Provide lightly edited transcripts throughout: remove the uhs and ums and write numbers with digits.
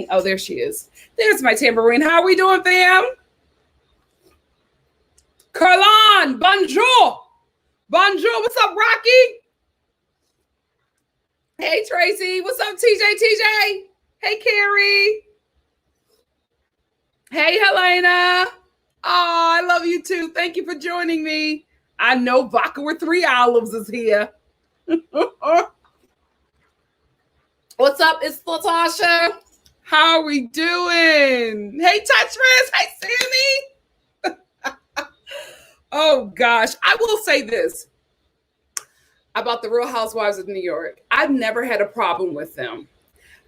tambourine? Oh, there she is. There's my tambourine. How are we doing, fam? Carlon, bonjour. Bonjour. What's up, Rocky? Hey, Tracy. What's up, TJ? Hey, Carrie. Hey, Helena. Oh, I love you too. Thank you for joining me. I know Vodka with 3 Olives is here. What's up? It's Latasha. How are we doing? Hey, Touchmas. Hey, Sammy. Oh, gosh. I will say this about the Real Housewives of New York. I've never had a problem with them.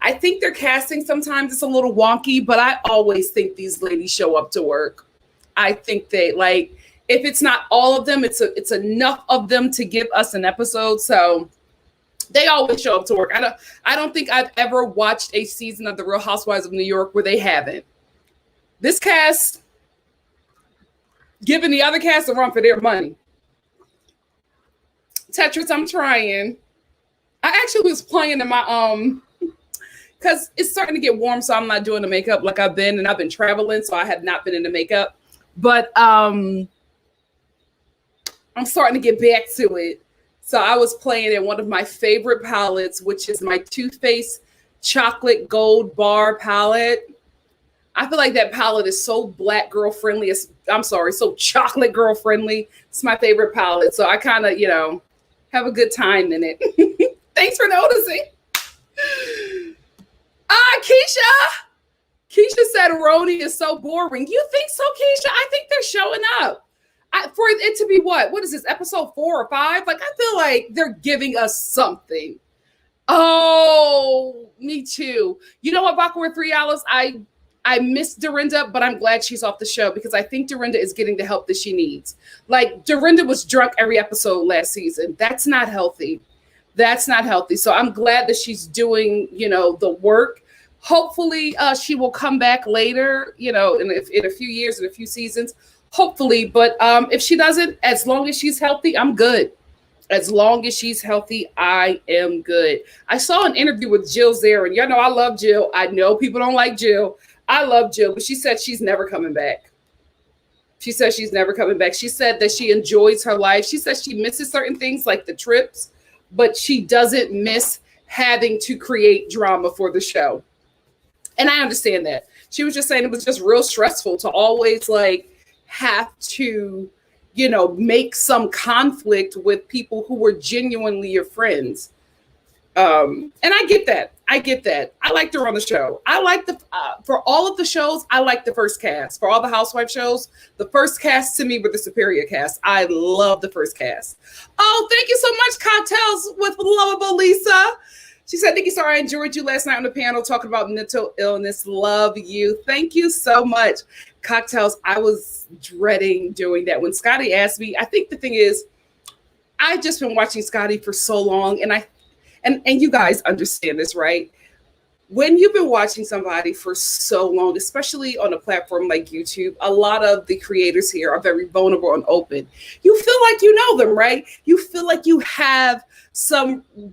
I think their casting sometimes is a little wonky, but I always think these ladies show up to work. I think they if it's not all of them, it's enough of them to give us an episode. So they always show up to work. I don't think I've ever watched a season of the Real Housewives of New York where they haven't. This cast giving the other cast a run for their money. Tetris, I'm trying. I actually was playing in my because it's starting to get warm, so I'm not doing the makeup like I've been, and I've been traveling, so I have not been in the makeup. But I'm starting to get back to it. So I was playing in one of my favorite palettes, which is my Too Faced Chocolate Gold Bar palette. I feel like that palette is so black girl friendly. So chocolate girl friendly. It's my favorite palette. So I kind of, have a good time in it. Thanks for noticing. Keisha said Rhony is so boring. You think so, Keisha? I think they're showing up. For it to be what is this, episode 4 or 5? Like, I feel like they're giving us something. Oh, me too. You know what, Vodka with 3 Olives? I miss Dorinda, but I'm glad she's off the show because I think Dorinda is getting the help that she needs. Like, Dorinda was drunk every episode last season. That's not healthy. So I'm glad that she's doing, the work. Hopefully she will come back later, in a few years, in a few seasons, hopefully. But if she doesn't, as long as she's healthy, I'm good. As long as she's healthy, I am good. I saw an interview with Jill Zarin. Y'all know I love Jill. I know people don't like Jill. I love Jill, but she said she's never coming back. She said that she enjoys her life. She says she misses certain things like the trips, but she doesn't miss having to create drama for the show. And I understand that. She was just saying it was just real stressful to always have to, make some conflict with people who were genuinely your friends. And I get that. I liked her on the show. I like for all of the shows, I like the first cast. For all the housewife shows, the first cast to me were the superior cast. I love the first cast. Oh, thank you so much, Cocktails with Lovable Lisa. She said, NikkiStar, I enjoyed you last night on the panel talking about mental illness. Love you. Thank you so much. Cocktails, I was dreading doing that. When Scotty asked me, I think the thing is, I've just been watching Scotty for so long, and you guys understand this, right? When you've been watching somebody for so long, especially on a platform like YouTube, a lot of the creators here are very vulnerable and open. You feel like you know them, right? You feel like you have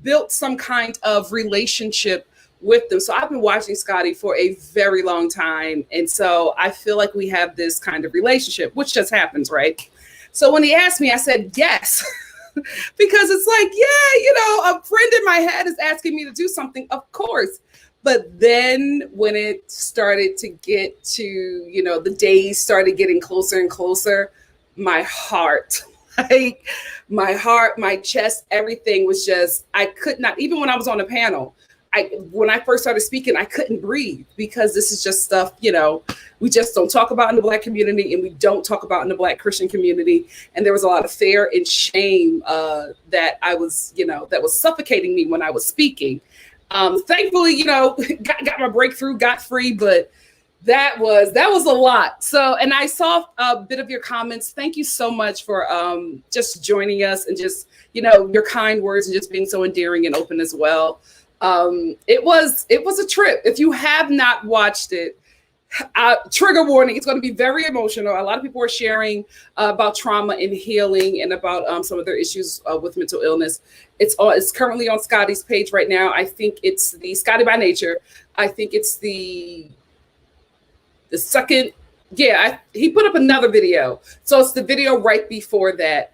built some kind of relationship with them. So I've been watching Scotty for a very long time. And so I feel like we have this kind of relationship, which just happens, right? So when he asked me, I said, yes. Because it's like, yeah, a friend in my head is asking me to do something, of course. But then when it started to get to, the days started getting closer and closer, my heart, my chest, everything was just, I could not, even when I was on a panel, when I first started speaking, I couldn't breathe because this is just stuff, we just don't talk about in the Black community, and we don't talk about in the Black Christian community. And there was a lot of fear and shame that I was, that was suffocating me when I was speaking. Thankfully, got my breakthrough, got free, but that was a lot. So, and I saw a bit of your comments. Thank you so much for just joining us and just, your kind words and just being so endearing and open as well. It was a trip. If you have not watched it, Trigger warning, it's going to be very emotional. A lot of people are sharing about trauma and healing and about some of their issues with mental illness. It's currently on Scotty's page right now. I think it's the Scotty by Nature. I think it's the second. Yeah, he put up another video. So it's the video right before that.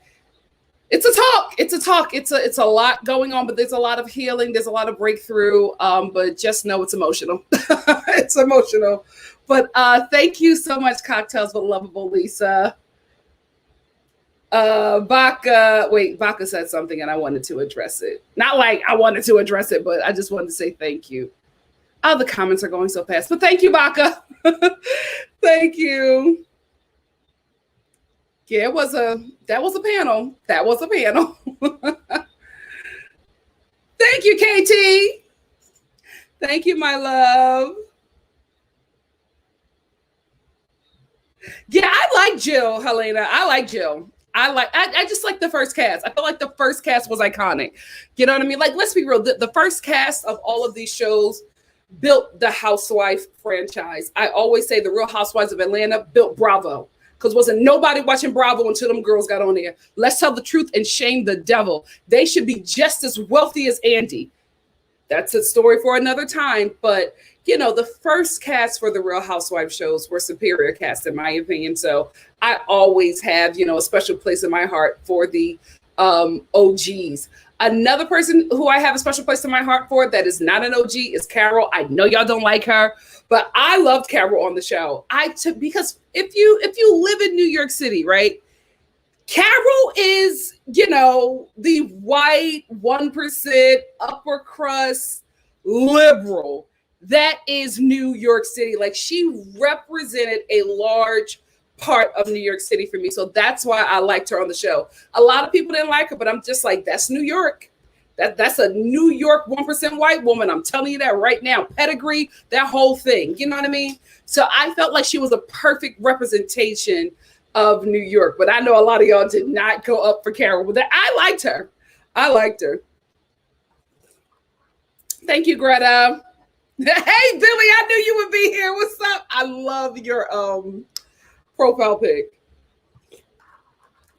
It's a talk. It's a lot going on, but there's a lot of healing. There's a lot of breakthrough. But just know it's emotional. It's emotional. But thank you so much, Cocktails with Lovable Lisa. Baca said something and I wanted to address it. Not like I wanted to address it, but I just wanted to say thank you. Oh, the comments are going so fast. But thank you, Baca. Thank you. Yeah, that was a panel. That was a panel. Thank you, KT. Thank you, my love. Yeah, I like Jill, Helena. I like Jill. I just like the first cast. I feel like the first cast was iconic. You know what I mean? Like, let's be real. The first cast of all of these shows built the Housewife franchise. I always say the Real Housewives of Atlanta built Bravo. Because wasn't nobody watching Bravo until them girls got on there. Let's tell the truth and shame the devil. They should be just as wealthy as Andy. That's a story for another time. But, you know, the first cast for the Real Housewives shows were superior cast, in my opinion. So I always have, you know, a special place in my heart for the OGs. Another person who I have a special place in my heart for that is not an OG is Carol. I know y'all don't like her, but I loved Carol on the show. Because if you live in New York City, right? Carol is, you know, the white 1% upper crust liberal. That is New York City. Like, she represented a large part of New York City for me. So that's why I liked her on the show. A lot of people didn't like her, but I'm just like, that's New York. That's a New York 1% white woman. I'm telling you that right now. Pedigree, that whole thing. You know what I mean? So I felt like she was a perfect representation of New York. But I know a lot of y'all did not go up for Carol. But I liked her. I liked her. Thank you, Greta. Hey, Billy, I knew you would be here. What's up? I love your profile pic.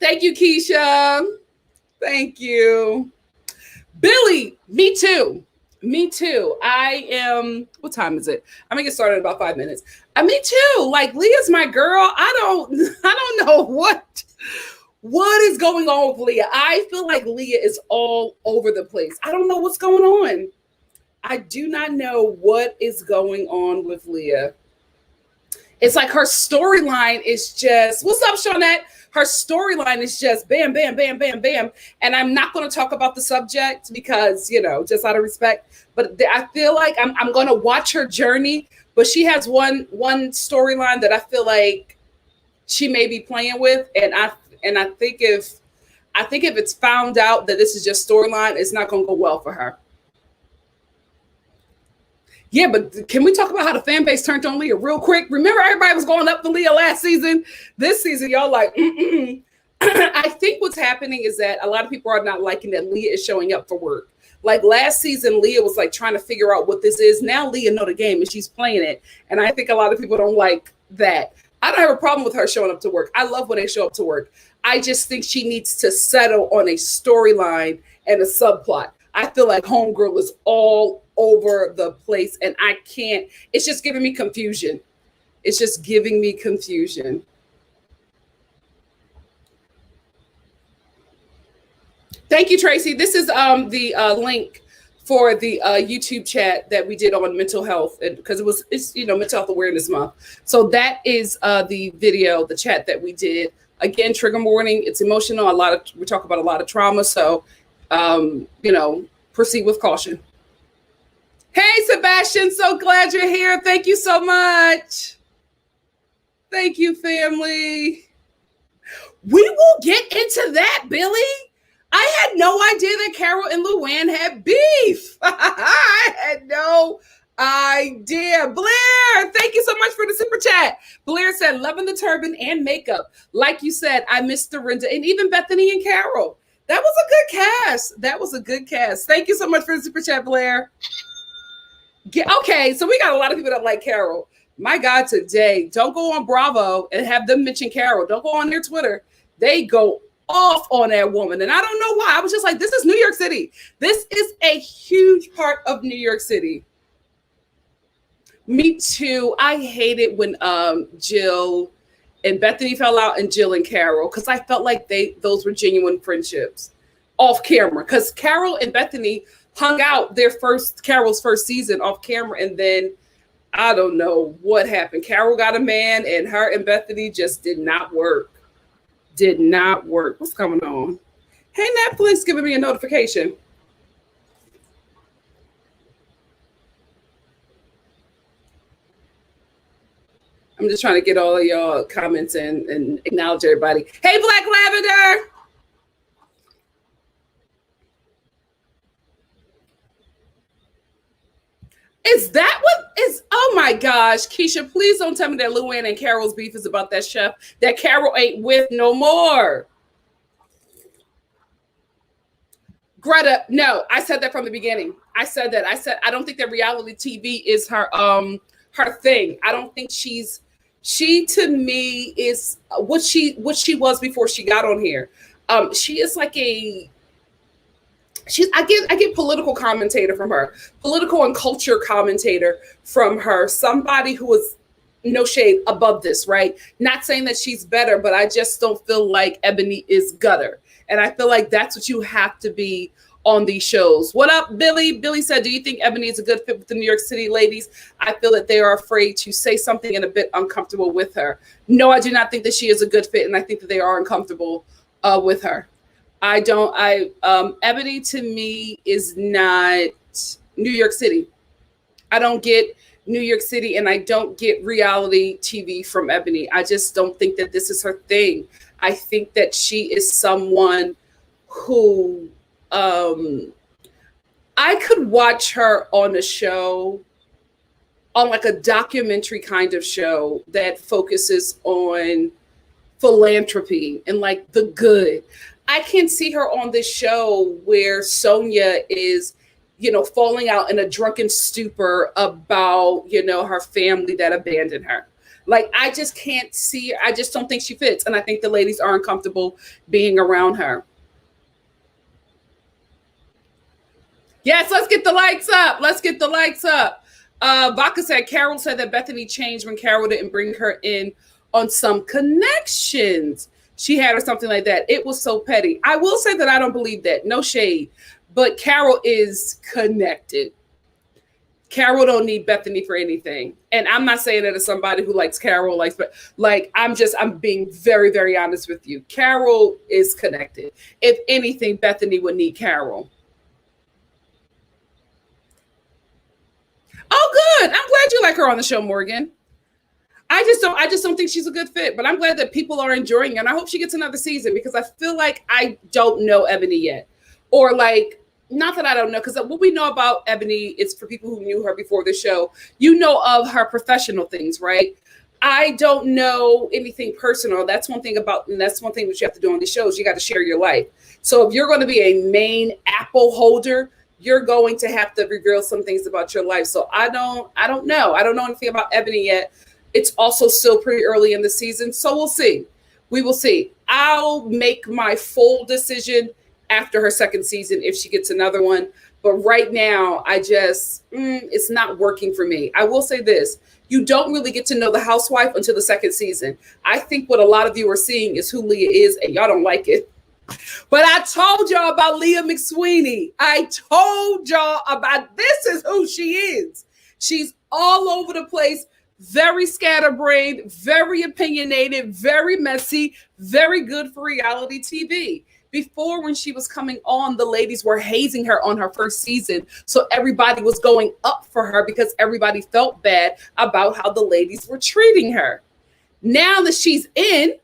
Thank you, Keisha. Thank you. Billy, me too. Me too. I am, what time is it? I'm gonna get started in about 5 minutes. Me too. Like, Leah's my girl. I don't know what is going on with Leah. I feel like Leah is all over the place. I don't know what's going on. I do not know what is going on with Leah. It's like her storyline is just, what's up, Shawnette? Her storyline is just bam, bam, bam, bam, bam. And I'm not going to talk about the subject because, you know, just out of respect. But I feel like I'm going to watch her journey. But she has one storyline that I feel like she may be playing with. And I think if it's found out that this is just storyline, it's not going to go well for her. Yeah, but can we talk about how the fan base turned on Leah real quick? Remember, everybody was going up for Leah last season. This season, y'all like, I think what's happening is that a lot of people are not liking that Leah is showing up for work. Like, last season, Leah was like trying to figure out what this is. Now Leah know the game and she's playing it. And I think a lot of people don't like that. I don't have a problem with her showing up to work. I love when they show up to work. I just think she needs to settle on a storyline and a subplot. I feel like Homegirl is all over the place and I can't, it's just giving me confusion. It's just giving me confusion. Thank you, Tracy. This is the link for the YouTube chat that we did on mental health, and because it's Mental Health Awareness Month. So that is the video, the chat that we did. Again, trigger warning, it's emotional. We talk about a lot of trauma. So, proceed with caution. Hey, Sebastian, so glad you're here. Thank you so much. Thank you, family. We will get into that, Billy. I had no idea that Carol and Luann had beef. I had no idea. Blair, thank you so much for the super chat. Blair said, loving the turban and makeup. Like you said, I missed Dorinda and even Bethany and Carol. That was a good cast. That was a good cast. Thank you so much for the super chat, Blair. Okay, so we got a lot of people that like Carol. My God, today, don't go on Bravo and have them mention Carol. Don't go on their Twitter. They go off on that woman. And I don't know why. I was just like, this is New York City. This is a huge part of New York City. Me too. I hate it when Jill and Bethany fell out and Jill and Carol, because I felt like those were genuine friendships off camera. Because Carol and Bethany hung out Carol's first season off camera, and then I don't know what happened. Carol got a man, and her and Bethany just did not work. Did not work. What's going on? Hey, Netflix giving me a notification. I'm just trying to get all of y'all comments and acknowledge everybody. Hey, Black Lavender. Is that what is? Oh my gosh, Keisha, please don't tell me that Luann and Carol's beef is about that chef that Carol ain't with no more. Greta, no, I said that from the beginning. I said I don't think that reality TV is her thing. I don't think she to me is what she was before she got on here. She is like I get political commentator from her, political and culture commentator from her, somebody who is, no shade, above this, right? Not saying that she's better, but I just don't feel like Ebony is gutter. And I feel like that's what you have to be on these shows. What up, Billy? Billy said, do you think Ebony is a good fit with the New York City ladies? I feel that they are afraid to say something and a bit uncomfortable with her. No, I do not think that she is a good fit, and I think that they are uncomfortable with her. Ebony to me is not New York City. I don't get New York City, and I don't get reality TV from Ebony. I just don't think that this is her thing. I think that she is someone who I could watch her on a show, on like a documentary kind of show that focuses on philanthropy and like the good. I can see her on this show where Sonia is, falling out in a drunken stupor about, her family that abandoned her. Like, I just can't see her. I just don't think she fits. And I think the ladies are uncomfortable being around her. Yes, let's get the likes up. Let's get the likes up. Baka said, Carol said that Bethany changed when Carol didn't bring her in on some connections she had or something like that. It was so petty. I will say that I don't believe that. No shade. But Carol is connected. Carol don't need Bethany for anything. And I'm not saying that as somebody who likes Carol, but I'm being very, very honest with you. Carol is connected. If anything, Bethany would need Carol. Oh, good. I'm glad you like her on the show, Morgan. I just don't think she's a good fit, but I'm glad that people are enjoying it. And I hope she gets another season, because I feel like I don't know Ebony yet. Or not that I don't know, because what we know about Ebony is, for people who knew her before the show, you know of her professional things, right? I don't know anything personal. That's one thing that you have to do on these shows. You got to share your life. So if you're going to be a main apple holder, you're going to have to reveal some things about your life. So I don't know. I don't know anything about Ebony yet. It's also still pretty early in the season. So we'll see. We will see. I'll make my full decision after her second season if she gets another one. But right now, it's not working for me. I will say this. You don't really get to know the housewife until the second season. I think what a lot of you are seeing is who Leah is, and y'all don't like it. But I told y'all about Leah McSweeney. I told y'all about, this is who she is. She's all over the place, very scatterbrained, very opinionated, very messy, very good for reality TV. Before, when she was coming on, the ladies were hazing her on her first season. So everybody was going up for her because everybody felt bad about how the ladies were treating her. Now that she's in,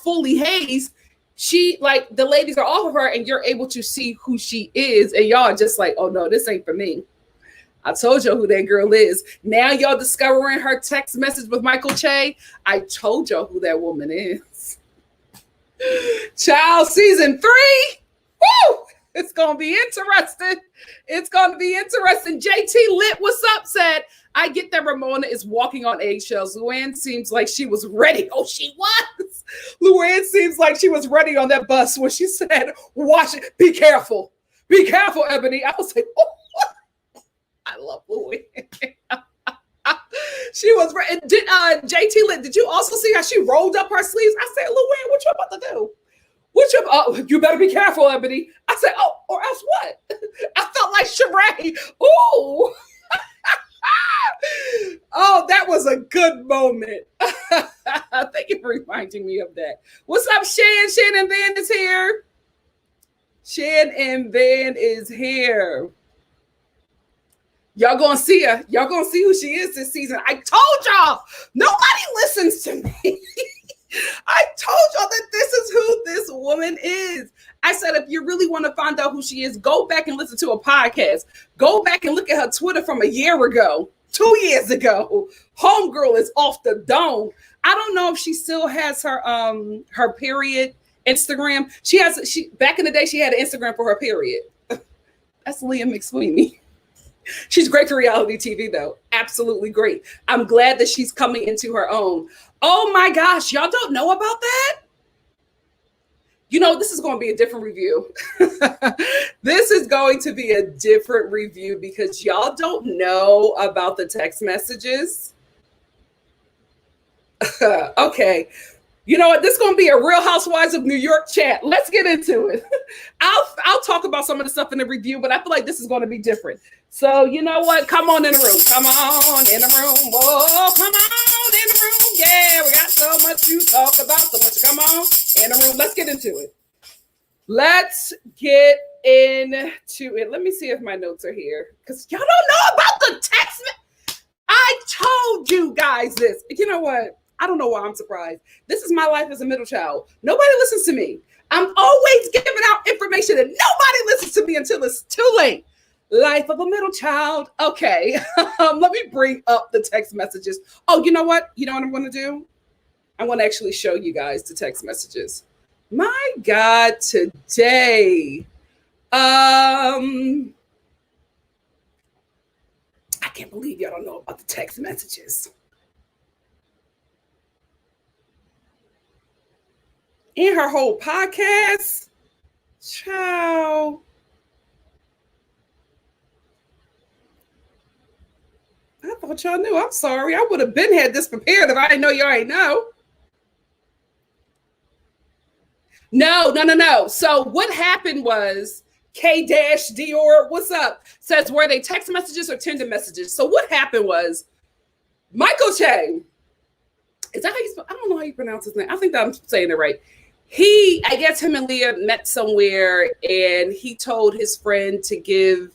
fully hazed, the ladies are off of her, and you're able to see who she is. And y'all are just like, oh no, this ain't for me. I told y'all who that girl is. Now y'all discovering her text message with Micael Che. I told y'all who that woman is. Child, season 3. Woo! It's going to be interesting. It's going to be interesting. JT Lit, what's up, said, I get that Ramona is walking on eggshells. Luann seems like she was ready. Oh, she was. Luann seems like she was ready on that bus when she said, watch it. Be careful. Be careful, Ebony. I was like, oh, I love Luann. She was ready. Did JT, did you also see how she rolled up her sleeves? I said, Luann, what you about to do? You better be careful, Ebony. I said, oh, or else what? I felt like Sheree. Ooh. Oh, that was a good moment. Thank you for reminding me of that. What's up, Shan? Shannon Van is here. Shannon Van is here. Y'all gonna see her. Y'all gonna see who she is this season. I told y'all, nobody listens to me. I told y'all that this is who this woman is. I said, if you really want to find out who she is, go back and listen to a podcast. Go back and look at her Twitter from a year ago, 2 years ago. Homegirl is off the dome. I don't know if she still has her period Instagram. She back in the day, she had an Instagram for her period. That's Leah McSweeney. She's great for reality TV, though. Absolutely great. I'm glad that she's coming into her own. Oh my gosh, y'all don't know about that? You know, this is going to be a different review. This is going to be a different review because y'all don't know about the text messages. Okay. You know what? This is going to be a Real Housewives of New York chat. Let's get into it. I'll talk about some of the stuff in the review, but I feel like this is going to be different. So you know what? Come on in the room. Come on in the room. Whoa, come on in the room. Yeah, we got so much to talk about. So much to come on in the room. Let's get into it. Let's get into it. Let me see if my notes are here because y'all don't know about the text. I told you guys this. You know what? I don't know why I'm surprised. This is my life as a middle child. Nobody listens to me. I'm always giving out information and nobody listens to me until it's too late. Life of a middle child. Okay. Let me bring up the text messages. Oh, you know what? You know what I'm going to do? I want to actually show you guys the text messages. My God, today. I can't believe y'all don't know about the text messages. In her whole podcast. Ciao. I thought y'all knew. I'm sorry. I would have been had this prepared if I didn't know y'all ain't know. No. So what happened was K-Dior, what's up? Says, were they text messages or Tinder messages? So what happened was Micael Che, is that how you spell? I don't know how you pronounce his name. I think that I'm saying it right. I guess him and Leah met somewhere and he told his friend to give,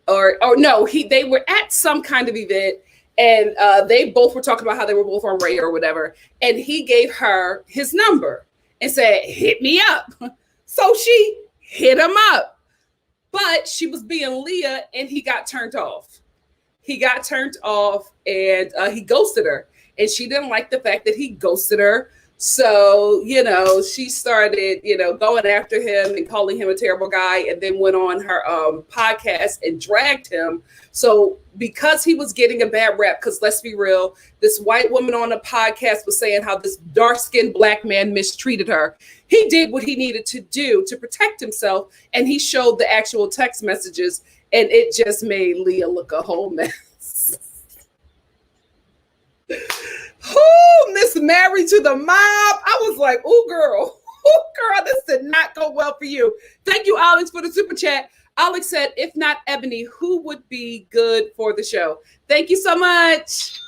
they were at some kind of event and they both were talking about how they were both on RHOA or whatever. And he gave her his number and said, hit me up. So she hit him up, but she was being Leah and he got turned off. He got turned off and he ghosted her. And she didn't like the fact that he ghosted her. So, she started, going after him and calling him a terrible guy and then went on her podcast and dragged him. So because he was getting a bad rap, because let's be real, this white woman on a podcast was saying how this dark-skinned black man mistreated her. He did what he needed to do to protect himself. And he showed the actual text messages and it just made Leah look a whole mess. Who Miss Married to the Mob? I was like, oh girl, this did not go well for you. Thank you, Alex, for the super chat. Alex said, if not Ebony, who would be good for the show? Thank you so much.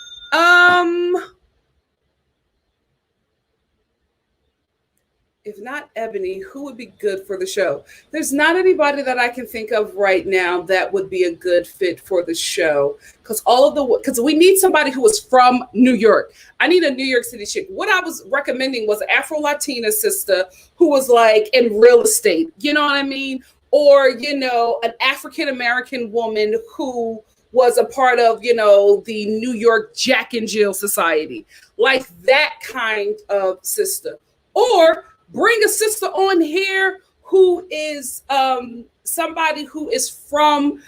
If not Ebony, who would be good for the show? There's not anybody that I can think of right now that would be a good fit for the show. Because we need somebody who is from New York. I need a New York City chick. What I was recommending was an Afro-Latina sister who was like in real estate. You know what I mean? Or, an African-American woman who was a part of, the New York Jack and Jill Society. Like that kind of sister. Or bring a sister on here who is somebody who is from,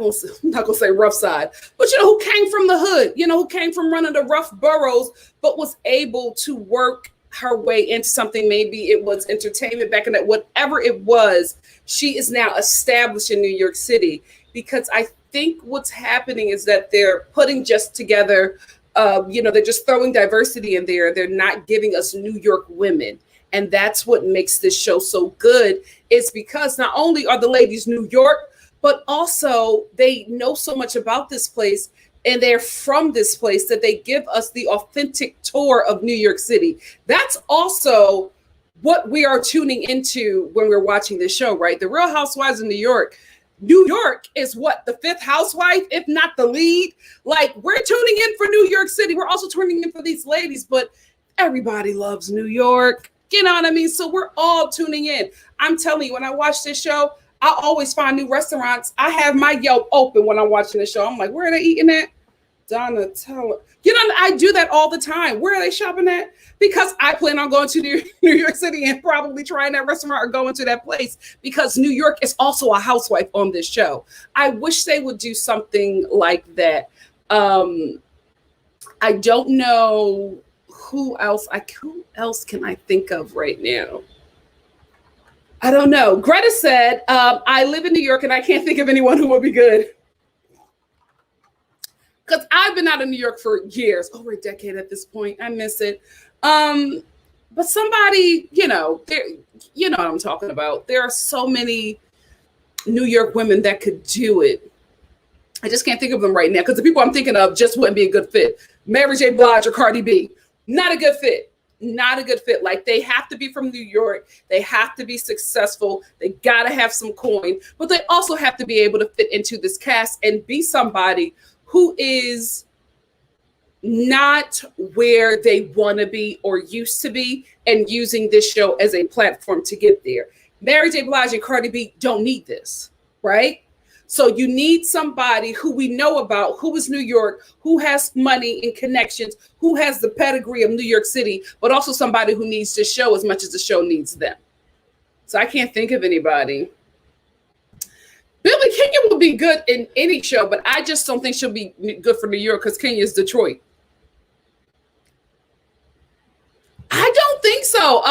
I'm not gonna say rough side, but who came from the hood, who came from running the rough boroughs, but was able to work her way into something. Maybe it was entertainment back in that, whatever it was, she is now established in New York City. Because I think what's happening is that they're putting just together, they're just throwing diversity in there. They're not giving us New York women. And that's what makes this show so good. It's because not only are the ladies New York, but also they know so much about this place and they're from this place that they give us the authentic tour of New York City. That's also what we are tuning into when we're watching this show, right? The Real Housewives of New York. New York is what, the fifth housewife, if not the lead? Like, we're tuning in for New York City. We're also tuning in for these ladies, but everybody loves New York. You know what I mean? So we're all tuning in. I'm telling you, when I watch this show, I always find new restaurants. I have my Yelp open when I'm watching the show. I'm like, where are they eating at? Donatella. I do that all the time. Where are they shopping at? Because I plan on going to New York City and probably trying that restaurant or going to that place, because New York is also a housewife on this show. I wish they would do something like that. I don't know who else can I think of right now? I don't know. Greta said, I live in New York and I can't think of anyone who would be good. Because I've been out of New York for years, over a decade at this point. I miss it. But somebody, you know what I'm talking about. There are so many New York women that could do it. I just can't think of them right now because the people I'm thinking of just wouldn't be a good fit. Mary J. Blige or Cardi B, not a good fit. Not a good fit. Like, they have to be from New York. They have to be successful. They got to have some coin, but they also have to be able to fit into this cast and be somebody who is not where they want to be or used to be, and using this show as a platform to get there. Mary J. Blige and Cardi B don't need this, right? So you need somebody who we know about, who is New York, who has money and connections, who has the pedigree of New York City, but also somebody who needs the show as much as the show needs them. So I can't think of anybody. Billy Kenya will be good in any show, but I just don't think she'll be good for New York because Kenya's Detroit. I don't think so.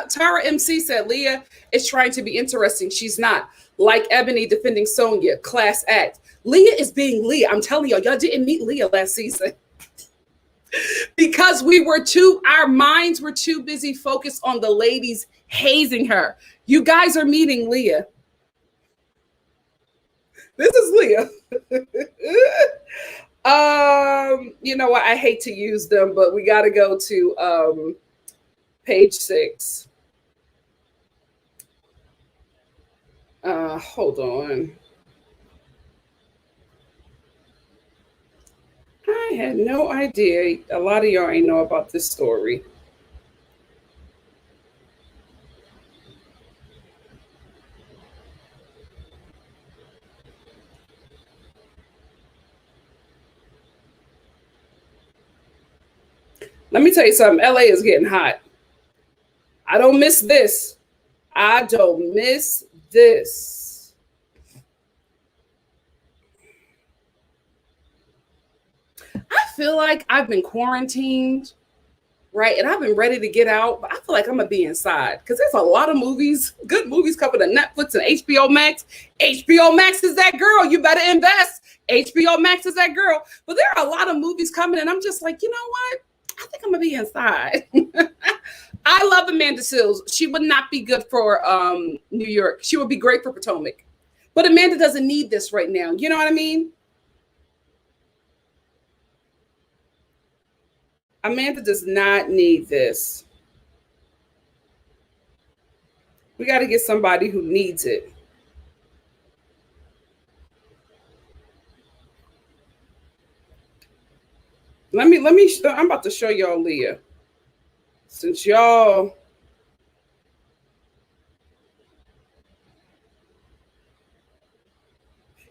Tara MC said Leah is trying to be interesting. She's not. Like Ebony defending Sonia, class act. Leah is being Leah. I'm telling y'all didn't meet Leah last season because our minds were too busy focused on the ladies hazing her. You guys are meeting Leah. This is Leah. You know what? I hate to use them, but we got to go to page 6. Hold on. I had no idea. A lot of y'all ain't know about this story. Let me tell you something. LA is getting hot. I don't miss this. I don't miss this. I feel like I've been quarantined, right? And I've been ready to get out, but I feel like I'm going to be inside because there's a lot of movies, good movies coming to Netflix and HBO Max. HBO Max is that girl. You better invest. HBO Max is that girl. But there are a lot of movies coming, and I'm just like, you know what? I think I'm going to be inside. I love Amanda Seales. She would not be good for New York. She would be great for Potomac. But Amanda doesn't need this right now. You know what I mean? Amanda does not need this. We got to get somebody who needs it. I'm about to show y'all Leah. Since y'all,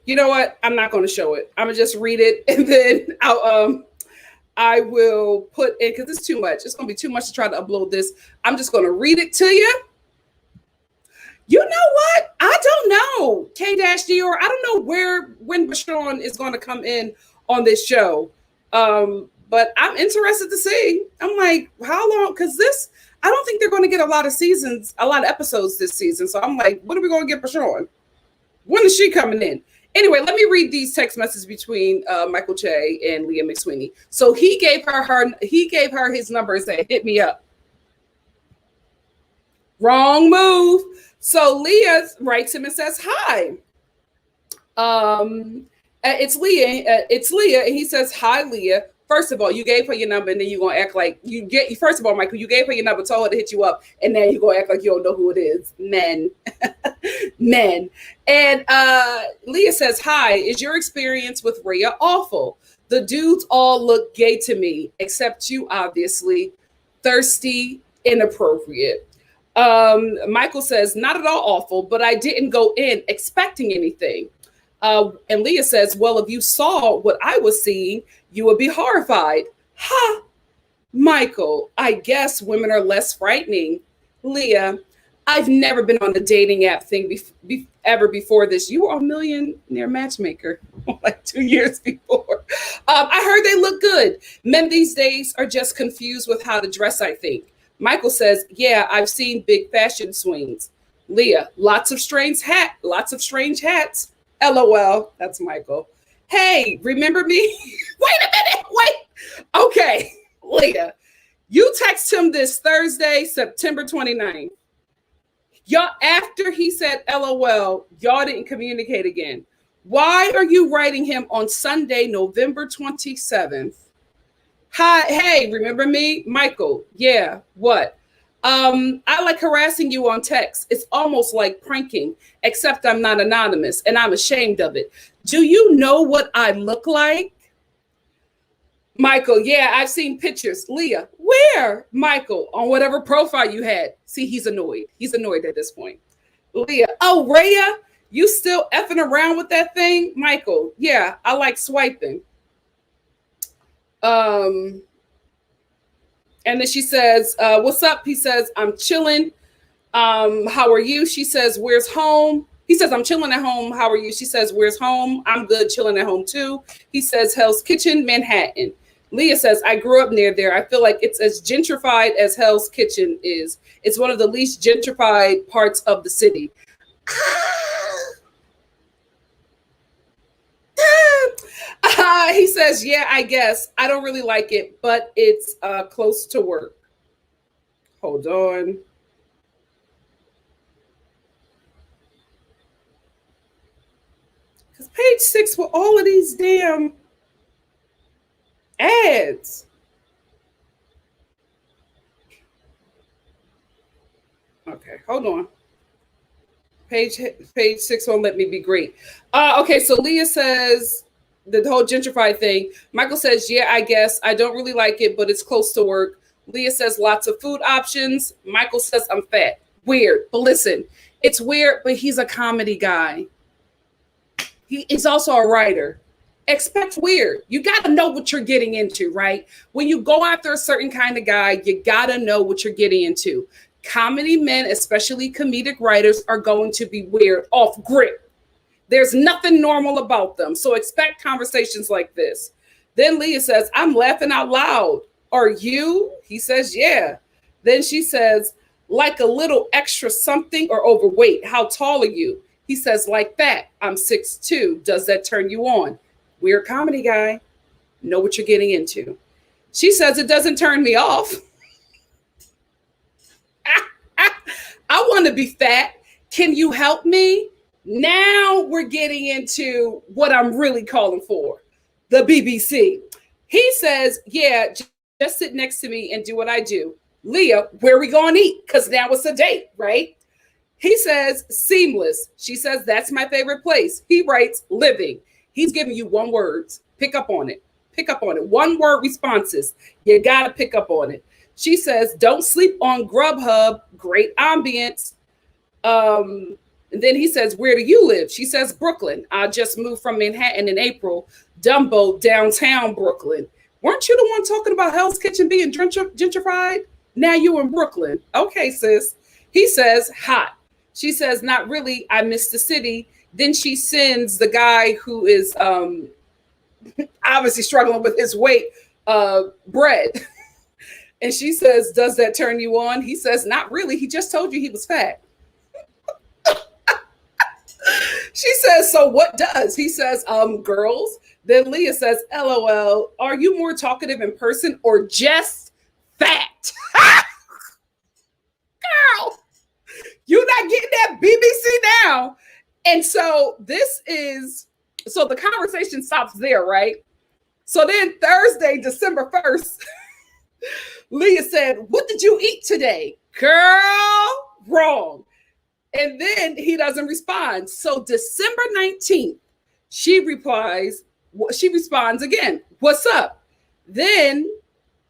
you know what? I'm not going to show it. I'm going to just read it, and then I will put in, because it's too much. It's going to be too much to try to upload this. I'm just going to read it to you. You know what? I don't know. K-D or I don't know when Bashan is going to come in on this show. But I'm interested to see. I'm like, how long? Because I don't think they're going to get a lot of episodes this season. So I'm like, when are we going to get Bashan? When is she coming in? Anyway, let me read these text messages between Micael Che and Leah McSweeney. So he gave her his number and said, hit me up. Wrong move. So Leah writes him and says, hi. It's Leah. And he says, hi, Leah. First of all, you gave her your number and then you're going to act like first of all, Michael, you gave her your number, told her to hit you up. And then you're going to act like you don't know who it is. Men. And Leah says, hi, is your experience with RHOA awful? The dudes all look gay to me, except you, obviously. Thirsty, inappropriate. Michael says, not at all awful, but I didn't go in expecting anything. And Leah says, well, if you saw what I was seeing, you would be horrified. Ha! Michael, I guess women are less frightening. Leah, I've never been on the dating app thing ever before this. You were a millionaire matchmaker like 2 years before. I heard they look good. Men these days are just confused with how to dress, I think. Michael says, yeah, I've seen big fashion swings. Leah, lots of strange hats. LOL. That's Michael. Hey, remember me? Wait a minute. Wait. Okay. Leah, you text him this Thursday, September 29th. Y'all, after he said LOL, y'all didn't communicate again. Why are you writing him on Sunday, November 27th? Hi, hey, remember me? Michael, yeah, what? I like harassing you on text. It's almost like pranking, except I'm not anonymous and I'm ashamed of it. Do you know what I look like? Michael, yeah, I've seen pictures. Leah, where? Michael, on whatever profile you had. See, he's annoyed. He's annoyed at this point. Leah, oh, RHOA, you still effing around with that thing? Michael, yeah, I like swiping. And then she says, what's up? He says, I'm chilling. How are you? She says, where's home? He says, I'm chilling at home. How are you? She says, where's home? I'm good, chilling at home too. He says, Hell's Kitchen, Manhattan. Leah says, I grew up near there. I feel like it's as gentrified as Hell's Kitchen is. It's one of the least gentrified parts of the city. He says, yeah, I guess. I don't really like it, but it's close to work. Hold on. Because page 6 with all of these damn ads. Okay, hold on. Page 6 won't let me be great. Okay, so Leah says the whole gentrified thing. Michael says, yeah, I guess. I don't really like it, but it's close to work. Leah says lots of food options. Michael says I'm fat. Weird. But listen, it's weird, but he's a comedy guy. He's also a writer. Expect weird. You got to know what you're getting into, right? When you go after a certain kind of guy, you got to know what you're getting into. Comedy men, especially comedic writers, are going to be weird, off grid. There's nothing normal about them. So expect conversations like this. Then Leah says, I'm laughing out loud. Are you? He says, yeah. Then she says, like a little extra something or overweight. How tall are you? He says, like that. I'm 6'2". Does that turn you on? Weird comedy guy. Know what you're getting into. She says, it doesn't turn me off. I want to be fat. Can you help me? Now we're getting into what I'm really calling for, the BBC. He says, yeah, just sit next to me and do what I do. Leah, where are we going to eat? Because now it's a date, right? He says, seamless. She says, that's my favorite place. He writes, living. He's giving you one word. Pick up on it. Pick up on it. One word responses. You got to pick up on it. She says, don't sleep on Grubhub. Great ambience. And then he says, where do you live? She says, Brooklyn. I just moved from Manhattan in April. Dumbo, downtown Brooklyn. Weren't you the one talking about Hell's Kitchen being gentrified? Now you in Brooklyn. Okay, sis. He says, hot. She says, not really. I miss the city. Then she sends the guy who is obviously struggling with his weight, bread. And she says, does that turn you on? He says, not really. He just told you he was fat. She says, so what does? He says, girls. Then Leah says, LOL, are you more talkative in person or just fat? Girl, you're not getting that BBC now. And so so the conversation stops there, right? So then Thursday, December 1st, Leah said, what did you eat today? Girl, wrong. And then he doesn't respond. So December 19th, she responds again, what's up? Then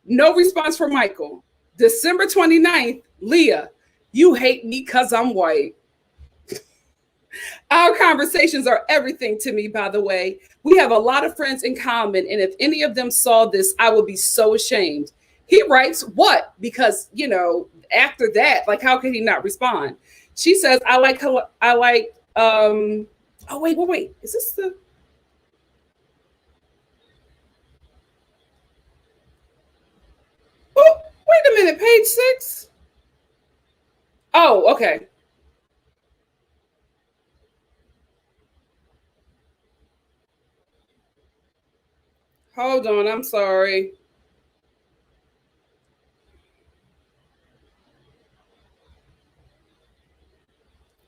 no response from Michael. December 29th, Leah, you hate me because I'm white. Our conversations are everything to me, by the way. We have a lot of friends in common, and if any of them saw this, I would be so ashamed. He writes, what? Because, after that, like, how can he not respond? She says, oh, wait. Is this the... Oh, wait a minute, page 6? Oh, okay. Hold on, I'm sorry.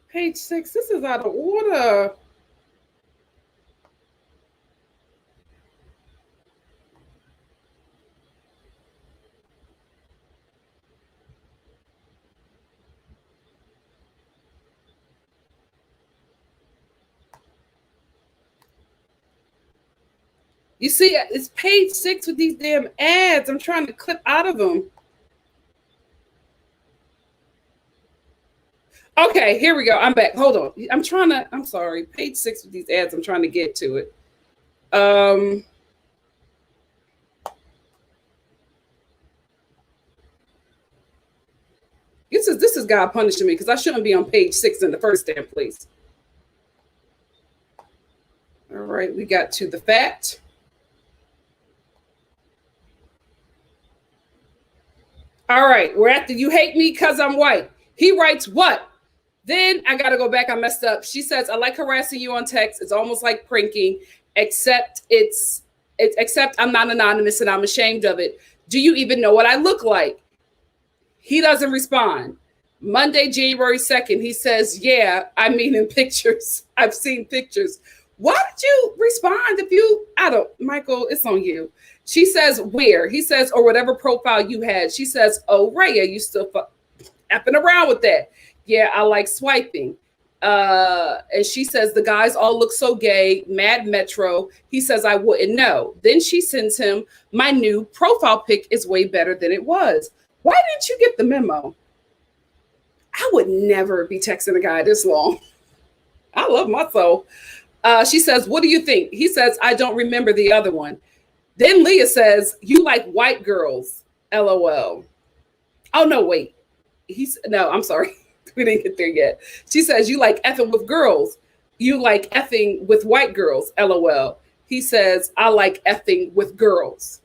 Page 6, this is out of order. You see, it's page 6 with these damn ads. I'm trying to clip out of them. Okay, here we go. I'm back. Hold on. I'm sorry. Page 6 with these ads. I'm trying to get to it. This is God punishing me because I shouldn't be on page 6 in the first damn place. All right, we got to the fat. All right, we're at the you hate me because I'm white. He writes what? Then I got to go back. I messed up. She says, I like harassing you on text. It's almost like pranking, except I'm not anonymous and I'm ashamed of it. Do you even know what I look like? He doesn't respond. Monday, January 2nd, he says, yeah, I mean, in pictures. I've seen pictures. Why did you respond Michael, it's on you. She says, where? He says, or whatever profile you had. She says, oh, Rhea, you still effing around with that. Yeah, I like swiping. And she says, the guys all look so gay, mad metro. He says, I wouldn't know. Then she sends him, my new profile pic is way better than it was. Why didn't you get the memo? I would never be texting a guy this long. I love my soul. She says, what do you think? He says, I don't remember the other one. Then Leah says, you like white girls, LOL. Oh, no, wait. No, I'm sorry. We didn't get there yet. She says, you like effing with girls. You like effing with white girls, LOL. He says, I like effing with girls.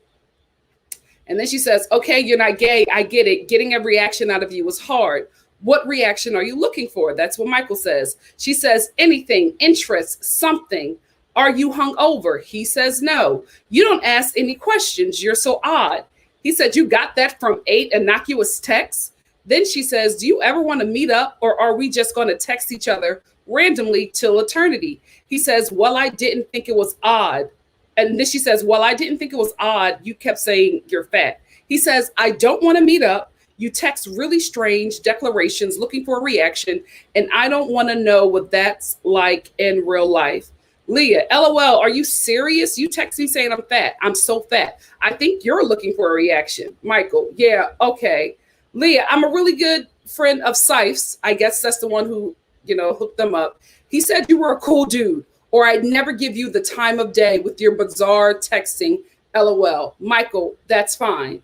And then she says, okay, you're not gay. I get it. Getting a reaction out of you is hard. What reaction are you looking for? That's what Michael says. She says, anything, interest, something. Are you hungover? He says, no. You don't ask any questions. You're so odd. He said, you got that from 8 innocuous texts? Then she says, do you ever want to meet up, or are we just going to text each other randomly till eternity? He says, well, I didn't think it was odd. And then she says, well, I didn't think it was odd. You kept saying you're fat. He says, I don't want to meet up. You text really strange declarations looking for a reaction, and I don't want to know what that's like in real life. Leah, LOL, are you serious? You text me saying I'm fat. I'm so fat. I think you're looking for a reaction. Michael, yeah, okay. Leah, I'm a really good friend of Sife's. I guess that's the one who, hooked them up. He said you were a cool dude, or I'd never give you the time of day with your bizarre texting. LOL. Michael, that's fine.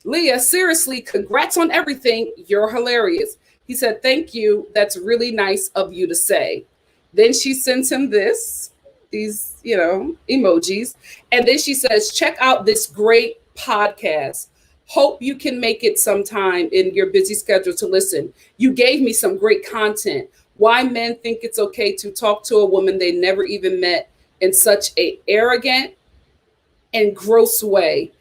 Leah, seriously, congrats on everything. You're hilarious. He said, thank you. That's really nice of you to say. Then she sends him these, emojis. And then she says, check out this great podcast. Hope you can make it sometime in your busy schedule to listen. You gave me some great content. Why men think it's okay to talk to a woman they never even met in such a arrogant and gross way.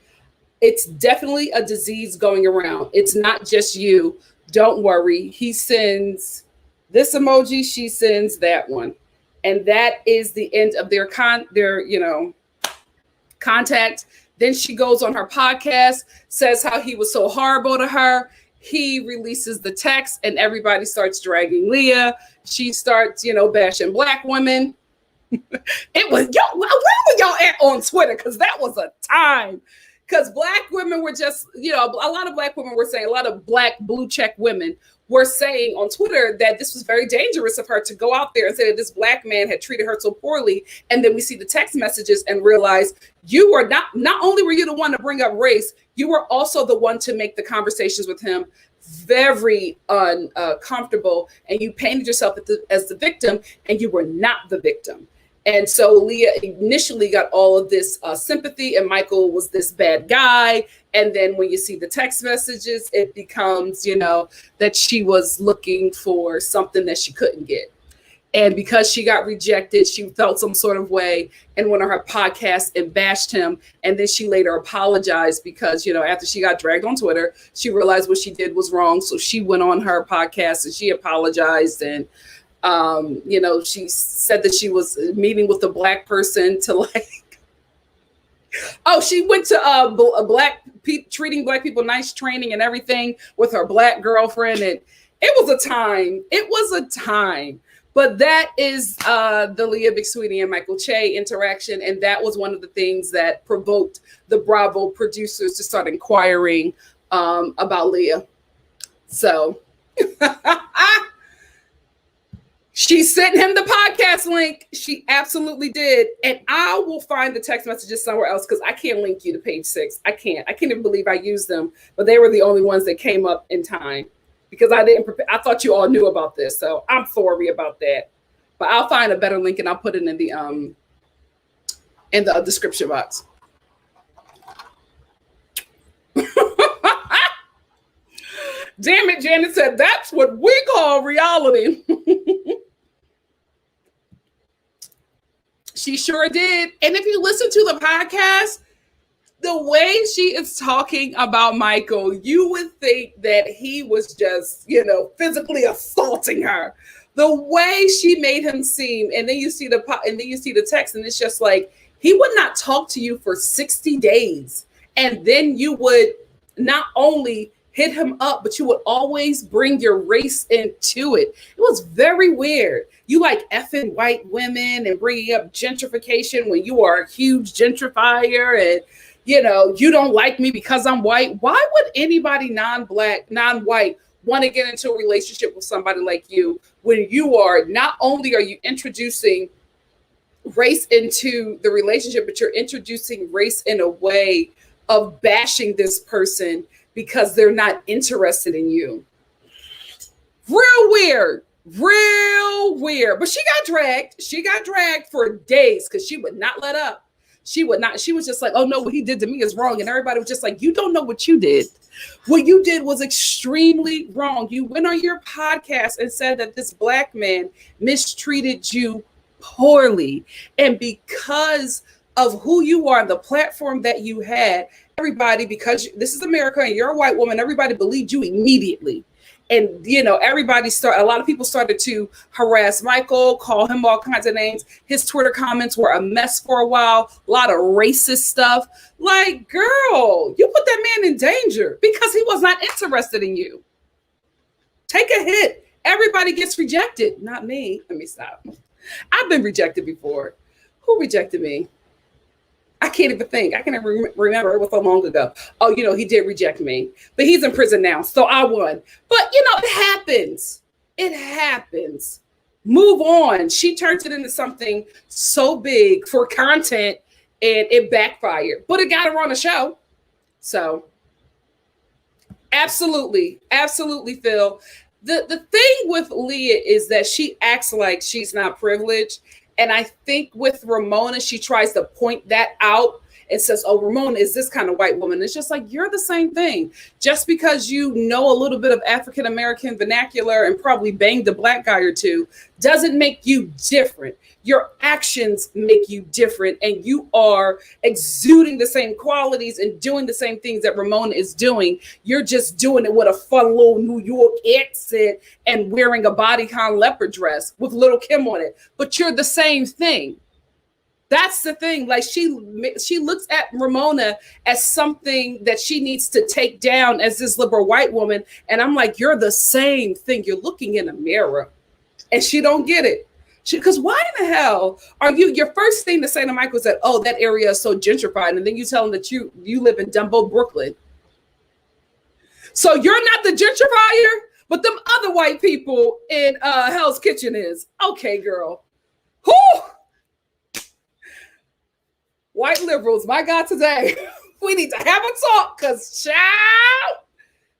It's definitely a disease going around. It's not just you. Don't worry. He sends this emoji. She sends that one. And that is the end of their contact. Then she goes on her podcast, says how he was so horrible to her. He releases the text and everybody starts dragging Leah. She starts, bashing Black women. It was, where were y'all at on Twitter? Because that was a time. Because Black women were just, a lot of Black women were saying, a lot of Black blue check women were saying on Twitter that this was very dangerous of her to go out there and say that this Black man had treated her so poorly. And then we see the text messages and realize you were not only were you the one to bring up race, you were also the one to make the conversations with him very uncomfortable. And you painted yourself as the victim, and you were not the victim. And so Leah initially got all of this sympathy, and Micael was this bad guy. And then when you see the text messages, it becomes, that she was looking for something that she couldn't get. And because she got rejected, she felt some sort of way and went on her podcast and bashed him. And then she later apologized because, after she got dragged on Twitter, she realized what she did was wrong. So she went on her podcast and she apologized. And she said that she was meeting with a Black person to she went to treating Black people nice training and everything with her Black girlfriend. And it was a time. But that is the Leah Big Sweetie and Micael Che interaction. And that was one of the things that provoked the Bravo producers to start inquiring about Leah. So she sent him the podcast link. She absolutely did. And I will find the text messages somewhere else because I can't link you to page 6. I can't even believe I used them, but they were the only ones that came up in time because I didn't prepare. I thought you all knew about this. So I'm sorry about that, but I'll find a better link and I'll put it in the description box. Damn it, Janet said, that's what we call reality. She sure did. And if you listen to the podcast, the way she is talking about Micael, you would think that he was just, physically assaulting her. The way she made him seem, and then you see the text, and it's just like he would not talk to you for 60 days, and then you would not only hit him up, but you would always bring your race into it. It was very weird. You like effing white women and bringing up gentrification when you are a huge gentrifier, and you don't like me because I'm white. Why would anybody non-Black, non-white want to get into a relationship with somebody like you when you are not only are you introducing race into the relationship, but you're introducing race in a way of bashing this person because they're not interested in you. Real weird. But she got dragged for days because she would not let up. She was just like, oh no, what he did to me is wrong. And everybody was just like, you don't know what you did. What you did was extremely wrong. You went on your podcast and said that this Black man mistreated you poorly. And because of who you are, the platform that you had, everybody, because this is America and you're a white woman, everybody believed you immediately. And, a lot of people started to harass Micael, call him all kinds of names. His Twitter comments were a mess for a while, a lot of racist stuff. Like, girl, you put that man in danger because he was not interested in you. Take a hit. Everybody gets rejected. Not me. Let me stop. I've been rejected before. Who rejected me? I can't even think. I can't even remember. It was so long ago. Oh, he did reject me, but he's in prison now. So I won. But, it happens. It happens. Move on. She turns it into something so big for content and it backfired, but it got her on the show. So absolutely, Phil. The thing with Leah is that she acts like she's not privileged. And I think with Ramona, she tries to point that out and says, oh, Ramona is this kind of white woman. It's just like, you're the same thing. Just because you know a little bit of African-American vernacular and probably banged a black guy or two doesn't make you different. Your actions make you different, and you are exuding the same qualities and doing the same things that Ramona is doing. You're just doing it with a fun little New York accent and wearing a bodycon leopard dress with Little Kim on it. But you're the same thing. That's the thing. Like she looks at Ramona as something that she needs to take down as this liberal white woman. And I'm like, you're the same thing. You're looking in a mirror, and she don't get it. Because why in the hell are you, your first thing to say to Micael is that, oh, that area is so gentrified. And then you tell him that you live in Dumbo, Brooklyn. So you're not the gentrifier, but them other white people in Hell's Kitchen is. Okay, girl. Whew. White liberals, my God, today. We need to have a talk, because child,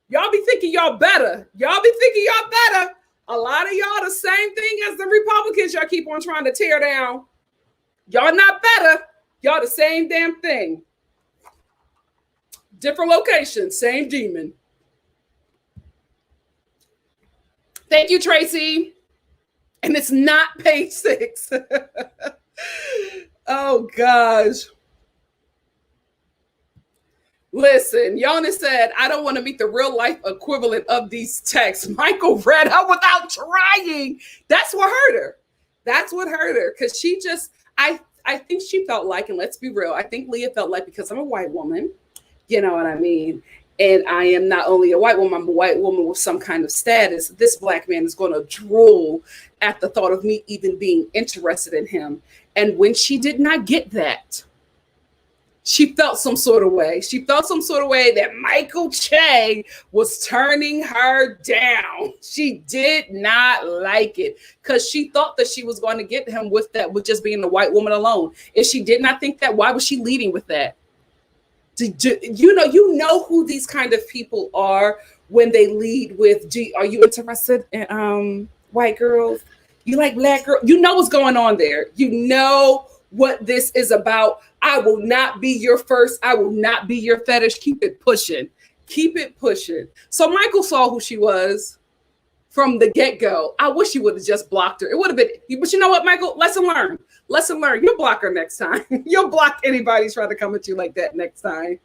y'all be thinking y'all better. Y'all be thinking y'all better. A lot of y'all the same thing as the Republicans y'all keep on trying to tear down. Y'all not better. Y'all the same damn thing. Different locations, same demon. Thank you, Tracy. And it's not page 6. Oh, gosh. Listen, Yana said, I don't want to meet the real life equivalent of these texts. Micael read her without trying. That's what hurt her. That's what hurt her. Because she just, I think she felt like, and let's be real, I think Leah felt like, because I'm a white woman, you know what I mean? And I am not only a white woman, I'm a white woman with some kind of status. This black man is going to drool at the thought of me even being interested in him. And when she did not get that, she felt some sort of way. She felt some sort of way that Micael Che was turning her down. She did not like it, because she thought that she was going to get him with that, with just being a white woman alone. If she did not think that, why was she leading with that? You know who these kind of people are when they lead with, are you interested in white girls? You like black girls? You know what's going on there. You know what this is about. I will not be your first. I will not be your fetish. Keep it pushing. Keep it pushing. So Micael saw who she was from the get-go. I wish you would have just blocked her. It would have been, but you know what, Micael? Lesson learned. Lesson learned. You'll block her next time. You'll block anybody trying to come at you like that next time.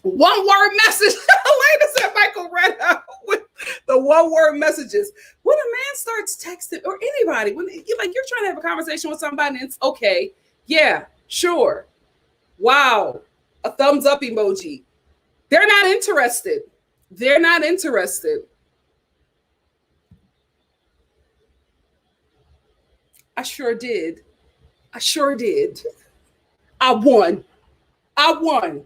One word message. Elena said Micael read out with the one word messages. When a man starts texting, or anybody, when you're trying to have a conversation with somebody, and it's okay. Yeah, sure. Wow. A thumbs up emoji. They're not interested. They're not interested. I sure did. I sure did. I won. I won.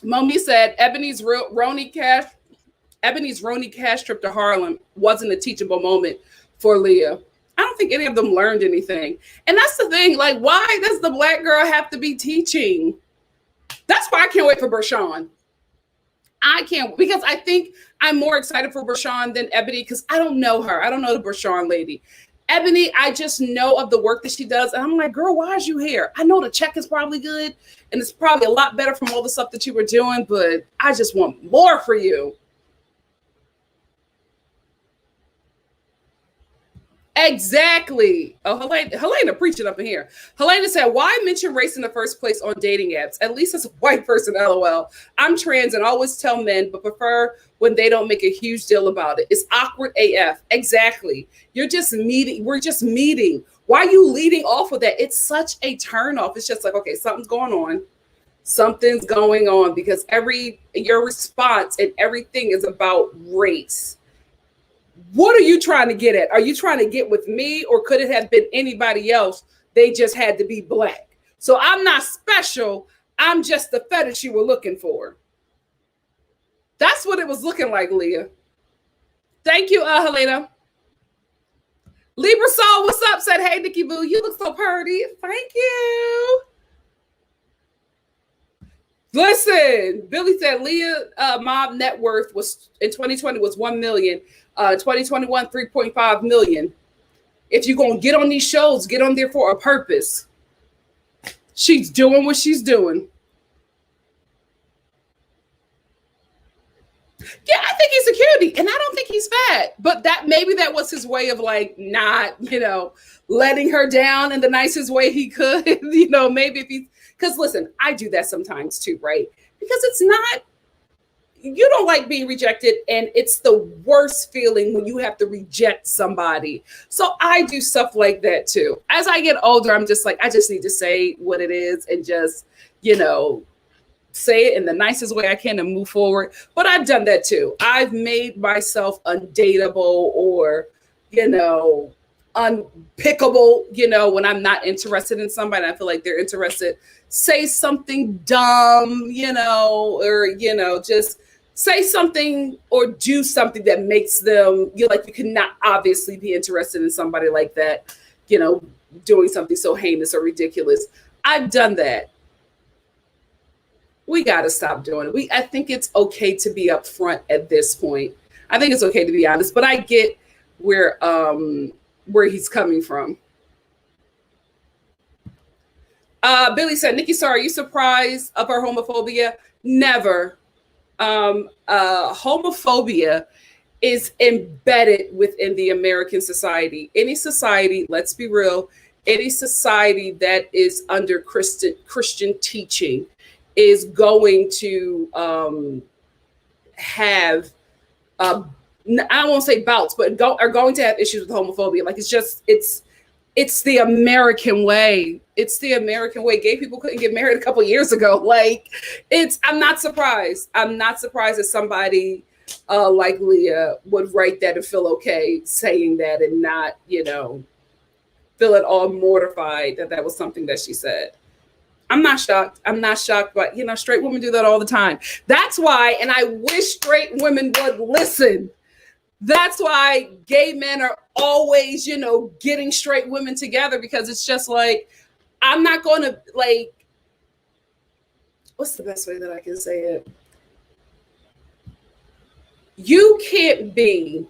Momi said Ebony's Rhony Cash trip to Harlem wasn't a teachable moment for Leah. I don't think any of them learned anything. And that's the thing. Like, why does the black girl have to be teaching? That's why I can't wait for Bershawn. I can't, because I think I'm more excited for Bershawn than Ebony, because I don't know her. I don't know the Bershawn lady. Ebony, I just know of the work that she does. And I'm like, girl, why is you here? I know the check is probably good, and it's probably a lot better from all the stuff that you were doing, but I just want more for you. Exactly. Oh, Helena preaching up in here. Helena said, why mention race in the first place on dating apps? At least as a white person, LOL. I'm trans and always tell men, but prefer when they don't make a huge deal about it. It's awkward AF. Exactly. You're just meeting. We're just meeting. Why are you leading off of that? It's such a turnoff. It's just like, okay, something's going on. Something's going on, because your response and everything is about race. What are you trying to get at? Are you trying to get with me, or could it have been anybody else? They just had to be black. So I'm not special. I'm just the fetish you were looking for. That's what it was looking like, Leah. Thank you, Helena. Libra Soul, what's up? Said, hey, Nikki Boo, you look so pretty. Thank you. Listen, Billy said Leah mom net worth was in 2020 was 1 million. 2021, 3.5 million. If you're gonna get on these shows, get on there for a purpose. She's doing what she's doing. Yeah, I think he's a cutie, and I don't think he's fat. But that maybe that was his way of like not, letting her down in the nicest way he could. Maybe if he's because listen, I do that sometimes too, right? Because it's not you don't like being rejected, and it's the worst feeling when you have to reject somebody. So I do stuff like that too. As I get older, I'm just like, I just need to say what it is and just, say it in the nicest way I can and move forward. But I've done that too. I've made myself undateable or, unpickable, when I'm not interested in somebody, I feel like they're interested. Say something dumb, or, just say something or do something that makes them, you cannot obviously be interested in somebody like that, doing something so heinous or ridiculous. I've done that. We got to stop doing it. I think it's okay to be upfront at this point. I think it's okay to be honest, but I get where he's coming from. Billy said, NikkiStar, are you surprised of her homophobia? Never. Homophobia is embedded within the American society. Any society, let's be real, any society that is under Christian teaching is going to have, I won't say bouts, but are going to have issues with homophobia. Like it's the American way. It's the American way. Gay people couldn't get married a couple years ago. I'm not surprised. I'm not surprised that somebody like Leah would write that and feel okay saying that and not, feel at all mortified that was something that she said. I'm not shocked. But straight women do that all the time. That's why, and I wish straight women would listen. That's why gay men are always, getting straight women together, because it's just like, I'm not going to what's the best way that I can say it? You can't be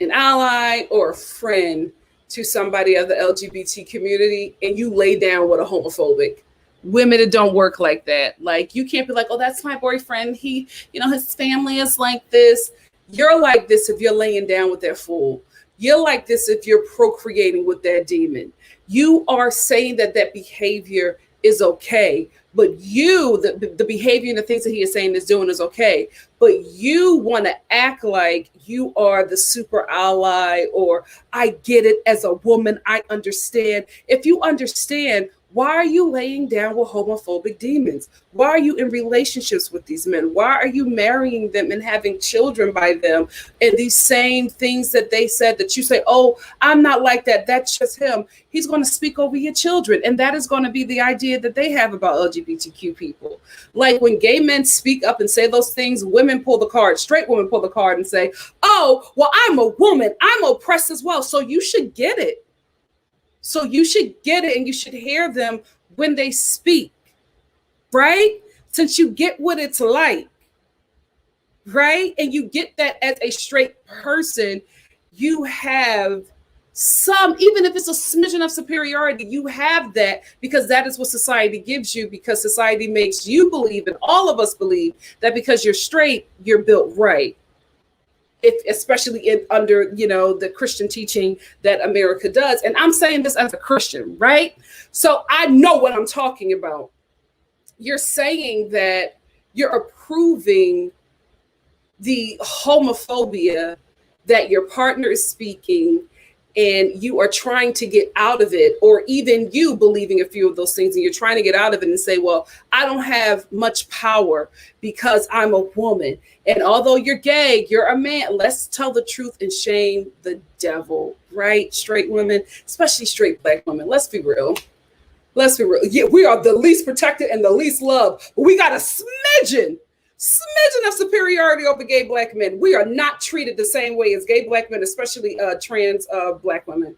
an ally or a friend to somebody of the LGBT community and you lay down with a homophobic. Women, it don't work like that. You can't be like, oh, that's my boyfriend. He, his family is like this. You're like this if you're laying down with that fool. You're like this if you're procreating with that demon. You are saying that behavior is okay, but the behavior and the things that he is saying is doing is okay, but you want to act like you are the super ally, or I get it as a woman, I understand. If you understand, why are you laying down with homophobic demons? Why are you in relationships with these men? Why are you marrying them and having children by them? And these same things that they said that you say, oh, I'm not like that. That's just him. He's going to speak over your children. And that is going to be the idea that they have about LGBTQ people. When gay men speak up and say those things, women pull the card, straight women pull the card and say, oh, well, I'm a woman. I'm oppressed as well. So you should get it. So you should get it, and you should hear them when they speak, right? Since you get what it's like, right? And you get that as a straight person, you have some, even if it's a smidgen of superiority, you have that because that is what society gives you, because society makes you believe, and all of us believe, that because you're straight, you're built right. Especially under, the Christian teaching that America does. And I'm saying this as a Christian, right? So I know what I'm talking about. You're saying that you're approving the homophobia that your partner is speaking, and you are trying to get out of it, or even you believing a few of those things, and you're trying to get out of it and say, well, I don't have much power because I'm a woman. And although you're gay, you're a man. Let's tell the truth and shame the devil, right? Straight women, especially straight Black women. Let's be real. Yeah, we are the least protected and the least loved. But we got a smidgen of superiority over gay Black men. We are not treated the same way as gay Black men, especially trans Black women.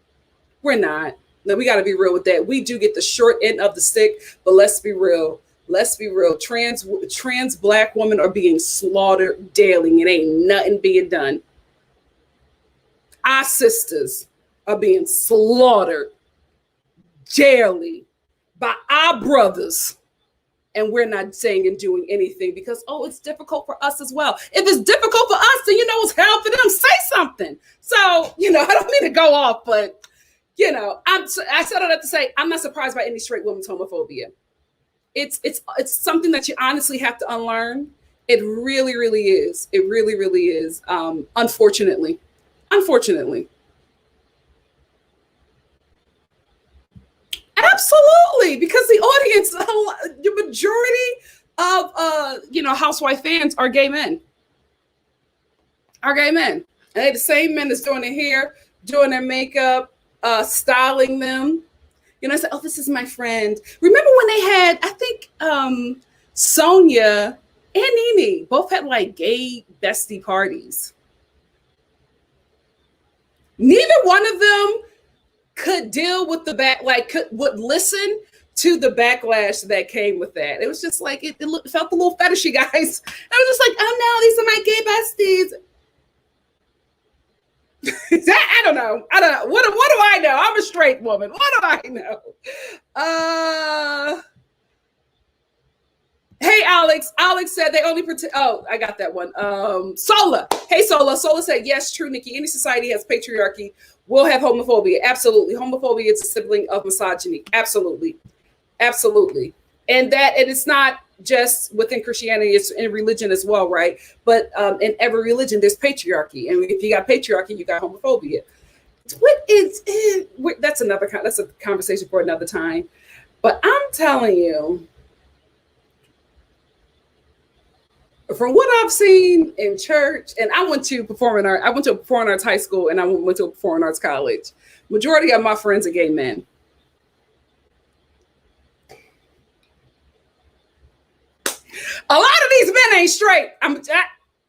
We're not. Now, we got to be real with that. We do get the short end of the stick, but let's be real. let's be real. Trans Black women are being slaughtered daily and ain't nothing being done. Our sisters are being slaughtered daily by our brothers. And we're not saying and doing anything because, it's difficult for us as well. If it's difficult for us, then you know it's hell for them. Say something. So, I don't mean to go off, but, I said all that to say, I'm not surprised by any straight woman's homophobia. It's something that you honestly have to unlearn. It really, really is. It really, really is. Unfortunately. Absolutely, because the audience, the majority of housewife fans are gay men. And they're the same men that's doing their hair, doing their makeup, styling them. I said, this is my friend. Remember when they had, I think, Sonia and Nene both had like gay bestie parties. Neither one of them could deal with would listen to the backlash that came with that. It was just like, it felt a little fetishy, guys. I was just like, oh no, these are my gay besties. I don't know. What do I know? I'm a straight woman. What do I know? Hey, Alex. Alex said they only pretend. Oh, I got that one. Sola. Hey, Sola. Sola said, yes, true, Nikki. Any society has patriarchy will have homophobia. Absolutely. Homophobia is a sibling of misogyny. Absolutely. And it's not just within Christianity, it's in religion as well, right? But in every religion, there's patriarchy. And if you got patriarchy, you got homophobia. That's a conversation for another time. But I'm telling you, from what I've seen in church, and I went to a performing arts high school, and I went to a performing arts college. Majority of my friends are gay men. A lot of these men ain't straight.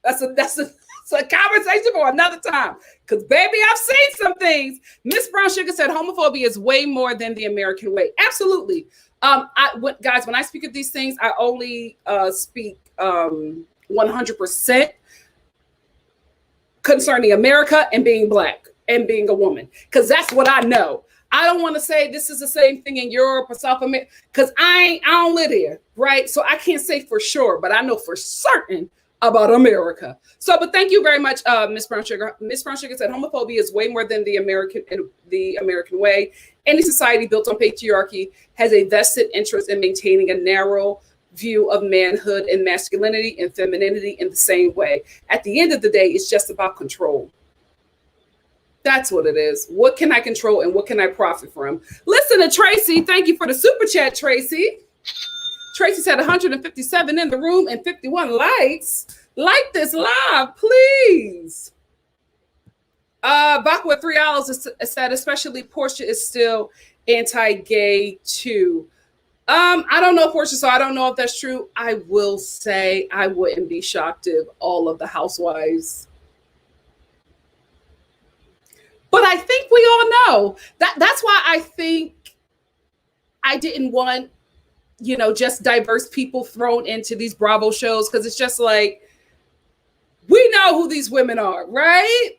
That's a conversation for another time. Because baby, I've seen some things. Miss Brown Sugar said homophobia is way more than the American way. Absolutely. Guys, when I speak of these things, I only speak 100% concerning America and being Black and being a woman, because that's what I know. I don't want to say this is the same thing in Europe or South America, because I don't live there, right? So I can't say for sure, but I know for certain about America. So, but thank you very much, Miss Brown Sugar. Miss Brown Sugar said homophobia is way more than the American way. Any society built on patriarchy has a vested interest in maintaining a narrow view of manhood and masculinity and femininity in the same way. At the end of the day, it's just about control. That's what it is. What can I control and what can I profit from? Listen to Tracy. Thank you for the super chat, Tracy. Tracy said 157 in the room and 51 likes. Like this live, please. Back with $3 said, especially Portia is still anti-gay too. I don't know Portia, so I don't know if that's true. I will say I wouldn't be shocked if all of the housewives. But I think we all know that's why I think I didn't want, just diverse people thrown into these Bravo shows, because it's just like, we know who these women are, right?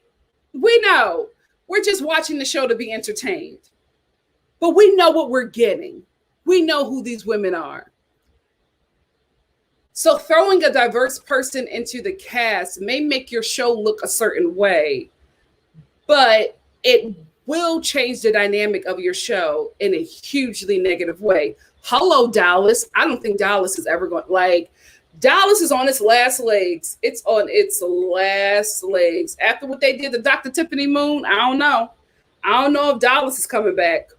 We know. We're just watching the show to be entertained. But we know what we're getting. We know who these women are. So throwing a diverse person into the cast may make your show look a certain way, but it will change the dynamic of your show in a hugely negative way. Hello, Dallas. I don't think Dallas is ever going, Dallas is on its last legs. It's on its last legs. After what they did to Dr. Tiffany Moon, I don't know. I don't know if Dallas is coming back,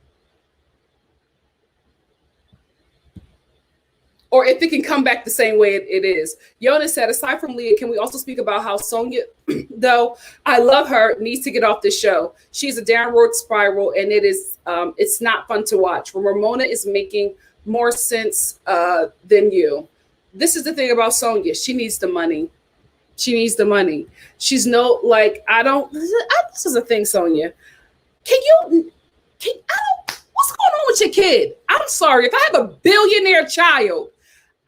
or if it can come back the same way it is. Yona said, aside from Leah, can we also speak about how Sonia, though I love her, needs to get off the show? She's a downward spiral, and it's not fun to watch. Ramona is making more sense than you. This is the thing about Sonia. She needs the money. She's this is a thing, Sonia. What's going on with your kid? I'm sorry. If I have a billionaire child,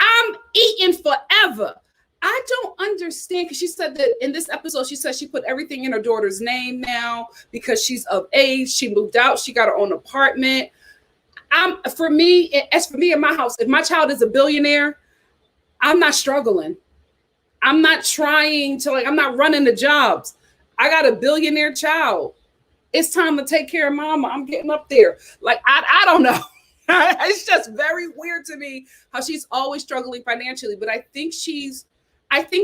I'm eating forever. I don't understand, because she said that in this episode, she said she put everything in her daughter's name now because she's of age. She moved out. She got her own apartment. As for me in my house, if my child is a billionaire, I'm not struggling. I'm not trying to, I'm not running the jobs. I got a billionaire child. It's time to take care of mama. I'm getting up there. I don't know. It's just very weird to me how she's always struggling financially. But I think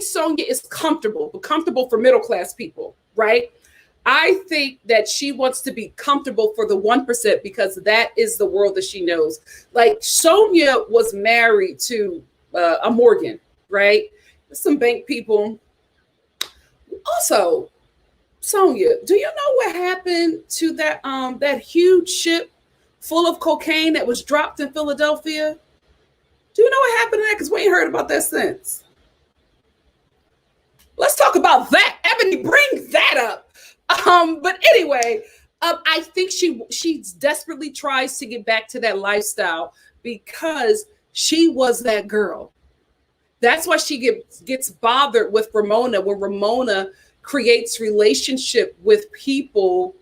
Sonia is comfortable for middle class people, right? I think that she wants to be comfortable for the 1% because that is the world that she knows. Like Sonia was married to a Morgan, right? Some bank people. Also, Sonia, do you know what happened to that huge ship full of cocaine that was dropped in Philadelphia? Do you know what happened to that? Because we ain't heard about that since. Let's talk about that. Ebony, bring that up. But anyway, I think she desperately tries to get back to that lifestyle because she was that girl. That's why she gets bothered with Ramona when Ramona creates relationship with people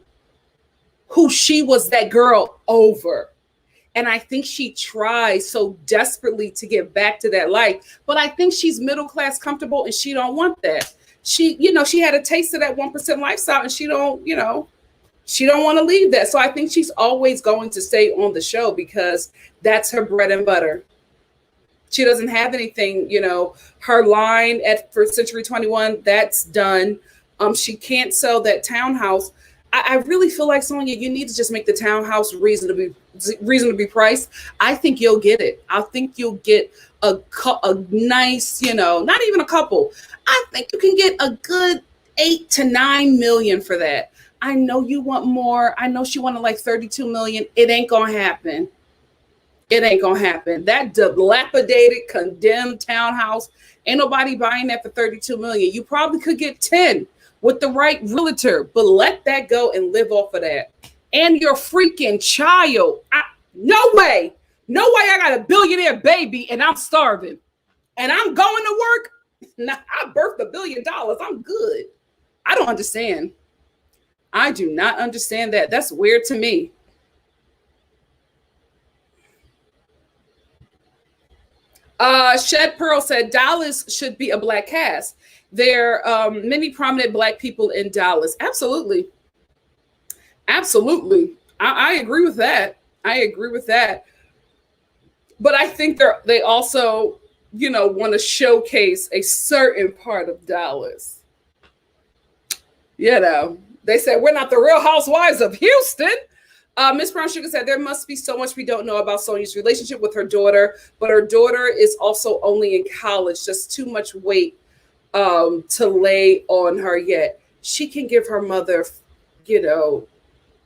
who she was that girl over. And I think she tries so desperately to get back to that life. But I think she's middle class comfortable and she don't want that. She had a taste of that 1% lifestyle and she don't want to leave that. So I think she's always going to stay on the show because that's her bread and butter. She doesn't have anything, her line for Century 21, that's done. She can't sell that townhouse. I really feel like, Sonia, you need to just make the townhouse reasonably priced. I think you'll get it. I think you'll get a nice, not even a couple. I think you can get a good 8 to 9 million for that. I know you want more. I know she wanted like 32 million. It ain't going to happen. It ain't going to happen. That dilapidated, condemned townhouse, ain't nobody buying that for 32 million. You probably could get 10 with the right realtor, but let that go and live off of that. And your freaking child. No way. No way I got a billionaire baby and I'm starving. And I'm going to work. Nah, I birthed $1 billion. I'm good. I don't understand. I do not understand that. That's weird to me. Shed Pearl said Dallas should be a black cast. There are many prominent black people in Dallas. Absolutely. Absolutely. I agree with that. But I think they also, want to showcase a certain part of Dallas. They said, we're not the Real Housewives of Houston. Miss Brown Sugar said, there must be so much we don't know about Sonia's relationship with her daughter, but her daughter is also only in college. Just too much weight to lay on her yet. She can give her mother,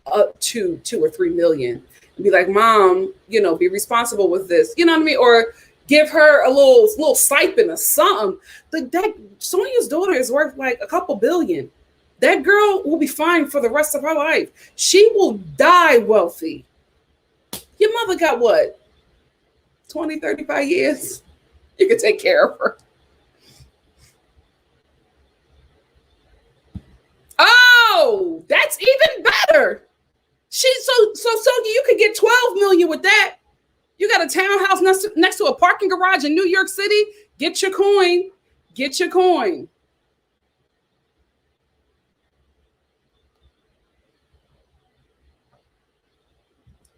up to 2 or 3 million and be like, Mom, be responsible with this. You know what I mean? Or give her a little stipend or something. That Sonia's daughter is worth like a couple billion. That girl will be fine for the rest of her life. She will die wealthy. Your mother got what? 20, 35 years? You can take care of her. Oh, that's even better. So you could get 12 million with that. You got a townhouse next to a parking garage in New York City. Get your coin. Get your coin.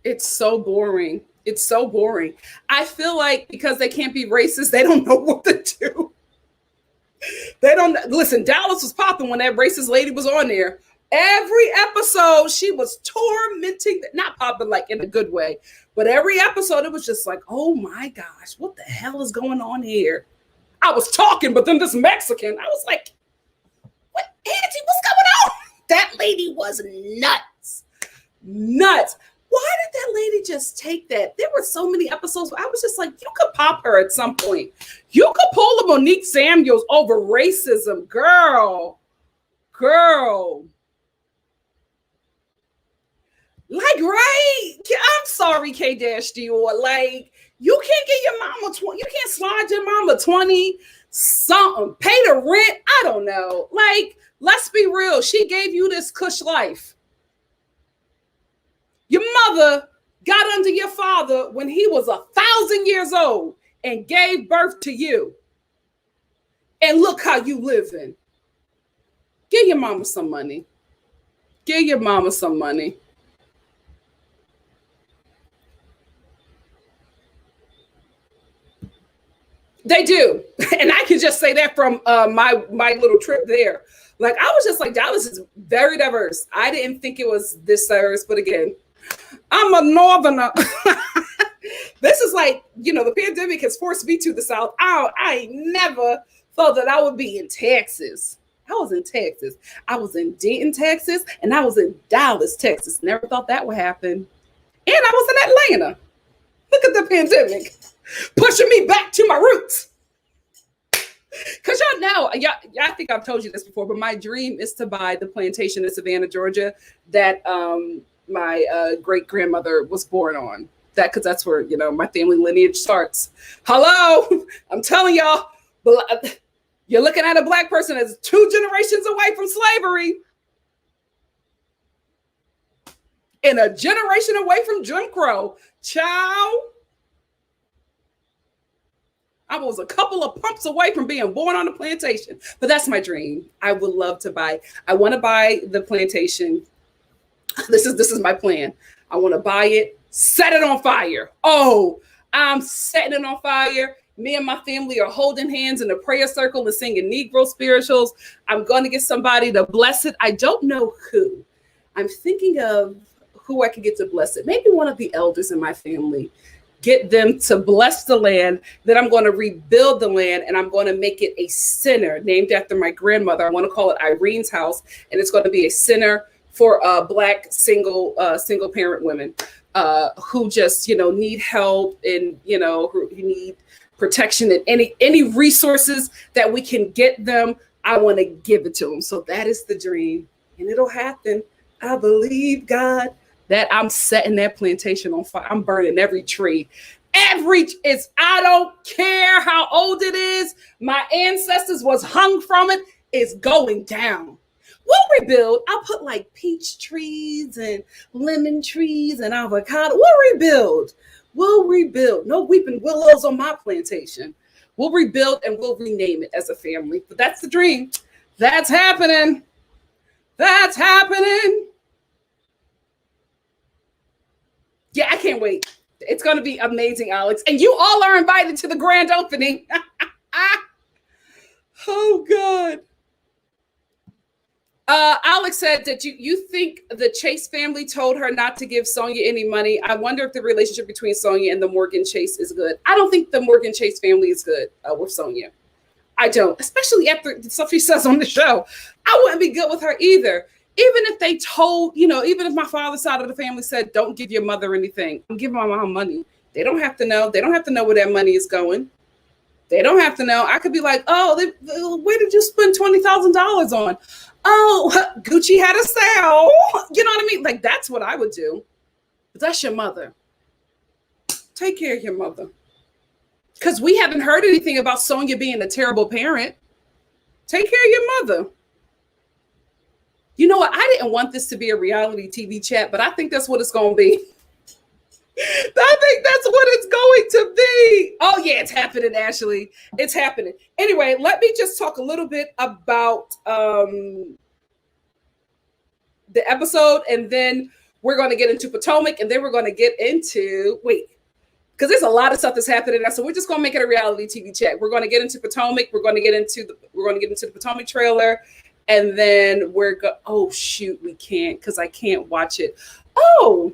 It's so boring. It's so boring. I feel like because they can't be racist, they don't know what to do. They don't listen. Dallas was popping when that racist lady was on there. Every episode, she was tormenting, not popping like in a good way, but every episode, it was just like, oh my gosh, what the hell is going on here? I was talking, but then this Mexican, I was like, what, Auntie, what's going on? That lady was nuts. Nuts. Why did that lady just take that? There were so many episodes where I was just like, you could pop her at some point. You could pull a Monique Samuels over racism. Girl. Like, right? I'm sorry, K-Dior. Like, you can't get your mama 20. You can't slide your mama 20 something. Pay the rent. I don't know. Like, let's be real. She gave you this cush life. Your mother got under your father when he was 1,000 years old and gave birth to you. And look how you living. Give your mama some money. Give your mama some money. They do. And I can just say that from my little trip there. Like, I was just like, Dallas is very diverse. I didn't think it was this diverse, but again, I'm a northerner. This is like, the pandemic has forced me to the South. I never thought that I would be in Texas. I was in Texas. I was in Denton, Texas, and I was in Dallas, Texas. Never thought that would happen. And I was in Atlanta. Look at the pandemic pushing me back to my roots. Because y'all know, I think I've told you this before, but my dream is to buy the plantation in Savannah, Georgia that my great grandmother was born on. Because that's where, my family lineage starts. Hello, I'm telling y'all, you're looking at a Black person that's 2 generations away from slavery and a generation away from Jim Crow. Child, I was a couple of pumps away from being born on a plantation, but that's my dream. I would love to buy. I want to buy the plantation. This is my plan. I want to buy it, set it on fire. Oh, I'm setting it on fire. Me and my family are holding hands in a prayer circle and singing Negro spirituals. I'm going to get somebody to bless it. I don't know who. I'm thinking of who I could get to bless it. Maybe one of the elders in my family. Get them to bless the land. Then I'm going to rebuild the land and I'm going to make it a center named after my grandmother. I want to call it Irene's house, and it's going to be a center for Black single parent women who just need help and who need protection and any resources that we can get them. I want to give it to them. So that is the dream, and it'll happen. I believe God. That I'm setting that plantation on fire. I'm burning every tree. I don't care how old it is. My ancestors was hung from it. It's going down. We'll rebuild. I'll put like peach trees and lemon trees and avocado. We'll rebuild. No weeping willows on my plantation. We'll rebuild and we'll rename it as a family. But that's the dream. That's happening. That's happening. Yeah, I can't wait. It's going to be amazing, Alex. And you all are invited to the grand opening. Oh, God. Alex said that you think the Chase family told her not to give Sonia any money. I wonder if the relationship between Sonia and the Morgan Chase is good. I don't think the Morgan Chase family is good with Sonia. I don't, especially after the stuff she says on the show. I wouldn't be good with her either. Even if they told, even if my father's side of the family said, don't give your mother anything, I'm giving my mom money. They don't have to know. They don't have to know where that money is going. They don't have to know. I could be like, where did you spend $20,000 on? Oh, Gucci had a sale. You know what I mean? Like, that's what I would do. But that's your mother. Take care of your mother. Because we haven't heard anything about Sonia being a terrible parent. Take care of your mother. You know what? I didn't want this to be a reality TV chat, but I think that's what it's going to be. I think that's what it's going to be. Oh, yeah, it's happening, Ashley. It's happening. Anyway, let me just talk a little bit about the episode, and then we're going to get into Potomac, and then we're going to get into, because there's a lot of stuff that's happening now. So we're just going to make it a reality TV chat. We're going to get into Potomac. We're going to get into the Potomac trailer. And then oh shoot, we can't, because I can't watch it. Oh,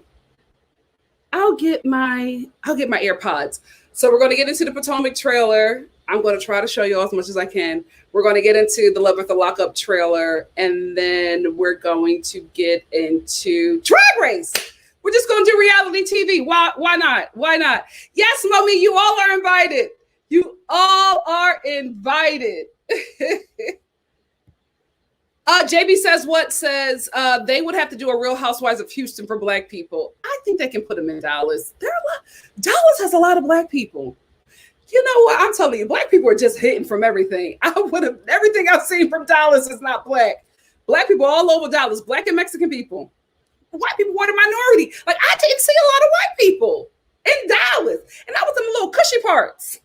I'll get my AirPods. So we're going to get into the Potomac trailer. I'm going to try to show you all as much as I can. We're going to get into the Love at the Lockup trailer, and then we're going to get into Drag Race. We're just going to do reality TV. Why not? Why not? Yes, mommy, you all are invited. You all are invited. JB says they would have to do a Real Housewives of Houston for Black people. I think they can put them in Dallas. Dallas has a lot of Black people. You know what? I'm telling you, Black people are just hitting from everything. Everything I've seen from Dallas is not Black. Black people all over Dallas, Black and Mexican people. White people were the minority. Like, I didn't see a lot of white people in Dallas. And I was in the little cushy parts.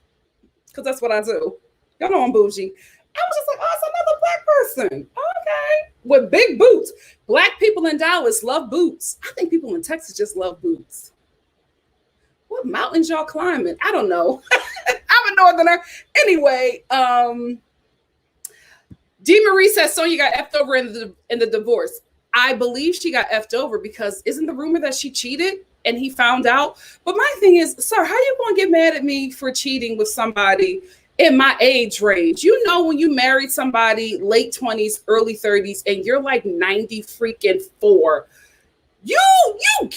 Because that's what I do. Y'all know I'm bougie. I was just like, oh, it's another Black person. Okay. With big boots. Black people in Dallas love boots. I think people in Texas just love boots. What mountains y'all climbing? I don't know. I'm a northerner. Anyway, D. Marie says Sonya got effed over in the divorce. I believe she got effed over because isn't the rumor that she cheated and he found out? But my thing is, sir, how you going to get mad at me for cheating with somebody in my age range? You know, when you married somebody late 20s, early 30s, and you're like 90 freaking 4, you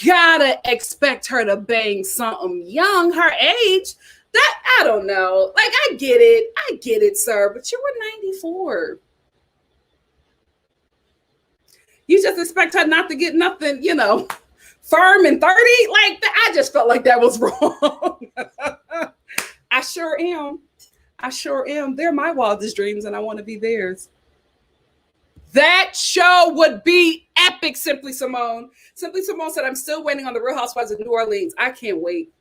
gotta expect her to bang something young, her age. That, I don't know. Like, I get it, sir, but you were 94. You just expect her not to get nothing, firm and 30? Like, I just felt like that was wrong. I sure am. They're my wildest dreams, and I want to be theirs. That show would be epic, Simply Simone. Simply Simone said, I'm still waiting on the Real Housewives of New Orleans. I can't wait.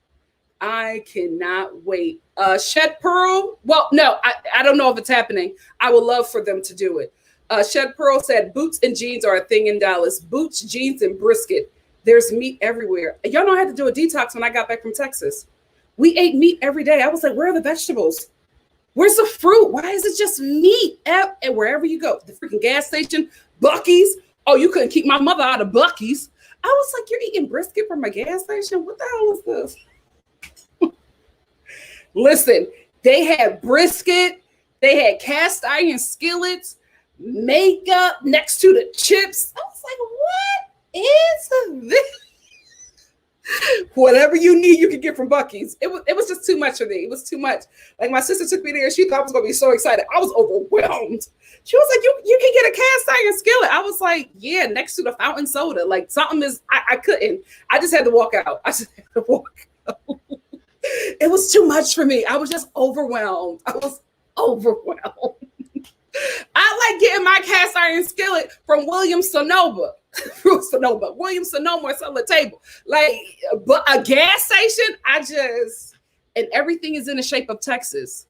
I cannot wait. Shed Pearl. Well, no, I don't know if it's happening. I would love for them to do it. Shed Pearl said, boots and jeans are a thing in Dallas. Boots, jeans, and brisket. There's meat everywhere. Y'all know I had to do a detox when I got back from Texas. We ate meat every day. I was like, where are the vegetables? Where's the fruit? Why is it just meat? And wherever you go, the freaking gas station, Buc-ee's. Oh, you couldn't keep my mother out of Buc-ee's. I was like, you're eating brisket from a gas station? What the hell is this? Listen, they had brisket. They had cast iron skillets, makeup next to the chips. I was like, what is this? Whatever you need, you can get from Buc-ee's. It was just too much for me. It was too much. Like, my sister took me there. She thought I was going to be so excited. I was overwhelmed. She was like, you can get a cast iron skillet. I was like, yeah, next to the fountain soda. Like, something is, I couldn't. I just had to walk out. It was too much for me. I was just overwhelmed. I like getting my cast iron skillet from Williams Sonoma. Williams Sonoma is on the table. Like, but a gas station, and everything is in the shape of Texas.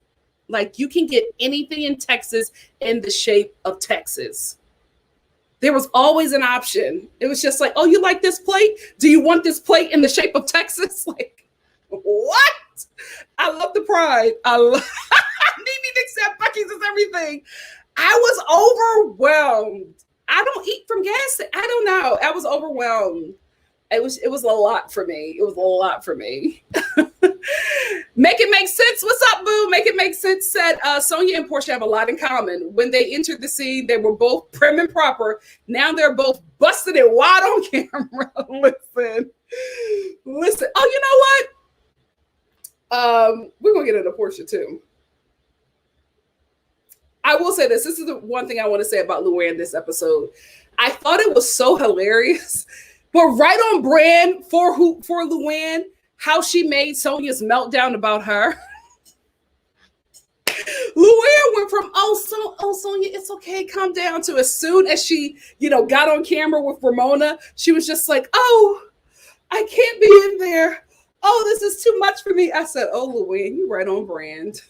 Like, you can get anything in Texas in the shape of Texas. There was always an option. It was just like, oh, you like this plate? Do you want this plate in the shape of Texas? Like, what? I love the pride. Need to accept Buc-ee's is everything. I was overwhelmed. I don't eat from gas. I don't know. I was overwhelmed. It was a lot for me. Make it make sense. What's up, boo? Make it make sense said Sonya and Portia have a lot in common. When they entered the scene, they were both prim and proper. Now they're both busted and wide on camera. Listen. Oh, you know what? We're gonna get into Portia too. I will say this. This is the one thing I want to say about Luann this episode. I thought it was so hilarious, but right on brand for Luann, how she made Sonya's meltdown about her. Luann went from, Sonya, it's okay, calm down, to as soon as she, got on camera with Ramona, she was just like, oh, I can't be in there. Oh, this is too much for me. I said, oh, Luann, you right on brand.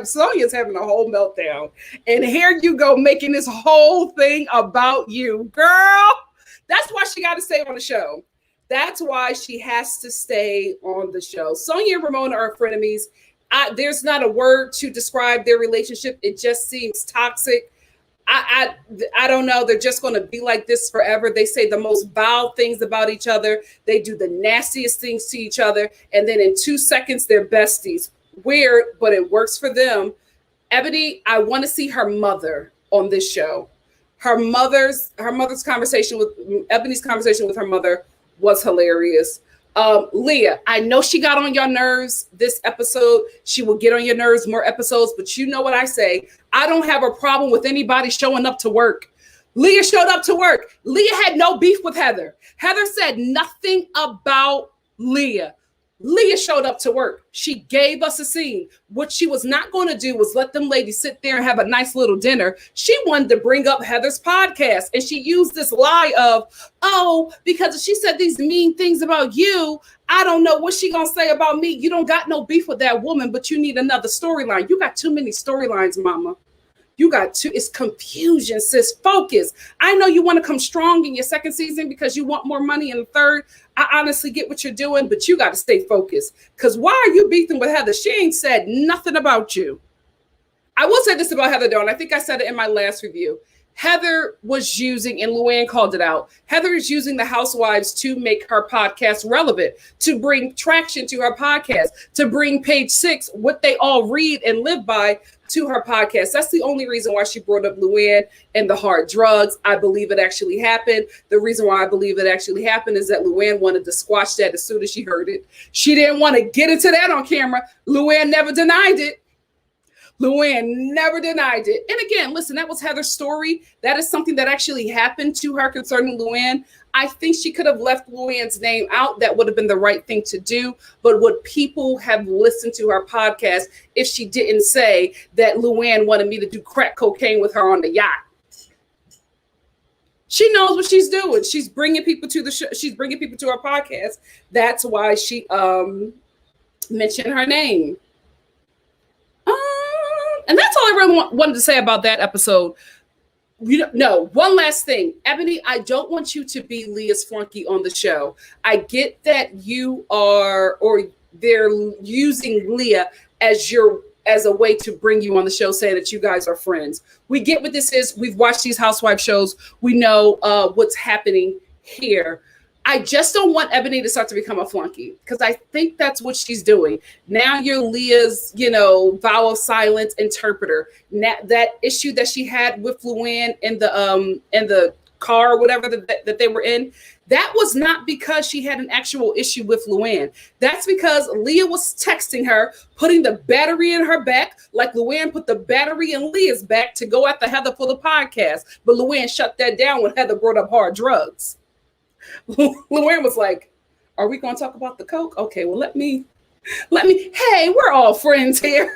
Sonya's having a whole meltdown. And here you go, making this whole thing about you. Girl, that's why she got to stay on the show. That's why she has to stay on the show. Sonya and Ramona are frenemies. There's not a word to describe their relationship. It just seems toxic. I don't know. They're just going to be like this forever. They say the most vile things about each other. They do the nastiest things to each other. And then in 2 seconds, they're besties. Weird, but it works for them. Ebony, I want to see her mother on this show. Her mother's conversation with Ebony's conversation with her mother was hilarious. Leah, I know she got on your nerves this episode. She will get on your nerves more episodes, but you know what I say. I don't have a problem with anybody showing up to work. Leah showed up to work. Leah had no beef with Heather. Heather said nothing about Leah. Leah showed up to work. She gave us a scene. What she was not going to do was let them ladies sit there and have a nice little dinner. She wanted to bring up Heather's podcast. And she used this lie of, oh, because she said these mean things about you, I don't know what she going to say about me. You don't got no beef with that woman, but you need another storyline. You got too many storylines, mama. You got to, it's confusion, sis. Focus. I know you want to come strong in your second season because you want more money in the third. I honestly get what you're doing, but you got to stay focused. Because why are you beefing with Heather? She ain't said nothing about you. I will say this about Heather, though, and I think I said it in my last review. Heather was using, and Luann called it out, Heather is using the housewives to make her podcast relevant, to bring traction to her podcast, to bring Page Six, what they all read and live by, to her podcast. That's the only reason why she brought up Luann and the hard drugs. I believe it actually happened. The reason why I believe it actually happened is that Luann wanted to squash that as soon as she heard it. She didn't want to get into that on camera. Luann never denied it. Luann never denied it. And again, listen, that was Heather's story. That is something that actually happened to her concerning Luann. I think she could have left Luann's name out. That would have been the right thing to do. But would people have listened to her podcast if she didn't say that Luann wanted me to do crack cocaine with her on the yacht? She knows what she's doing. She's bringing people to the show. She's bringing people to her podcast. That's why she mentioned her name. And that's all I really wanted to say about that episode. No, one last thing. Ebony, I don't want you to be Leah's flunky on the show. I get that you are, or they're using Leah as a way to bring you on the show, saying that you guys are friends. We get what this is. We've watched these housewife shows. We know what's happening here. I just don't want Ebony to start to become a flunky, because I think that's what she's doing. Now you're Leah's, vow of silence interpreter. Now, that issue that she had with Luann in the car or whatever that they were in, that was not because she had an actual issue with Luann. That's because Leah was texting her, putting the battery in her back, like Luann put the battery in Leah's back to go after Heather for the podcast. But Luann shut that down when Heather brought up hard drugs. Luann was like, are we going to talk about the coke? Okay, well, let me, hey, we're all friends here.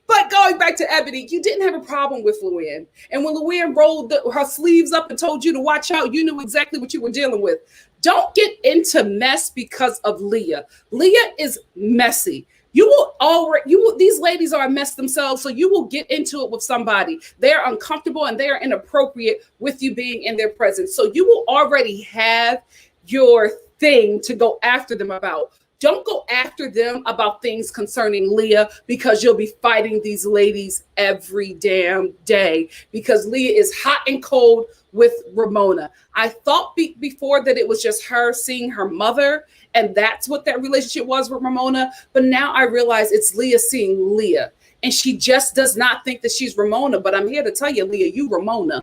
But going back to Ebony, you didn't have a problem with Luann. And when Luann rolled her sleeves up and told you to watch out, you knew exactly what you were dealing with. Don't get into mess because of Leah. Leah is messy. These ladies are a mess themselves, so you will get into it with somebody. They're uncomfortable and they are inappropriate with you being in their presence. So you will already have your thing to go after them about. Don't go after them about things concerning Leah, because you'll be fighting these ladies every damn day, because Leah is hot and cold with Ramona. I thought before that it was just her seeing her mother, and that's what that relationship was with Ramona. But now I realize it's Leah seeing Leah, and she just does not think that she's Ramona. But I'm here to tell you, Leah, you Ramona.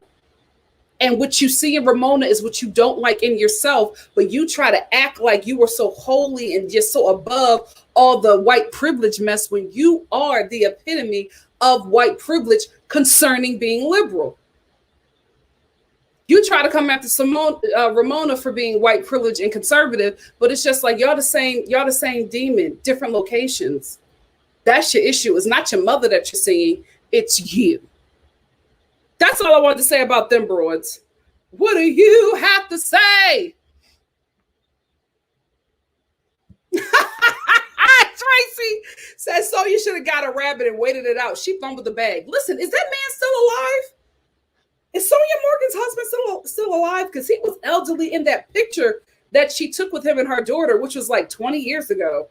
And what you see in Ramona is what you don't like in yourself, but you try to act like you were so holy and just so above all the white privilege mess when you are the epitome of white privilege concerning being liberal. You try to come after Ramona for being white privilege and conservative, but it's just like y'all the same demon, different locations. That's your issue. It's not your mother that you're seeing, it's you. That's all I wanted to say about them broads. What do you have to say? Tracy says, so you should have got a rabbit and waited it out. She fumbled the bag. Listen, is that man still alive? Is Sonia Morgan's husband still alive? Because he was elderly in that picture that she took with him and her daughter, which was like 20 years ago.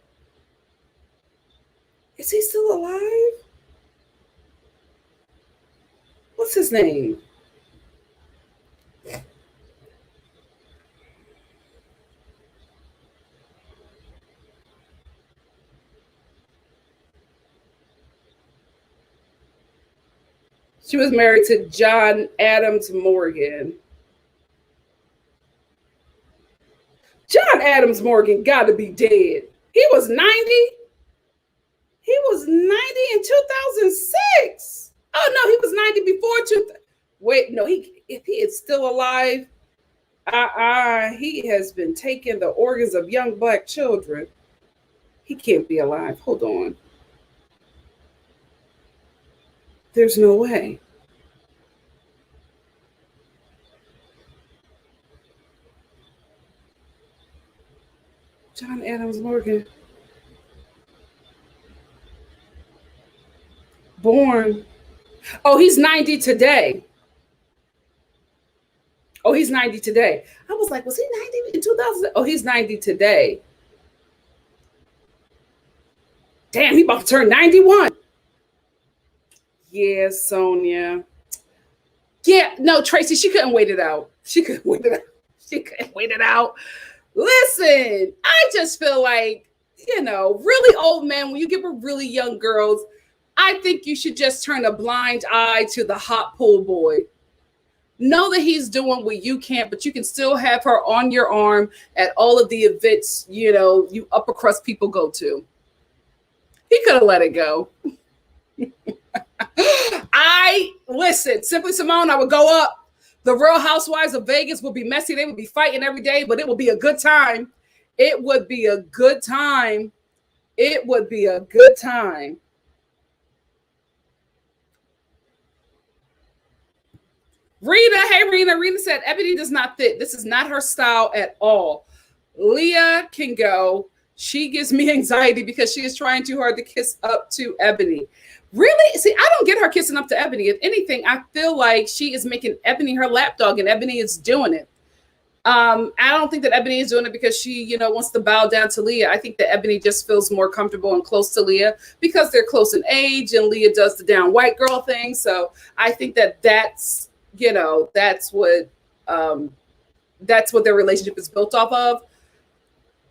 Is he still alive? What's his name? She was married to John Adams Morgan. John Adams Morgan got to be dead. He was 90. He was 90 in 2006. Oh, no, he was 90 before 2000. Wait, no, if he is still alive, he has been taking the organs of young black children. He can't be alive. Hold on. There's no way. John Adams Morgan. Born. Oh, he's 90 today. Oh, he's 90 today. I was like, was he 90 in 2000? Oh, he's 90 today. Damn, he about to turn 91. Yeah, Sonia. Yeah, no, Tracy, she couldn't wait it out. She couldn't wait it out. Listen, I just feel like, really old men, when you give with really young girls, I think you should just turn a blind eye to the hot pool boy. Know that he's doing what you can't, but you can still have her on your arm at all of the events, you upper crust people go to. He could have let it go. Listen, Simply Simone, I would go up. The Real Housewives of Vegas would be messy. They would be fighting every day, but it would be a good time. It would be a good time. It would be a good time. Rita, hey, Rita. Rita said, Ebony does not fit. This is not her style at all. Leah can go. She gives me anxiety because she is trying too hard to kiss up to Ebony. Really? See, I don't get her kissing up to Ebony. If anything, I feel like she is making Ebony her lapdog and Ebony is doing it. I don't think that Ebony is doing it because she, wants to bow down to Leah. I think that Ebony just feels more comfortable and close to Leah because they're close in age and Leah does the down white girl thing. So I think that that's what their relationship is built off of.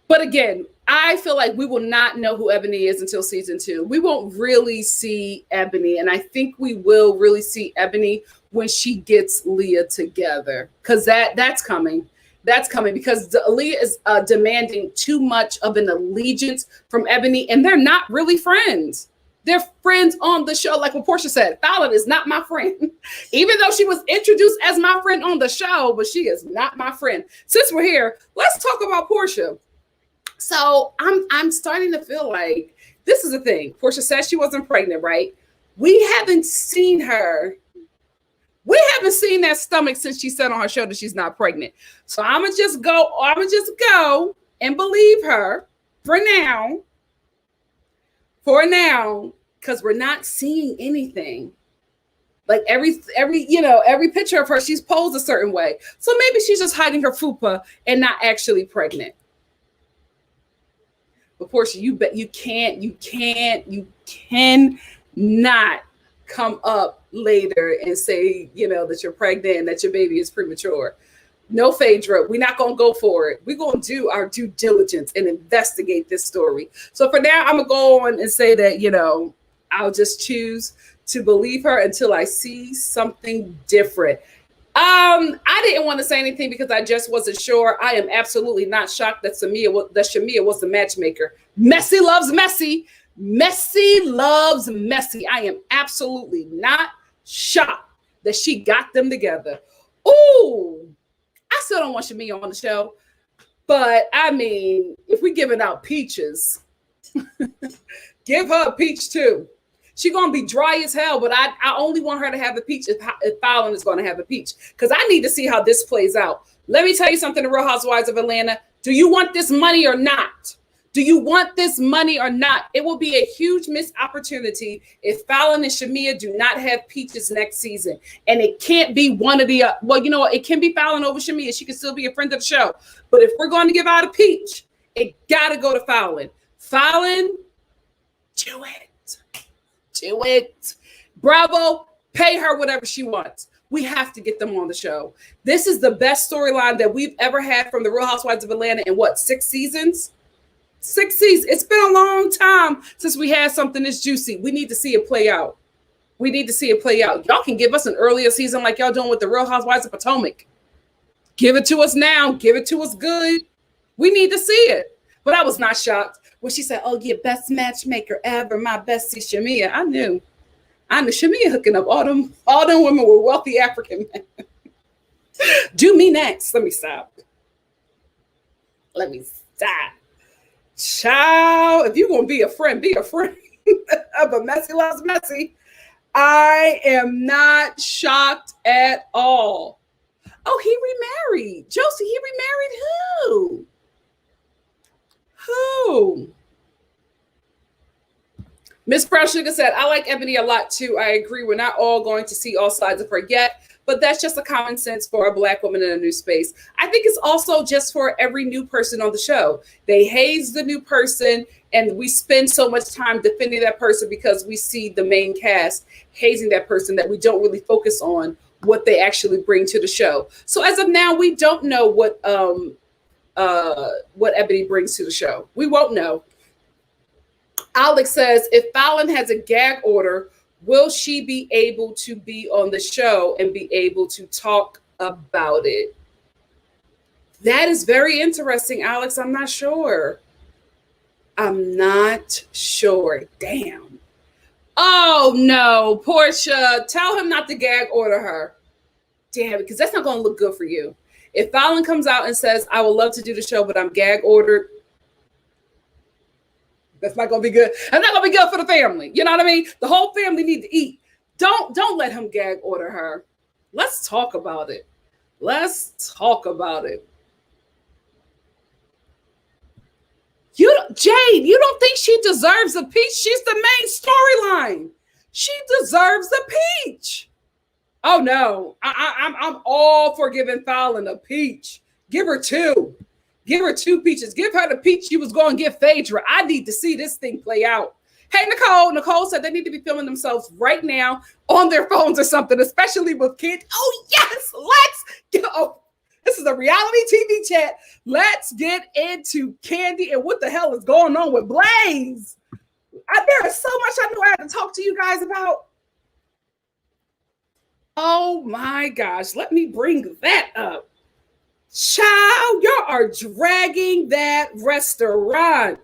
But again, I feel like we will not know who Ebony is until season 2. We won't really see Ebony. And I think we will really see Ebony when she gets Leah together. Because that's coming. That's coming because Leah is demanding too much of an allegiance from Ebony. And they're not really friends. They're friends on the show. Like what Portia said, Fallon is not my friend. Even though she was introduced as my friend on the show, but she is not my friend. Since we're here, let's talk about Portia. So I'm starting to feel like this is the thing. Portia said she wasn't pregnant, right? We haven't seen her. We haven't seen that stomach since she said on her show that she's not pregnant. So I'm gonna just go and believe her for now. Because we're not seeing anything. Like every picture of her, she's posed a certain way. So maybe she's just hiding her fupa and not actually pregnant. But Portia, you cannot come up later and say, that you're pregnant and that your baby is premature. No, Phaedra, we're not going to go for it. We're going to do our due diligence and investigate this story. So for now, I'm going to go on and say that, I'll just choose to believe her until I see something different. I didn't want to say anything because I just wasn't sure. I am absolutely not shocked that Shamea was the matchmaker. Messy loves messy. Messy loves messy. I am absolutely not shocked that she got them together. Ooh, I still don't want Shamea on the show. But I mean, if we're giving out peaches, give her a peach too. She's going to be dry as hell, but I only want her to have a peach if Fallon is going to have a peach because I need to see how this plays out. Let me tell you something, the Real Housewives of Atlanta. Do you want this money or not? Do you want this money or not? It will be a huge missed opportunity if Fallon and Shamea do not have peaches next season. And it can't be one of the, well, you know what? It can be Fallon over Shamea. She can still be a friend of the show. But if we're going to give out a peach, it got to go to Fallon. Fallon, do it. Do it. Bravo. Pay her whatever she wants. We have to get them on the show. This is the best storyline that we've ever had from the Real Housewives of Atlanta in what, 6 seasons? 6 seasons. It's been a long time since we had something this juicy. We need to see it play out. We need to see it play out. Y'all can give us an earlier season like y'all doing with the Real Housewives of Potomac. Give it to us now. Give it to us good. We need to see it. But I was not shocked when she said, oh, yeah, best matchmaker ever, my bestie Shamea. I knew. I know Shamia hooking up all them women with wealthy African men. Do me next. Let me stop. Child, if you're gonna be a friend, be a friend. But messy loves messy. I am not shocked at all. Oh, he remarried. Josie, he remarried who? Who? Miss Brown Sugar said, I like Ebony a lot too. I agree. We're not all going to see all sides of her yet, but that's just a common sense for a Black woman in a new space. I think it's also just for every new person on the show. They haze the new person, and we spend so much time defending that person because we see the main cast hazing that person that we don't really focus on what they actually bring to the show. So as of now, we don't know what Ebony brings to the show. We won't know. Alex says, if Fallon has a gag order, will she be able to be on the show and be able to talk about it? That is very interesting, Alex. I'm not sure. Damn. Oh, no, Portia, tell him not to gag order her. Damn, because that's not going to look good for you. If Fallon comes out and says, I would love to do the show, but I'm gag ordered, that's not going to be good. That's not going to be good for the family. You know what I mean? The whole family need to eat. Don't let him gag order her. Let's talk about it. Jade, you don't think she deserves a peach? She's the main storyline. She deserves a peach. Oh no, I'm all for giving Fallon a peach. Give her two. Give her two peaches. Give her the peach she was going to give Phaedra. I need to see this thing play out. Hey, Nicole. Nicole said they need to be filming themselves right now on their phones or something, especially with kids. Oh, yes. Let's go. This is a reality TV chat. Let's get into Kandi and what the hell is going on with Blaze. There is so much I know I have to talk to you guys about. Oh, my gosh. Let me bring that up. Child, y'all are dragging that restaurant.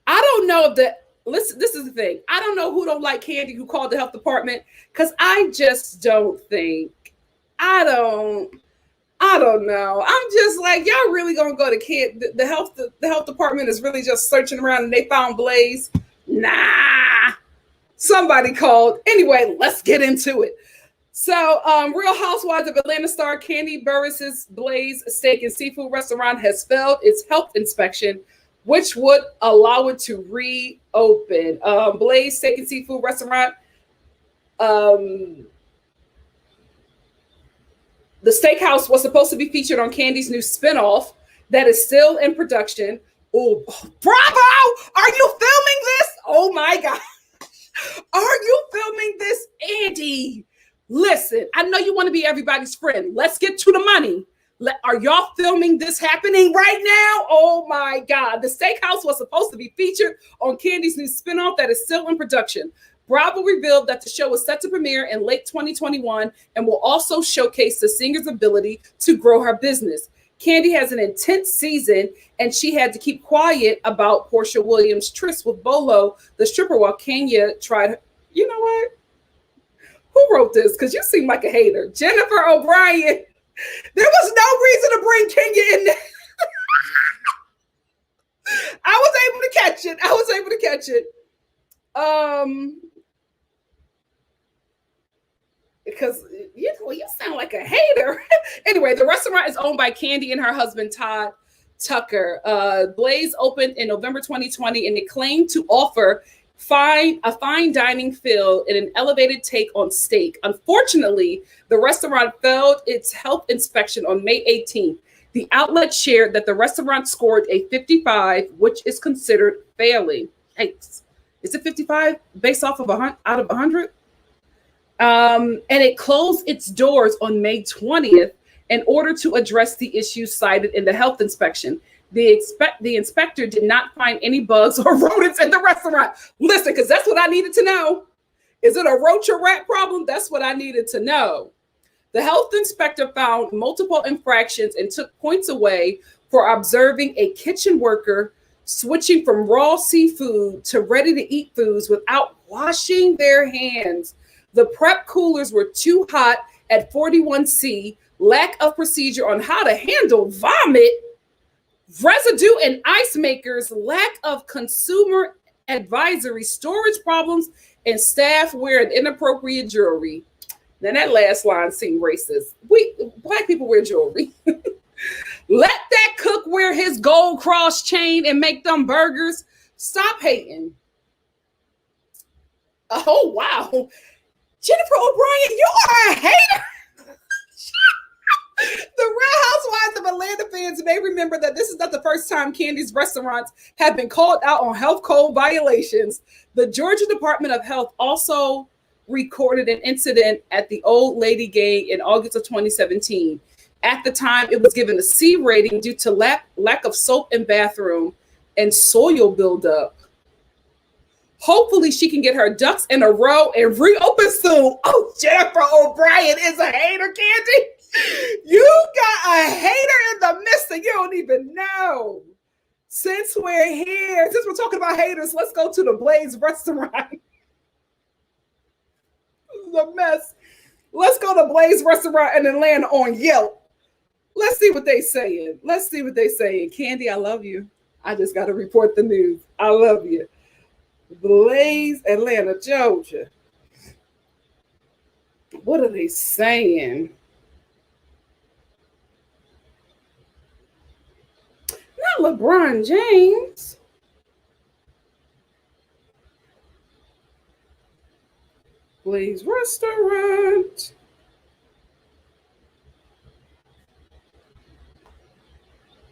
I don't know if listen, this is the thing. I don't know who don't like Kandi, who called the health department, because I just don't think, I don't know. I'm just like, y'all really gonna go to the health department is really just searching around and they found Blaze? Nah. Somebody called. Anyway, let's get into it. So, Real Housewives of Atlanta star Kandi Burruss's Blaze Steak and Seafood restaurant has failed its health inspection, which would allow it to reopen. Blaze Steak and Seafood restaurant, the steakhouse was supposed to be featured on Kandi's new spinoff that is still in production. Oh, bravo! Are you filming this? Oh my God. Are you filming this, Andy? Listen, I know you want to be everybody's friend. Let's get to the money. Are y'all filming this happening right now? Oh my God. The steakhouse was supposed to be featured on Kandi's new spinoff that is still in production. Bravo revealed that the show is set to premiere in late 2021 and will also showcase the singer's ability to grow her business. Kandi has an intense season, and she had to keep quiet about Portia Williams' tryst with Bolo, the stripper, while Kenya tried. You know what? Who wrote this? Because you seem like a hater. Jennifer O'Brien. There was no reason to bring Kenya in there. I was able to catch it. Because you sound like a hater. Anyway, the restaurant is owned by Kandi and her husband, Todd Tucker. Blaze opened in November 2020, and it claimed to offer a fine dining feel and an elevated take on steak. Unfortunately, the restaurant failed its health inspection on May 18th. The outlet shared that the restaurant scored a 55, which is considered failing. Thanks. Is it 55 based off of out of 100? And it closed its doors on May 20th in order to address the issues cited in the health inspection. The inspector did not find any bugs or rodents in the restaurant. Listen, because that's what I needed to know. Is it a roach or rat problem? That's what I needed to know. The health inspector found multiple infractions and took points away for observing a kitchen worker switching from raw seafood to ready-to-eat foods without washing their hands. The prep coolers were too hot at 41°C, lack of procedure on how to handle vomit, residue in ice makers, lack of consumer advisory, storage problems, and staff wearing inappropriate jewelry. Now that last line seemed racist. Black people wear jewelry. Let that cook wear his gold cross chain and make them burgers. Stop hating. Oh, wow. Jennifer O'Brien, you are a hater. The Real Housewives of Atlanta fans may remember that this is not the first time Kandi's restaurants have been called out on health code violations. The Georgia Department of Health also recorded an incident at the Old Lady Gang in August of 2017. At the time, it was given a C rating due to lack of soap in bathroom and soil buildup. Hopefully, she can get her ducks in a row and reopen soon. Oh, Jennifer O'Brien is a hater, Kandi. You got a hater in the midst and you don't even know. Since we're here, since we're talking about haters, let's go to the Blaze restaurant. This is a mess. Let's go to Blaze restaurant in Atlanta on Yelp. Let's see what they saying. Let's see what they saying. Kandi, I love you. I just got to report the news. I love you. Blaze, Atlanta, Georgia. What are they saying? Not LeBron James. Blaze restaurant.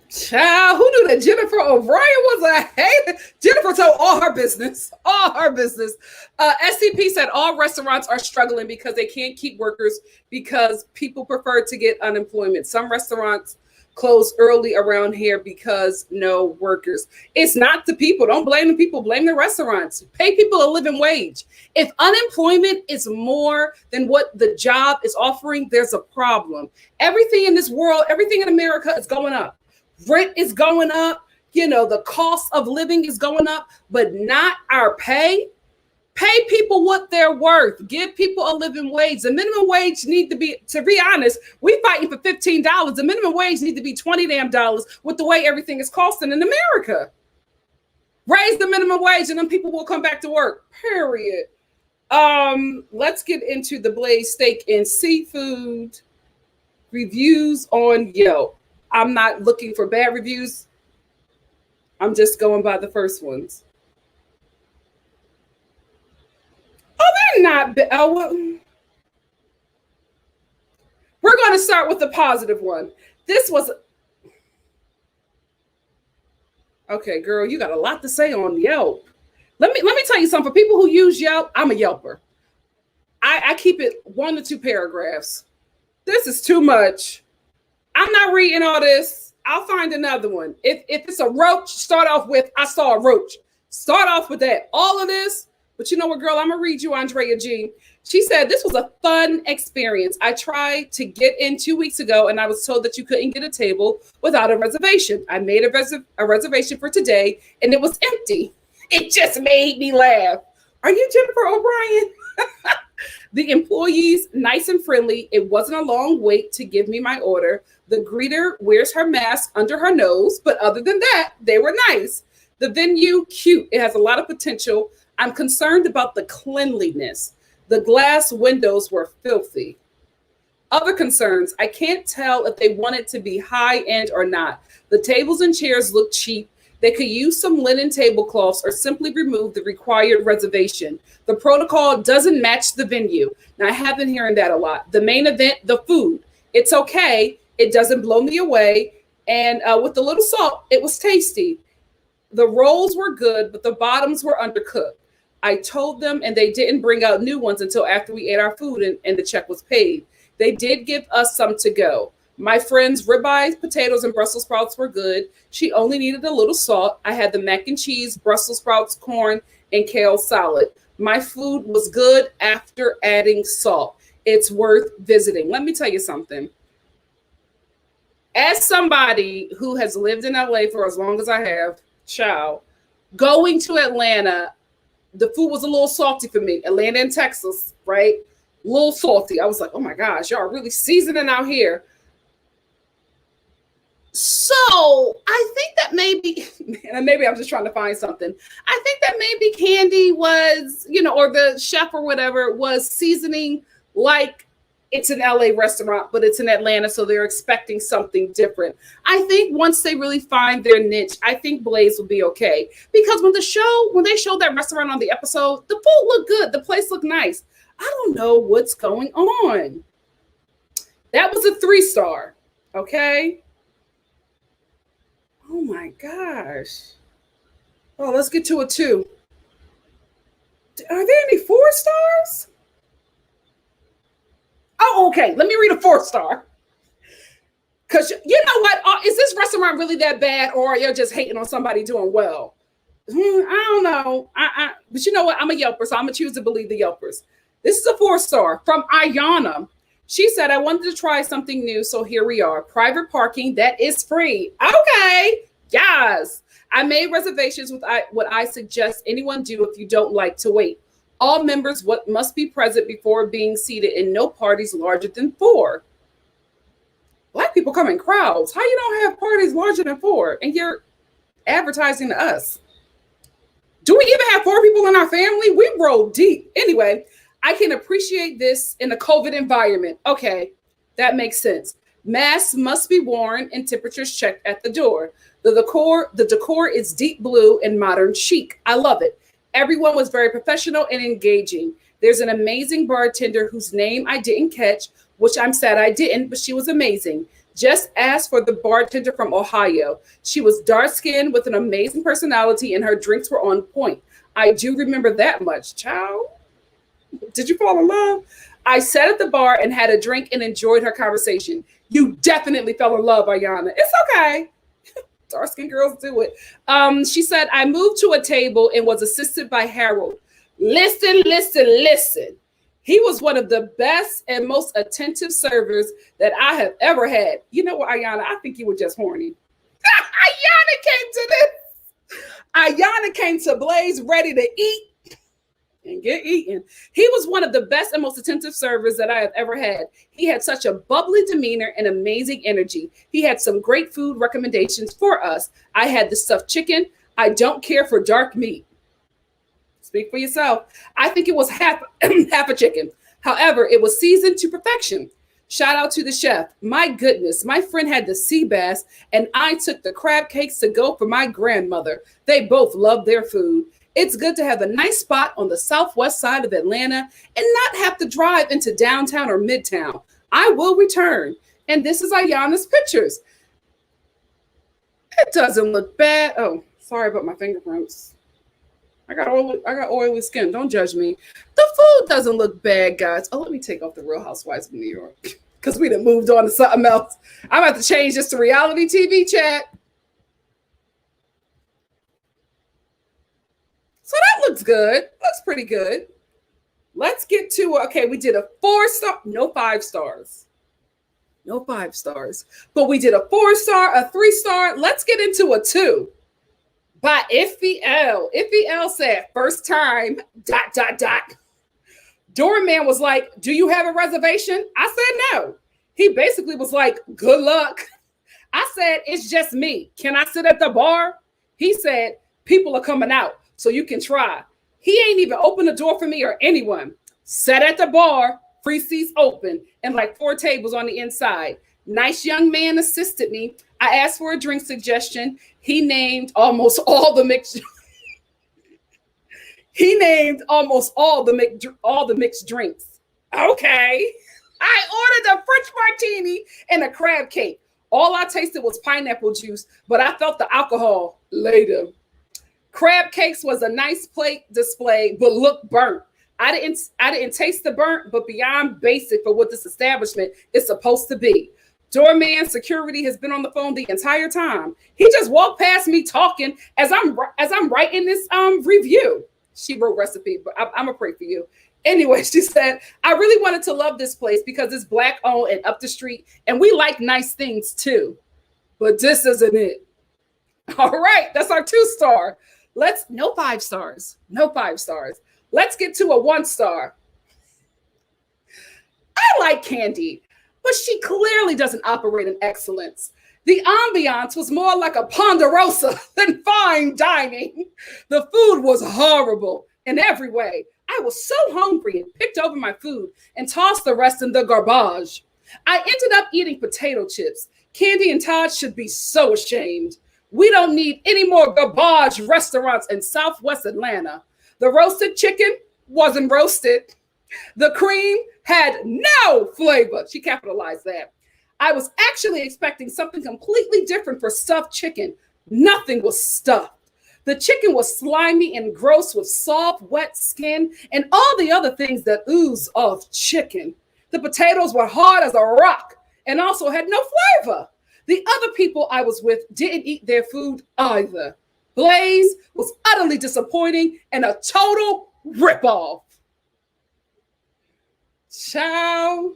Child, who knew that Jennifer O'Brien was a hater? Jennifer told all her business. SCP said all restaurants are struggling because they can't keep workers because people prefer to get unemployment. Some restaurants close early around here because no workers. It's not the people. Don't blame the people. Blame the restaurants. Pay people a living wage. If unemployment is more than what the job is offering, there's a problem. Everything in this world, everything in America is going up. Rent is going up. You know, the cost of living is going up, but not our pay. Pay people what they're worth. Give people a living wage. The minimum wage need to be honest, we fighting for $15. The minimum wage need to be $20 damn with the way everything is costing in America. Raise the minimum wage and then people will come back to work. Period. Let's get into the Blaze steak and seafood reviews on Yelp. I'm not looking for bad reviews. I'm just going by the first ones. Oh, they're not bad. Oh, well. We're going to start with the positive one. This was... Okay, girl, you got a lot to say on Yelp. Let me tell you something. For people who use Yelp, I'm a Yelper. I keep it 1 to 2 paragraphs. This is too much. I'm not reading all this. I'll find another one. If it's a roach, start off with, I saw a roach. Start off with that. All of this. But you know what, girl? I'm going to read you Andrea G. She said, this was a fun experience. I tried to get in 2 weeks ago, and I was told that you couldn't get a table without a reservation. I made a reservation for today, and it was empty. It just made me laugh. Are you Jennifer O'Brien? The employees, nice and friendly. It wasn't a long wait to give me my order. The greeter wears her mask under her nose, but other than that, they were nice. The venue, cute. It has a lot of potential. I'm concerned about the cleanliness. The glass windows were filthy. Other concerns, I can't tell if they want it to be high-end or not. The tables and chairs look cheap. They could use some linen tablecloths or simply remove the required reservation. The protocol doesn't match the venue. Now, I have been hearing that a lot. The main event, the food. It's okay. It doesn't blow me away. And with a little salt, it was tasty. The rolls were good, but the bottoms were undercooked. I told them, and they didn't bring out new ones until after we ate our food and the check was paid. They did give us some to go. My friend's ribeyes, potatoes, and Brussels sprouts were good. She only needed a little salt. I had the mac and cheese, Brussels sprouts, corn, and kale salad. My food was good after adding salt. It's worth visiting. Let me tell you something. As somebody who has lived in LA for as long as I have, Child. Going to Atlanta, the food was a little salty for me. Atlanta and Texas, right? A little salty. I was like, oh my gosh, y'all are really seasoning out here. So I think that maybe, and maybe I'm just trying to find something. I think that maybe Candy was, or the chef or whatever was seasoning like it's an LA restaurant, but it's in Atlanta, so they're expecting something different. I think once they really find their niche, I think Blaze will be okay. Because when they showed that restaurant on the episode, the food looked good. The place looked nice. I don't know what's going on. That was a 3-star, okay? Oh my gosh. Oh, let's get to a 2. Are there any 4 stars? Oh, okay. Let me read a 4-star. Because you know what? Is this restaurant really that bad, or you're just hating on somebody doing well? I don't know. But you know what? I'm a Yelper, so I'm going to choose to believe the Yelpers. This is a 4-star from Ayana. She said, I wanted to try something new, so here we are. Private parking that is free. Okay. Yes. I made reservations with what I suggest anyone do if you don't like to wait. All members must be present before being seated, and no parties larger than 4. Black people come in crowds. How you don't have parties larger than 4? And you're advertising to us. Do we even have 4 people in our family? We roll deep. Anyway, I can appreciate this in a COVID environment. Okay, that makes sense. Masks must be worn and temperatures checked at the door. The decor is deep blue and modern chic. I love it. Everyone was very professional and engaging. There's an amazing bartender whose name I didn't catch, which I'm sad I didn't, but she was amazing. Just ask for the bartender from Ohio. She was dark-skinned with an amazing personality, and her drinks were on point. I do remember that much. Child, did you fall in love? I sat at the bar and had a drink and enjoyed her conversation. You definitely fell in love, Ayana. It's okay. Dark-skinned girls do it. She said, I moved to a table and was assisted by Harold. Listen. He was one of the best and most attentive servers that I have ever had. You know what, Ayana? I think you were just horny. Ayana came to Blaze ready to eat and get eaten. He was one of the best and most attentive servers that I have ever had. He had such a bubbly demeanor and amazing energy. He had some great food recommendations for us. I had the stuffed chicken. I don't care for dark meat. Speak for yourself. I think it was half a chicken. However, it was seasoned to perfection. Shout out to the chef. My goodness, my friend had the sea bass, and I took the crab cakes to go for my grandmother. They both loved their food. It's good to have a nice spot on the southwest side of Atlanta and not have to drive into downtown or midtown. I will return. And this is Ayana's pictures. It doesn't look bad. Oh, sorry about my fingerprints. I got oily skin. Don't judge me. The food doesn't look bad, guys. Oh, let me take off the Real Housewives of New York because we done moved on to something else. I'm about to change this to reality TV chat. So that looks good. Looks pretty good. Let's get to, okay, we did a 4-star, no 5 stars. No 5 stars. But we did a 4-star, a 3-star. Let's get into a 2. By Iffy L. Iffy L said, first time, ... Doorman was like, do you have a reservation? I said no. He basically was like, good luck. I said, it's just me. Can I sit at the bar? He said, people are coming out, so you can try. He ain't even opened the door for me or anyone. Sat at the bar, free seats open, and like 4 tables on the inside. Nice young man assisted me. I asked for a drink suggestion. He named almost all the mixed. He named almost all the mixed drinks. Okay. I ordered a French martini and a crab cake. All I tasted was pineapple juice, but I felt the alcohol later. Crab cakes was a nice plate display, but looked burnt. I didn't taste the burnt, but beyond basic for what this establishment is supposed to be. Doorman security has been on the phone the entire time. He just walked past me talking as I'm writing this review. She wrote recipe, but I'm gonna pray for you. Anyway, she said, I really wanted to love this place because it's Black owned and up the street, and we like nice things too. But this isn't it. All right, that's our 2-star. No 5 stars. No 5 stars. Let's get to a 1-star. I like Candy, but she clearly doesn't operate in excellence. The ambiance was more like a ponderosa than fine dining. The food was horrible in every way. I was so hungry and picked over my food and tossed the rest in the garbage. I ended up eating potato chips. Candy and Todd should be so ashamed. We don't need any more garbage restaurants in Southwest Atlanta. The roasted chicken wasn't roasted. The cream had no flavor. She capitalized that. I was actually expecting something completely different for stuffed chicken. Nothing was stuffed. The chicken was slimy and gross with soft, wet skin and all the other things that ooze of chicken. The potatoes were hard as a rock and also had no flavor. The other people I was with didn't eat their food either. Blaze was utterly disappointing and a total ripoff. Ciao.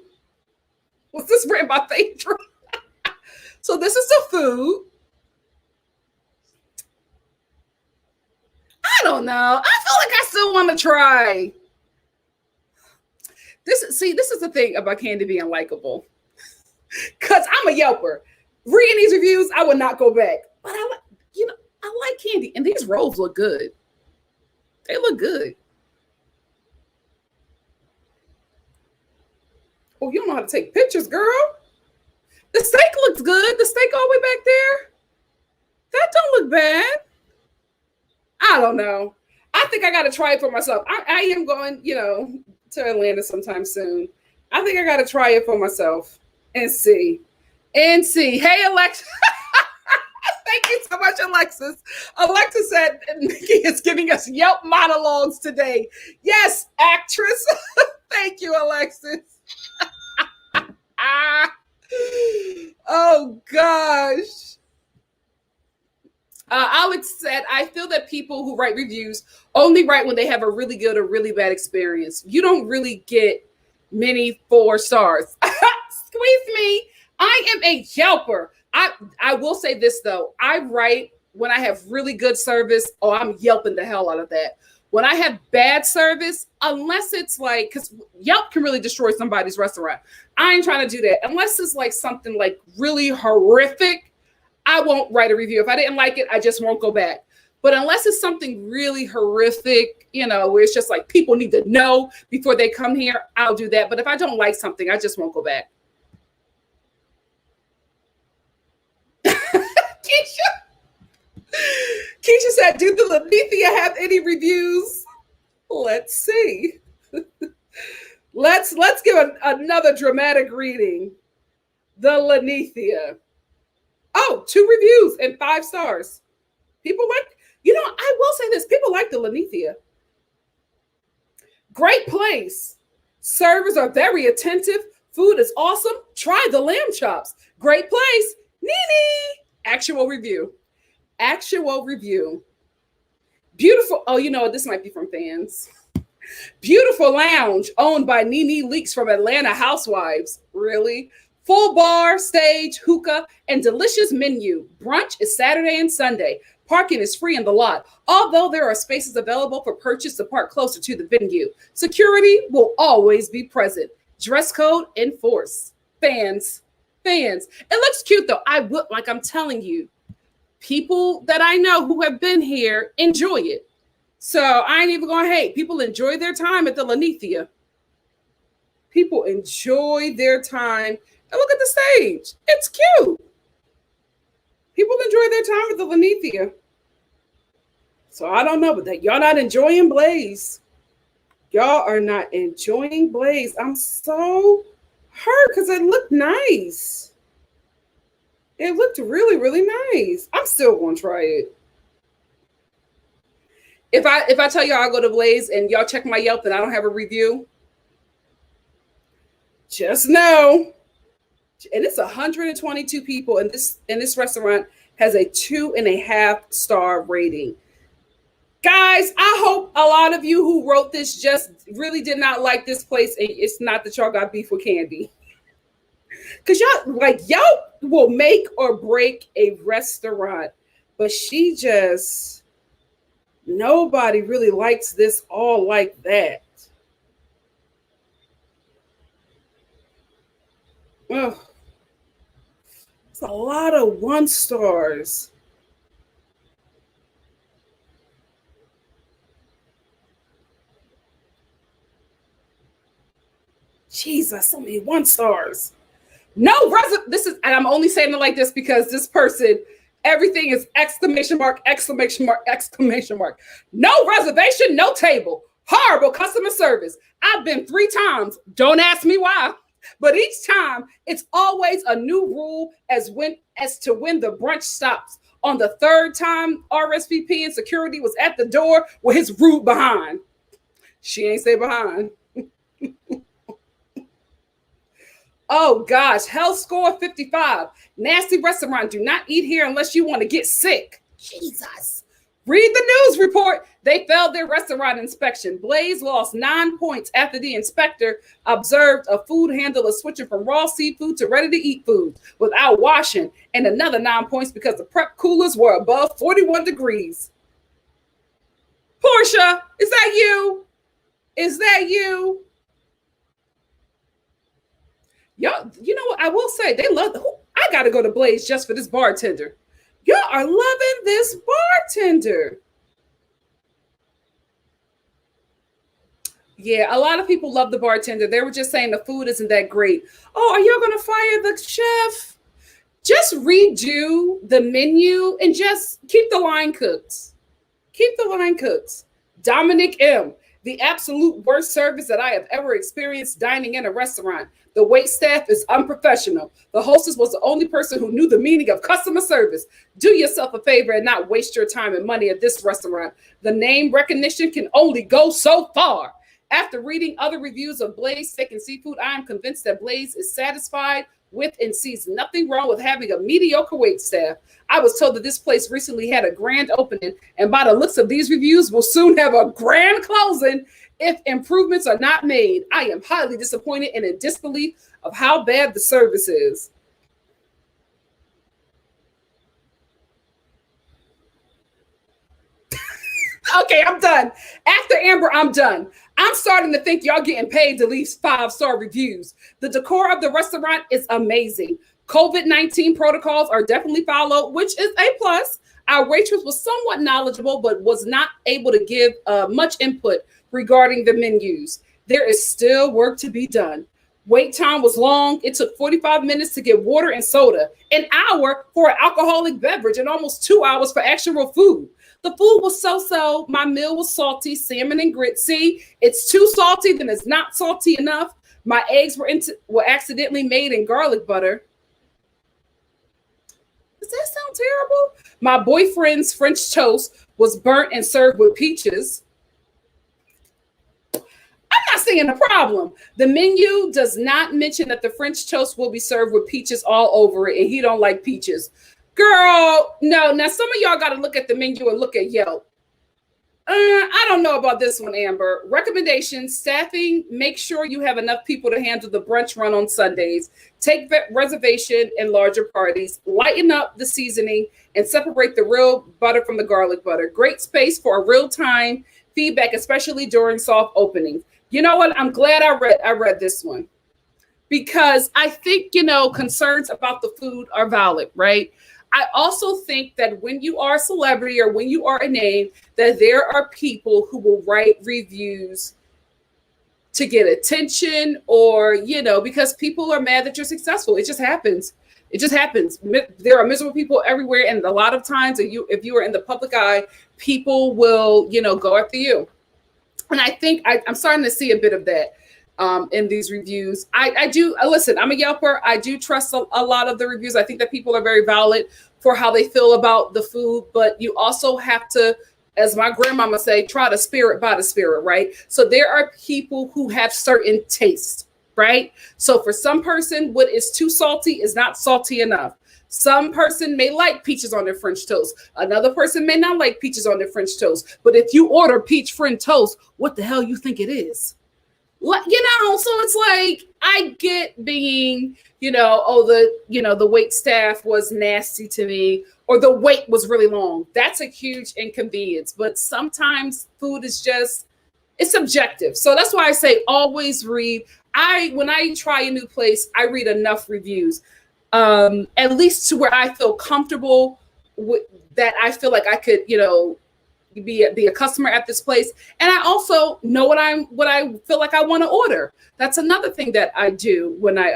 Was this written by Phaedra? So this is the food. I don't know. I feel like I still want to try. This is the thing about Candy being likable. Because I'm a Yelper. Reading these reviews, I would not go back. But I like Candy. And these rolls look good. They look good. Oh, you don't know how to take pictures, girl. The steak looks good. The steak all the way back there. That don't look bad. I don't know. I think I got to try it for myself. I am going, to Atlanta sometime soon. I think I got to try it for myself and see. Hey, Alexa. Thank you so much, Alexis. Alexa said Nikki is giving us Yelp monologues today. Yes, actress. Thank you, Alexis. Oh, gosh. Alex said, I feel that people who write reviews only write when they have a really good or really bad experience. You don't really get many 4 stars. Squeeze me. I am a Yelper. I will say this, though. I write when I have really good service. Oh, I'm Yelping the hell out of that. When I have bad service, unless it's like, because Yelp can really destroy somebody's restaurant. I ain't trying to do that. Unless it's like something like really horrific, I won't write a review. If I didn't like it, I just won't go back. But unless it's something really horrific, where it's just like people need to know before they come here, I'll do that. But if I don't like something, I just won't go back. Keisha said, do the Lenithia have any reviews? Let's see. Let's give another dramatic reading. The Lenithia. Oh, 2 reviews and 5 stars. People like, I will say this. People like the Lenithia. Great place. Servers are very attentive. Food is awesome. Try the lamb chops. Great place. Nene. Actual review. Beautiful. Oh, this might be from fans. Beautiful lounge owned by Nene Leakes from Atlanta Housewives. Really? Full bar, stage, hookah, and delicious menu. Brunch is Saturday and Sunday. Parking is free in the lot, although there are spaces available for purchase to park closer to the venue. Security will always be present. Dress code in force. Fans. It looks cute, though. I'm telling you, people that I know who have been here enjoy it. So I ain't even going to hate. People enjoy their time at the Lenithia. People enjoy their time. And look at the stage. It's cute. People enjoy their time at the Lenithia. So I don't know, but that y'all not enjoying Blaze. Y'all are not enjoying Blaze. I'm so hurt because it looked nice. It looked really, really nice. I'm still going to try it. If I tell y'all I'll go to Blaze and y'all check my Yelp and I don't have a review, just know. And it's 122 people, and this restaurant has a 2.5 star rating. Guys, I hope a lot of you who wrote this just really did not like this place, and it's not that y'all got beef with Candy. Because y'all will make or break a restaurant. but nobody really likes this all like that. Ugh. It's a lot of 1 stars. Jesus, so many 1 stars. No, this is, and I'm only saying it like this because this person, everything is exclamation mark, exclamation mark, exclamation mark. No reservation, no table. Horrible customer service. I've been 3 times. Don't ask me why. But each time, it's always a new rule as to when the brunch stops. On the 3rd time, RSVP and security was at the door with his rude behind. She ain't stay behind. Oh gosh, health score 55. Nasty restaurant. Do not eat here unless you want to get sick. Jesus. Read the news report. They failed their restaurant inspection. Blaze lost 9 points after the inspector observed a food handler switching from raw seafood to ready-to-eat food without washing, and another 9 points because the prep coolers were above 41 degrees. Portia, is that you? Is that you? Y'all, you know what? I will say they love I got to go to Blaze just for this bartender. Y'all are loving this bartender. Yeah, a lot of people love the bartender. They were just saying the food isn't that great. Oh, are y'all going to fire the chef? Just redo the menu and just keep the line cooks. Keep the line cooks. Dominic M., the absolute worst service that I have ever experienced dining in a restaurant. The wait staff is unprofessional. The hostess was the only person who knew the meaning of customer service. Do yourself a favor and not waste your time and money at this restaurant. The name recognition can only go so far. After reading other reviews of Blaze Steak and Seafood, I am convinced that Blaze is satisfied with and sees nothing wrong with having a mediocre wait staff. I was told that this place recently had a grand opening, and by the looks of these reviews, will soon have a grand closing if improvements are not made. I am highly disappointed and in disbelief of how bad the service is. Okay, I'm done. After Amber, I'm done. I'm starting to think y'all getting paid to leave 5-star reviews. The decor of the restaurant is amazing. COVID-19 protocols are definitely followed, which is a plus. Our waitress was somewhat knowledgeable, but was not able to give much input regarding the menus. There is still work to be done. Wait time was long. It took 45 minutes to get water and soda, an hour for an alcoholic beverage, and almost 2 hours for actual food. The food was so-so. My meal was salty, salmon and grits. See, it's too salty, then it's not salty enough. My eggs were accidentally made in garlic butter. Does that sound terrible? My boyfriend's French toast was burnt and served with peaches. I'm not seeing a problem. The menu does not mention that the French toast will be served with peaches all over it, and he don't like peaches. Girl, no. Now, some of y'all got to look at the menu and look at Yelp. I don't know about this one, Amber. Recommendations, staffing, make sure you have enough people to handle the brunch run on Sundays. Take reservation in larger parties. Lighten up the seasoning and separate the real butter from the garlic butter. Great space for a real-time feedback, especially during soft openings. You know what? I'm glad I read this one because I think, concerns about the food are valid, right? I also think that when you are a celebrity or when you are a name, that there are people who will write reviews to get attention or, because people are mad that you're successful. It just happens. It just happens. There are miserable people everywhere. And a lot of times if you are in the public eye, people will, go after you. And I think I'm starting to see a bit of that. In these reviews. I do listen, I'm a Yelper. I do trust a lot of the reviews. I think that people are very valid for how they feel about the food, but you also have to, as my grandmama say, try the spirit by the spirit, right? So there are people who have certain tastes, right? So for some person, what is too salty is not salty enough. Some person may like peaches on their French toast. Another person may not like peaches on their French toast. But if you order peach French toast, what the hell you think it is? So it's like I get being, oh, the wait staff was nasty to me, or the wait was really long. That's a huge inconvenience. But sometimes food is just, it's subjective. So that's why I say always read. When I try a new place, I read enough reviews, at least to where I feel comfortable with that. I feel like I could, be a customer at this place, and I also know what I feel like I want to order. That's another thing that I do when I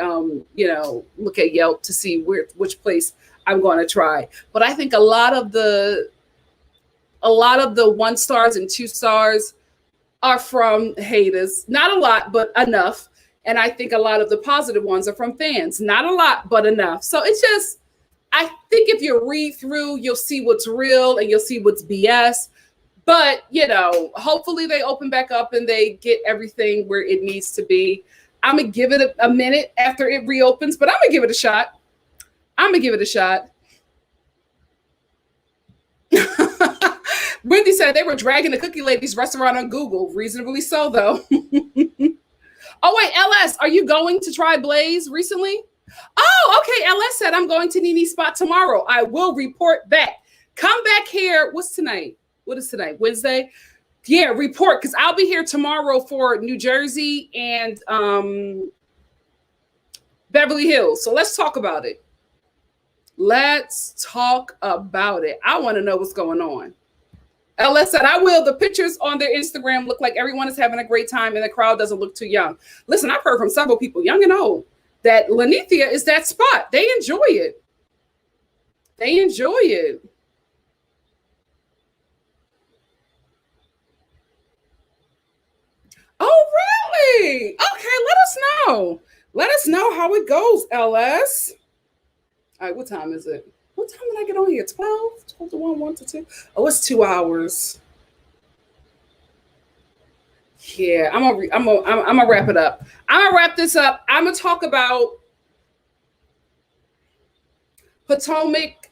look at Yelp to see which place I'm going to try. But I think a lot of the 1 stars and 2 stars are from haters. Not a lot, but enough. And I think a lot of the positive ones are from fans. Not a lot, but enough. So it's just, I think if you read through, you'll see what's real and you'll see what's BS. But, hopefully they open back up and they get everything where it needs to be. I'm going to give it a minute after it reopens, but I'm going to give it a shot. Wendy said they were dragging the Cookie Lady's restaurant on Google. Reasonably so, though. Oh, wait, LS, are you going to try Blaze recently? Oh, okay. LS said, I'm going to Nini's spot tomorrow. I will report back. Come back here. What's tonight? What is tonight? Wednesday? Yeah, report, because I'll be here tomorrow for New Jersey and Beverly Hills. So let's talk about it. I want to know what's going on. LS said, I will. The pictures on their Instagram look like everyone is having a great time and the crowd doesn't look too young. Listen, I've heard from several people, young and old, that Lenithia is that spot. They enjoy it. Oh, really? Okay, let us know how it goes, LS. All right, what time is it? What time did I get on here? 12 to 1, 1 to 2. Oh, it's 2 hours. Yeah, I'm gonna wrap it up. I'm gonna wrap this up. I'm gonna talk about Potomac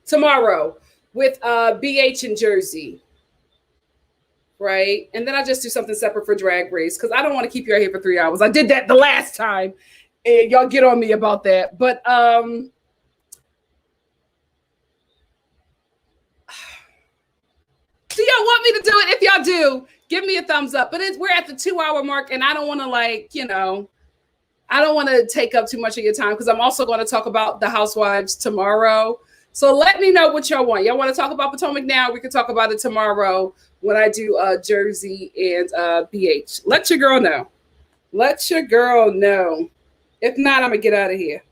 tomorrow with BH in Jersey. Right? And then I just do something separate for Drag Race because I don't want to keep you out here for 3 hours. I did that the last time, and y'all get on me about that. But do y'all want me to do it? If y'all do, give me a thumbs up. But we're at the 2-hour mark, and I don't want to I don't want to take up too much of your time because I'm also going to talk about the Housewives tomorrow. So let me know what y'all want. Y'all want to talk about Potomac now? We can talk about it tomorrow when I do Jersey and BH. Let your girl know. If not, I'm going to get out of here.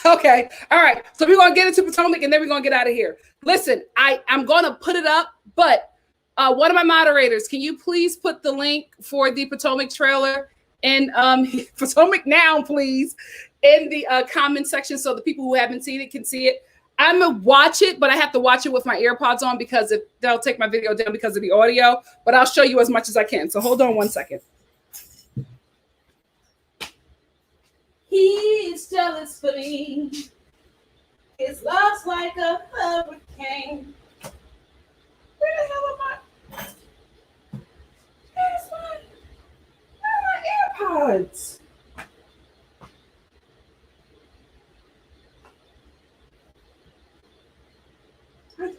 Okay. All right. So we're going to get into Potomac and then we're going to get out of here. Listen, I'm going to put it up, but one of my moderators, can you please put the link for the Potomac trailer in Potomac now, please, in the comment section so the people who haven't seen it can see it. I'm going to watch it, but I have to watch it with my AirPods on because they'll take my video down because of the audio, but I'll show you as much as I can. So hold on 1 second. He's jealous for me. His love's like a hurricane. Where the hell am I? Where are my AirPods?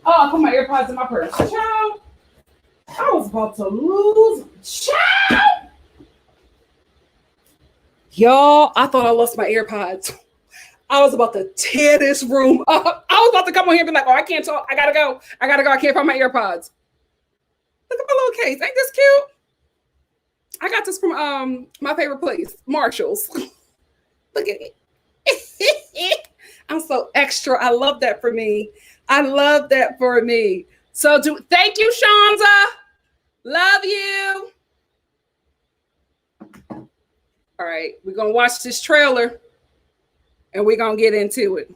Oh, I put my AirPods in my purse. Ciao. I was about to lose. Ciao. Y'all, I thought I lost my AirPods. I was about to tear this room up. I was about to come on here and be like, oh, I can't talk. I gotta go. I can't find my AirPods. Look at my little case. Ain't this cute? I got this from my favorite place, Marshall's. Look at it. I'm so extra. I love that for me. So thank you, Shanza. Love you. All right, we're gonna watch this trailer and we're gonna get into it.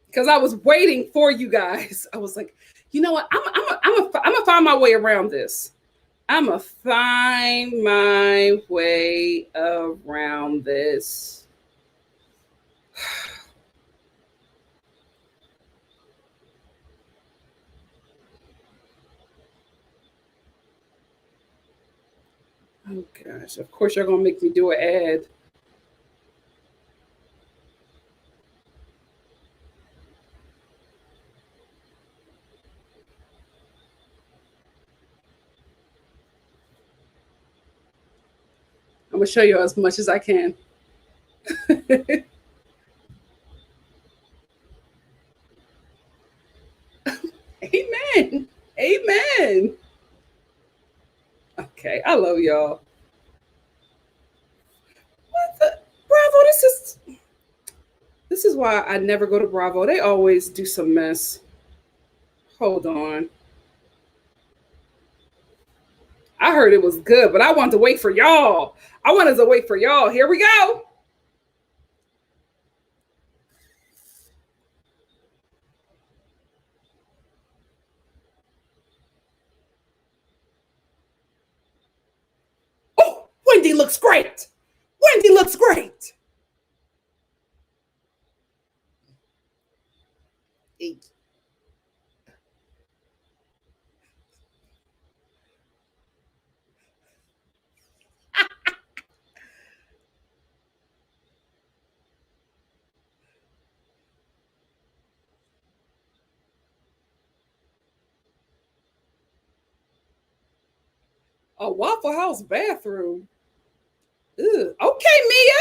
Because I was waiting for you guys. I was like, you know what? I'm gonna find my way around this. I'ma find my way around this. Oh gosh, of course you're gonna make me do an ad. I'm gonna show you as much as I can. Amen. Amen. Okay, I love y'all. What the Bravo? This is why I never go to Bravo. They always do some mess. Hold on. I heard it was good, but I wanted to wait for y'all. I wanted to wait for y'all. Here we go. Oh, Wendy looks great. Wendy looks great. A Waffle House bathroom. Ugh. Okay, Mia.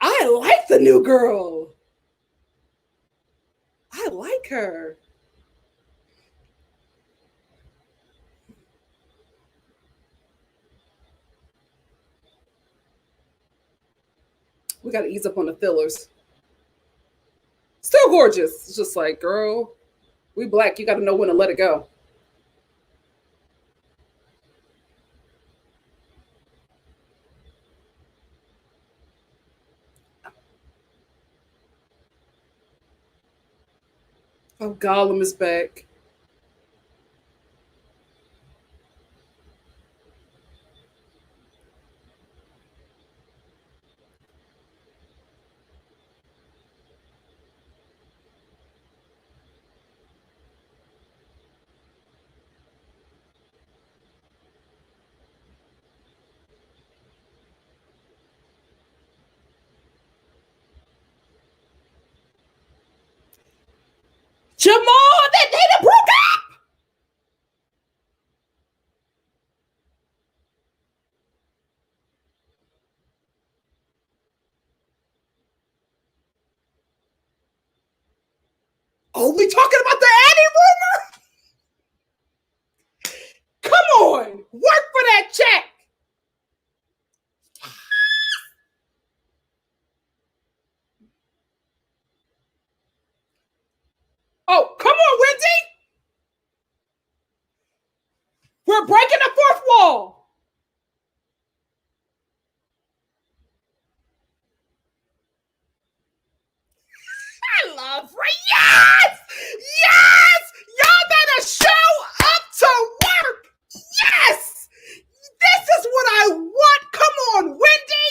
I like the new girl. I like her. We got to ease up on the fillers. Still gorgeous. It's just like, girl, we black. You got to know when to let it go. Oh, Gollum is back. Jamal, they done broke up. Oh, we talking about the Annie rumor? Come on, work for that check. Oh, come on, Wendy. We're breaking the fourth wall. I love her. Yes! Yes! Y'all better show up to work. Yes! This is what I want. Come on, Wendy.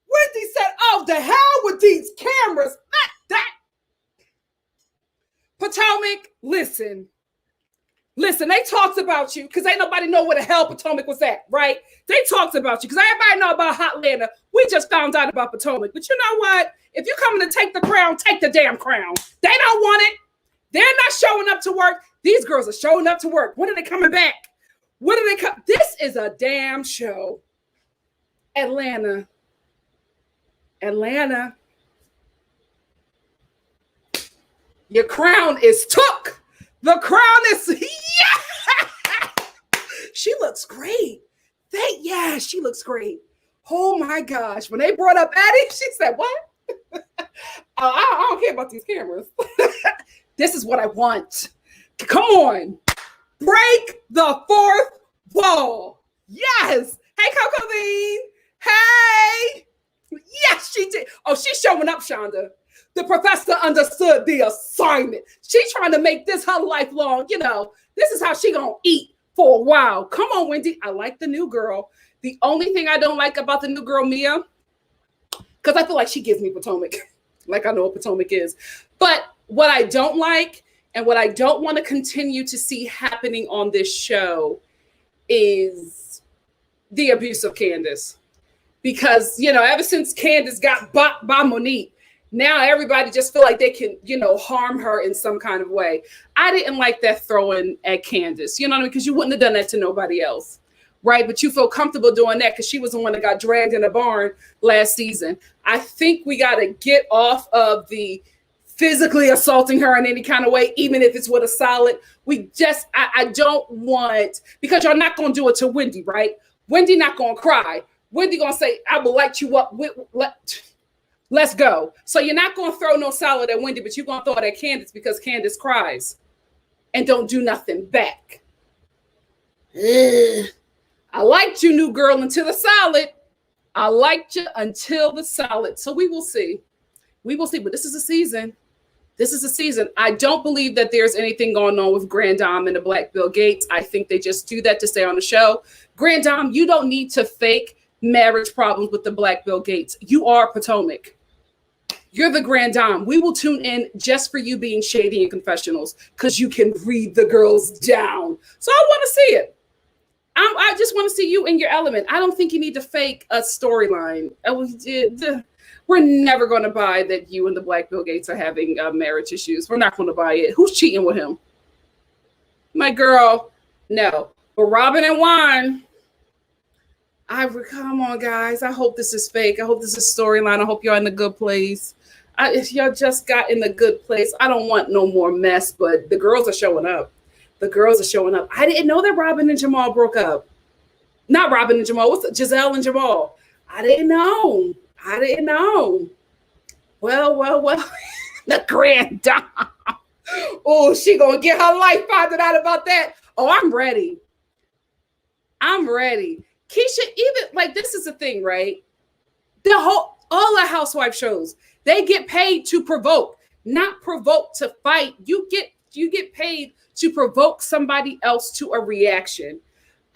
Wendy said, oh, the hell with these cameras. That. Potomac, listen. Listen, they talked about you because ain't nobody know where the hell Potomac was at, right? They talked about you because everybody know about Hot Atlanta. We just found out about Potomac. But you know what? If you're coming to take the crown, take the damn crown. They don't want it. They're not showing up to work. These girls are showing up to work. When are they coming back? When are they come? This is a damn show. Atlanta. Atlanta. Your crown is took. The crown is, yeah. She looks great. She looks great. Oh my gosh. When they brought up Addie, she said, what? I don't care about these cameras. This is what I want. Come on. Break the fourth wall. Yes. Hey, Coco Bean. Hey. Yes, she did. Oh, she's showing up, Shonda. The professor understood the assignment. She's trying to make this her lifelong, this is how she gonna eat for a while. Come on, Wendy. I like the new girl. The only thing I don't like about the new girl, Mia, because I feel like she gives me Potomac. Like I know what Potomac is. But what I don't like and what I don't want to continue to see happening on this show is the abuse of Candace. Because, ever since Candace got bought by Monique, now everybody just feel like they can, harm her in some kind of way. I didn't like that throwing at Candace, you know what I mean? Because you wouldn't have done that to nobody else, right? But you feel comfortable doing that because she was the one that got dragged in a barn last season. I think we got to get off of the physically assaulting her in any kind of way, even if it's with a solid. I don't want, because you're not going to do it to Wendy, right? Wendy not going to cry. Wendy going to say, I will light you up. Let's go. So you're not going to throw no salad at Wendy, but you're going to throw it at Candace because Candace cries and don't do nothing back. Ugh. I liked you, new girl, until the salad. I liked you until the salad. So we will see. We will see. But this is a season. This is a season. I don't believe that there's anything going on with Grand Dame and the Black Bill Gates. I think they just do that to stay on the show. Grand Dame, you don't need to fake marriage problems with the Black Bill Gates. You are Potomac. You're the Grand Dame. We will tune in just for you being shady in confessionals because you can read the girls down. So I want to see it. I just want to see you in your element. I don't think you need to fake a storyline. We're never going to buy that you and the Black Bill Gates are having marriage issues. We're not going to buy it. Who's cheating with him? My girl, no. But Robin and Juan, come on, guys. I hope this is fake. I hope this is storyline. I hope you're in a good place. If y'all just got in the good place, I don't want no more mess, but the girls are showing up. The girls are showing up. I didn't know that Robin and Jamal broke up. Not Robin and Jamal. What's it? Giselle and Jamal. I didn't know. Well. The Grand Dame. Oh, she gonna get her life finding out about that. Oh, I'm ready. Keisha, even like this is the thing, right? All the housewife shows, they get paid to provoke, not provoke to fight. You get paid to provoke somebody else to a reaction.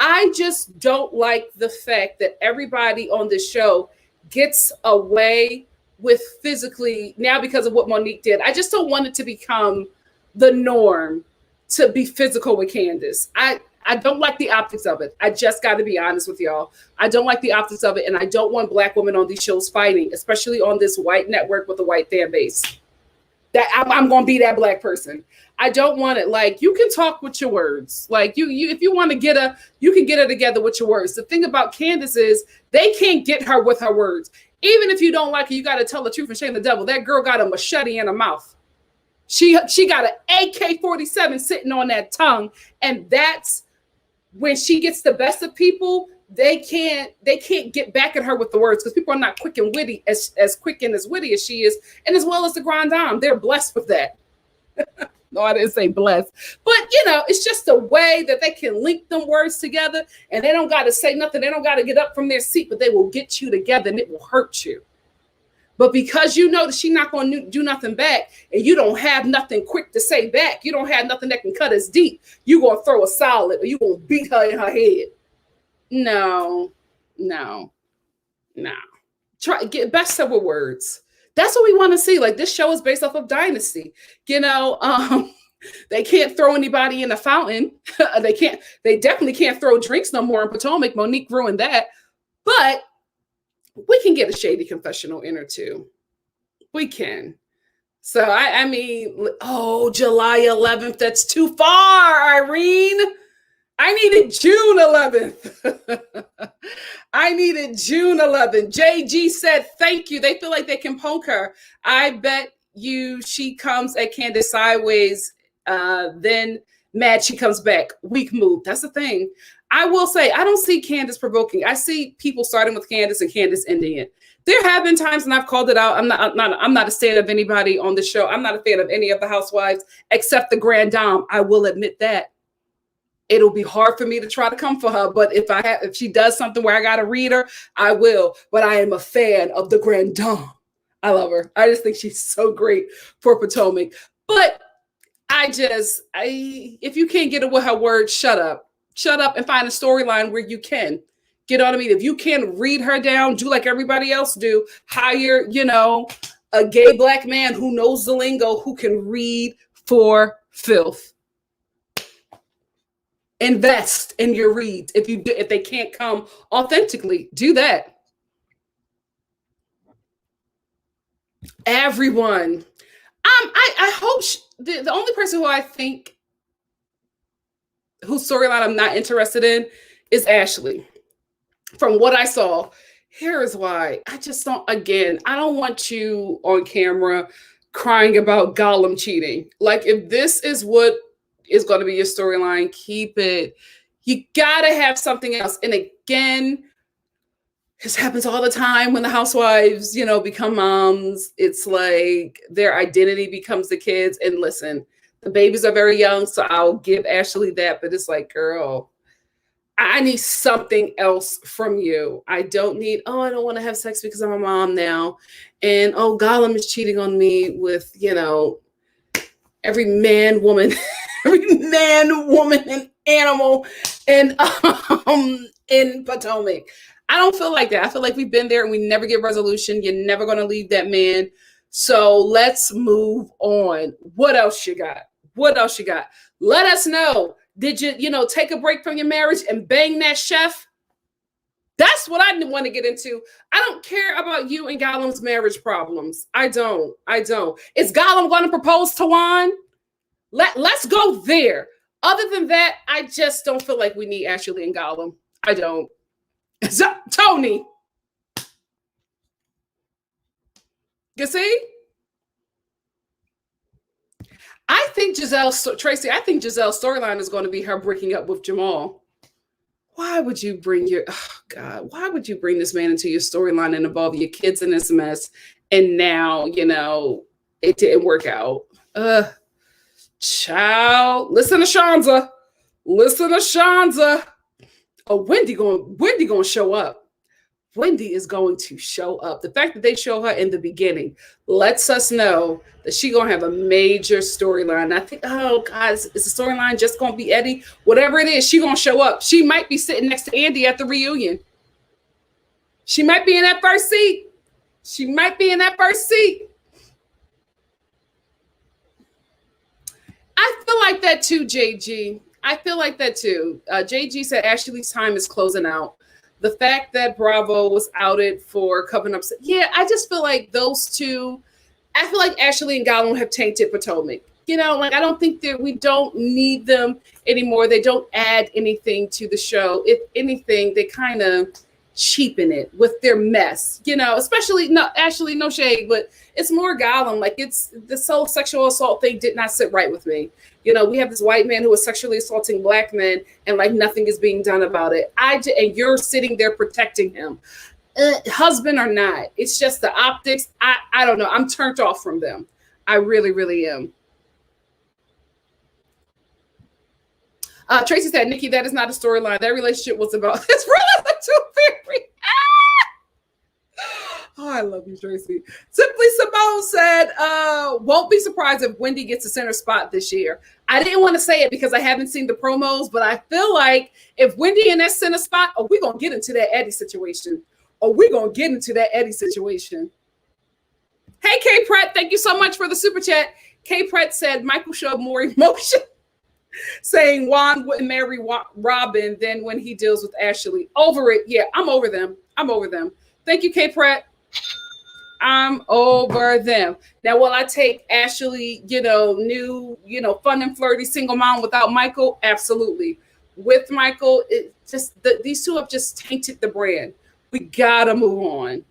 I just don't like the fact that everybody on the show gets away with physically now because of what Monique did. I just don't want it to become the norm to be physical with Candace. I don't like the optics of it. I just got to be honest with y'all. I don't like the optics of it. And I don't want Black women on these shows fighting, especially on this white network with a white fan base. That I'm going to be that Black person. I don't want it. Like, you can talk with your words. Like you if you want to you can get it together with your words. The thing about Candace is they can't get her with her words. Even if you don't like her, you got to tell the truth and shame the devil. That girl got a machete in her mouth. She got an AK-47 sitting on that tongue. And that's when she gets the best of people, they can't get back at her with the words because people are not quick and witty as quick and as witty as she is, and as well as the Grand Dame. They're blessed with that. No, I didn't say blessed. But, it's just a way that they can link them words together, and they don't got to say nothing. They don't got to get up from their seat, but they will get you together, and it will hurt you. But because you know that she's not going to do nothing back, and you don't have nothing quick to say back, you don't have nothing that can cut as deep, you're going to throw a solid, or you're going to beat her in her head. No. Get best of with words. That's what we want to see. Like, this show is based off of Dynasty. They can't throw anybody in a fountain. They definitely can't throw drinks no more in Potomac. Monique ruined that. But we can get a shady confessional in or two. We can. So, I mean, July 11th. That's too far, Irene. I needed June 11th. I needed June 11th. JG said, thank you. They feel like they can poke her. I bet you she comes at Candace sideways, then mad she comes back. Weak move. That's the thing. I will say, I don't see Candace provoking. I see people starting with Candace and Candace ending it. There have been times, and I've called it out. I'm not a fan of anybody on the show. I'm not a fan of any of the housewives except the Grand Dame. I will admit that. It'll be hard for me to try to come for her, but if she does something where I got to read her, I will. But I am a fan of the Grand Dame. I love her. I just think she's so great for Potomac. But if you can't get it with her words, shut up. Shut up and find a storyline where you can. Get on me. If you can read her down, do like everybody else do. Hire, a gay black man who knows the lingo, who can read for filth. Invest in your reads. If they can't come authentically, do that. Everyone. I hope the only person who I think whose storyline I'm not interested in is Ashley. From what I saw, here is why. I just don't, again, I don't want you on camera crying about Gollum cheating. Like, if this is what is going to be your storyline, keep it. You got to have something else. And again, this happens all the time when the housewives, become moms. It's like their identity becomes the kids. And listen, the babies are very young, so I'll give Ashley that. But it's like, girl, I need something else from you. I don't want to have sex because I'm a mom now. And, Gollum is cheating on me with, every man, woman, and animal in Potomac. I don't feel like that. I feel like we've been there and we never get resolution. You're never going to leave that man. So let's move on. What else you got? Let us know. Did you, take a break from your marriage and bang that chef? That's what I want to get into. I don't care about you and Gollum's marriage problems. I don't. Is Gollum going to propose to Luann? Let's go there. Other than that, I just don't feel like we need Ashley and Gollum. I don't. So, Tony. You see? I think Giselle's storyline is going to be her breaking up with Jamal. Why would you bring why would you bring this man into your storyline and involve your kids in this mess? And now, it didn't work out. Child, listen to Shanza. Oh, Wendy going to show up. Wendy is going to show up. The fact that they show her in the beginning lets us know that she's going to have a major storyline. I think, oh, God, is the storyline just going to be Eddie? Whatever it is, she's going to show up. She might be sitting next to Andy at the reunion. She might be in that first seat. I feel like that too, JG. JG said Ashley's time is closing out. The fact that Bravo was outed for covering up. Yeah, I just feel like those two, I feel like Ashley and Gollum have tainted Potomac. I don't think that we don't need them anymore. They don't add anything to the show. If anything, they kind of cheapen it with their mess, especially, no, Ashley, no shade, but it's more Gollum. Like, it's this whole sexual assault thing did not sit right with me. We have this white man who is sexually assaulting black men and like nothing is being done about it. And you're sitting there protecting him, husband or not. It's just the optics. I don't know. I'm turned off from them. I really, really am. Tracy said, Nikki, that is not a storyline. That relationship was about it's really the two very. Oh, I love you, Tracy. Simply Simone said, won't be surprised if Wendy gets a center spot this year. I didn't want to say it because I haven't seen the promos, but I feel like if Wendy in that center spot, we're going to get into that Eddie situation. Hey, K. Pratt, thank you so much for the super chat. K. Pratt said, Michael showed more emotion, saying Juan wouldn't marry Robin than when he deals with Ashley. Over it. Yeah, I'm over them. Thank you, K. Pratt. I'm over them. Now, will I take Ashley, new, fun and flirty single mom without Michael? Absolutely. With Michael, it just these two have just tainted the brand. We gotta move on.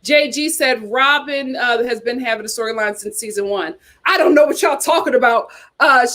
JG said Robin has been having a storyline since season 1. I don't know what y'all talking about.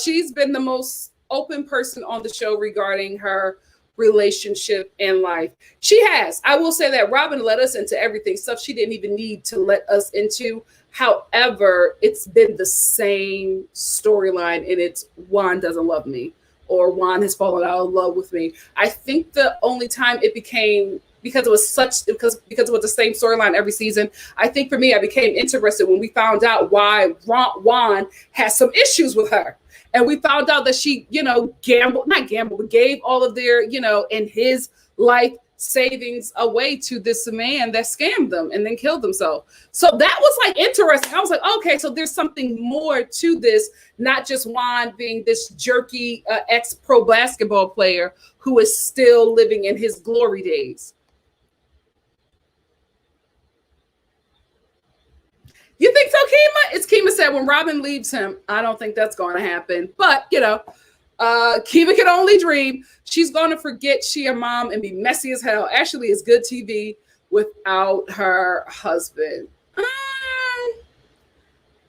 She's been the most open person on the show regarding her relationship and life. She has. I will say that Robin let us into everything, stuff she didn't even need to let us into. However, it's been the same storyline, and it's Juan doesn't love me or Juan has fallen out of love with me. I think the only time it became because it was because it was the same storyline every season. I think for me, I became interested when we found out why Juan has some issues with her. And we found out that she, not gambled, but gave all of their, in his life savings away to this man that scammed them and then killed himself. So that was like interesting. I was like, okay, so there's something more to this, not just Juan being this jerky ex-pro basketball player who is still living in his glory days. You think so, Kima? It's Kima said when Robin leaves him, I don't think that's going to happen. But, Kima can only dream. She's going to forget she a mom and be messy as hell. Actually, it's good TV without her husband. I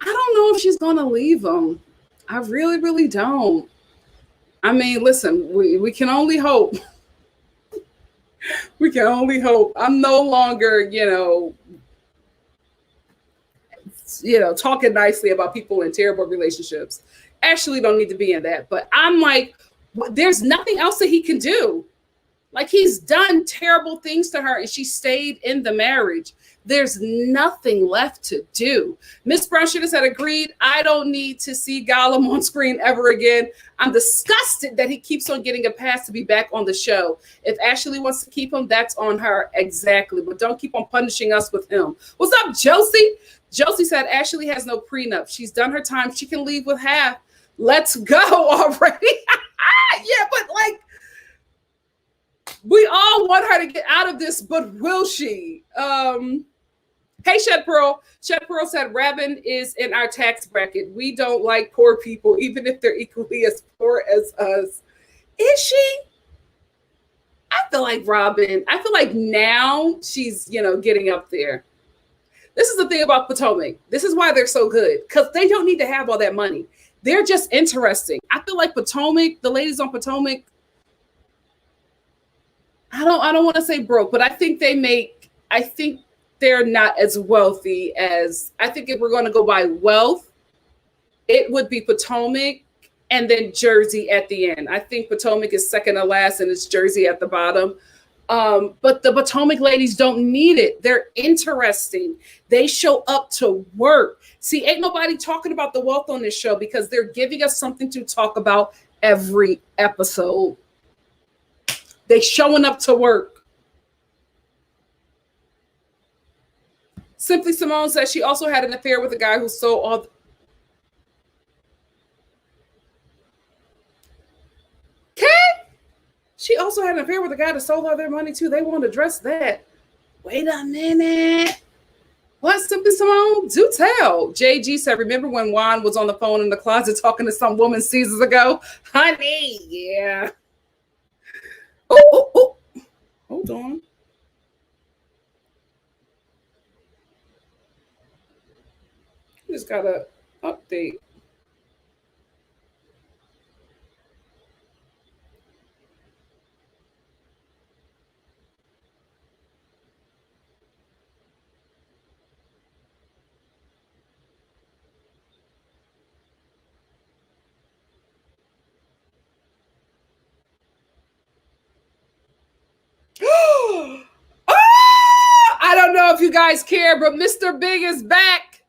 don't know if she's going to leave him. I really, really don't. I mean, listen, we can only hope. We can only hope. I'm no longer, talking nicely about people in terrible relationships. Actually don't need to be in that. But I'm like, there's nothing else that he can do. Like, he's done terrible things to her and she stayed in the marriage. There's nothing left to do. Miss Brown should have said, agreed. I don't need to see Gollum on screen ever again. I'm disgusted that he keeps on getting a pass to be back on the show. If Ashley wants to keep him, that's on her. Exactly. But don't keep on punishing us with him. What's up, Josie? Josie said Ashley has no prenup. She's done her time. She can leave with half. Let's go already. Yeah, but like, we all want her to get out of this, but will she? Hey, Shed Pearl. Shed Pearl said Robin is in our tax bracket. We don't like poor people, even if they're equally as poor as us. Is she? I feel like Robin. I feel like now she's, getting up there. This is the thing about Potomac. This is why they're so good, because they don't need to have all that money. They're just interesting. I feel like Potomac, the ladies on Potomac, I don't want to say broke, but I think they're not as wealthy as, I think if we're going to go by wealth, it would be Potomac and then Jersey at the end. I think Potomac is second to last and it's Jersey at the bottom. But the Potomac ladies don't need it. They're interesting. They show up to work. See, ain't nobody talking about the wealth on this show because they're giving us something to talk about every episode. They showing up to work. Simply Simone says she also had an affair with a guy who sold all. She also had an affair with a guy that sold all their money too. They won't address that. Wait a minute. What, Simply Simone? Do tell. JG said, remember when Juan was on the phone in the closet talking to some woman seasons ago? Honey, yeah. Oh. Hold on. Just got to update. I don't know if you guys care, but Mr. Big is back.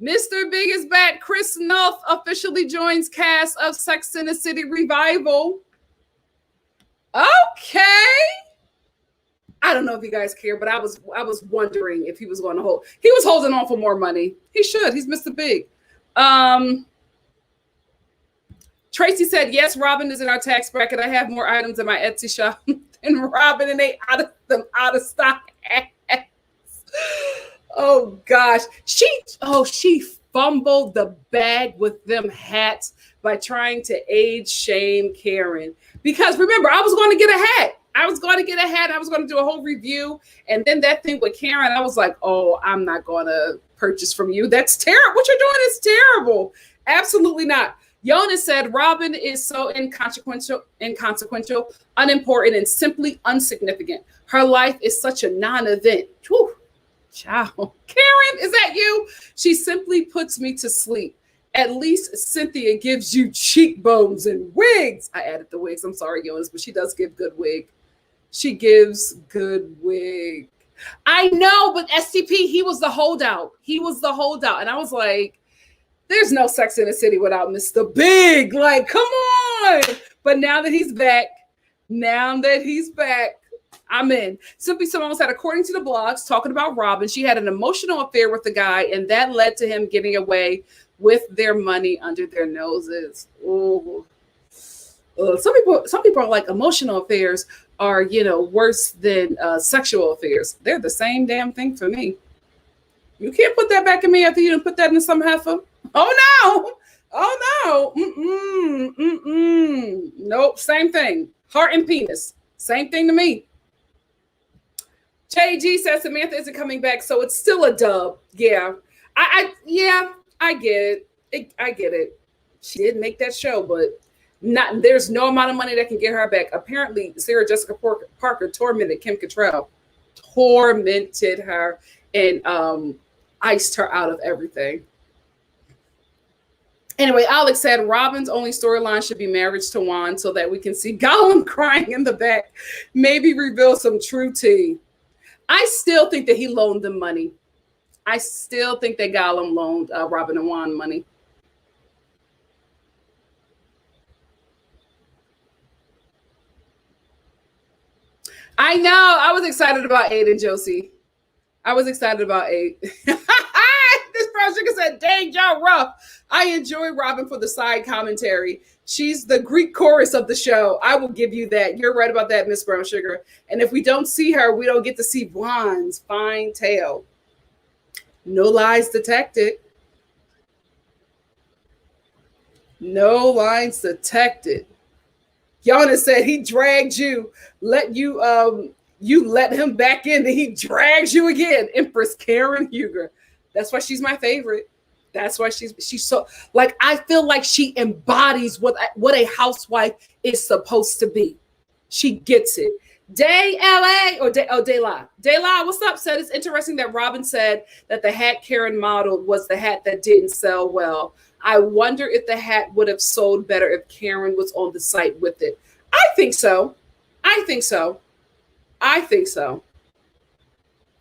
Mr. Big is back. Chris Nuff officially joins cast of Sex and the City Revival. Okay. I don't know if you guys care, but I was wondering if he was going to hold. He was holding on for more money. He should. He's Mr. Big. Tracy said, yes, Robin is in our tax bracket. I have more items in my Etsy shop than Robin, and they out of stock. Oh gosh. She fumbled the bag with them hats by trying to age shame Karen. Because remember, I was going to get a hat. I was going to do a whole review. And then that thing with Karen, I was like, oh, I'm not going to purchase from you. That's terrible. What you're doing is terrible. Absolutely not. Jonas said, Robin is so inconsequential, unimportant, and simply insignificant. Her life is such a non-event. Whew. Ciao. Karen, is that you? She simply puts me to sleep. At least Cynthia gives you cheekbones and wigs. I added the wigs. I'm sorry, Jonas, but she does give good wig. She gives good wig. I know, but STP, he was the holdout. And I was like, there's no Sex in the City without Mr. Big. Like, come on. But now that he's back, I'm in. Simply Simone said, according to the blogs, talking about Robin, she had an emotional affair with the guy, and that led to him getting away with their money under their noses. Ooh. Some people are like, emotional affairs are, worse than sexual affairs. They're the same damn thing for me. You can't put that back in me after you done put that in some heifer. Oh no. Nope, same thing. Heart and penis. Same thing to me. JG says Samantha isn't coming back, so it's still a dub. Yeah. I get it. I get it. She did make that show, but there's no amount of money that can get her back. Apparently, Sarah Jessica Parker tormented Kim Cattrall. Tormented her and iced her out of everything. Anyway, Alex said Robin's only storyline should be marriage to Juan so that we can see Gollum crying in the back. Maybe reveal some true tea. I still think that he loaned them money. I still think that Gollum loaned Robin and Juan money. I know. I was excited about Aid and Josie. I was excited about Aid. This brown sugar said, dang, y'all rough. I enjoy Robin for the side commentary. She's the Greek chorus of the show. I will give you that. You're right about that, Miss Brown Sugar. And if we don't see her, we don't get to see Juan's fine tale. No lies detected. No lies detected. Yana said he dragged you. You let him back in, and he drags you again. Empress Karen Huger. That's why she's my favorite. That's why she's so, like, I feel like she embodies what a housewife is supposed to be. She gets it. Day LA or Dayla. Dayla, what's up? Said it's interesting that Robin said that the hat Karen modeled was the hat that didn't sell well. I wonder if the hat would have sold better if Karen was on the site with it. I think so.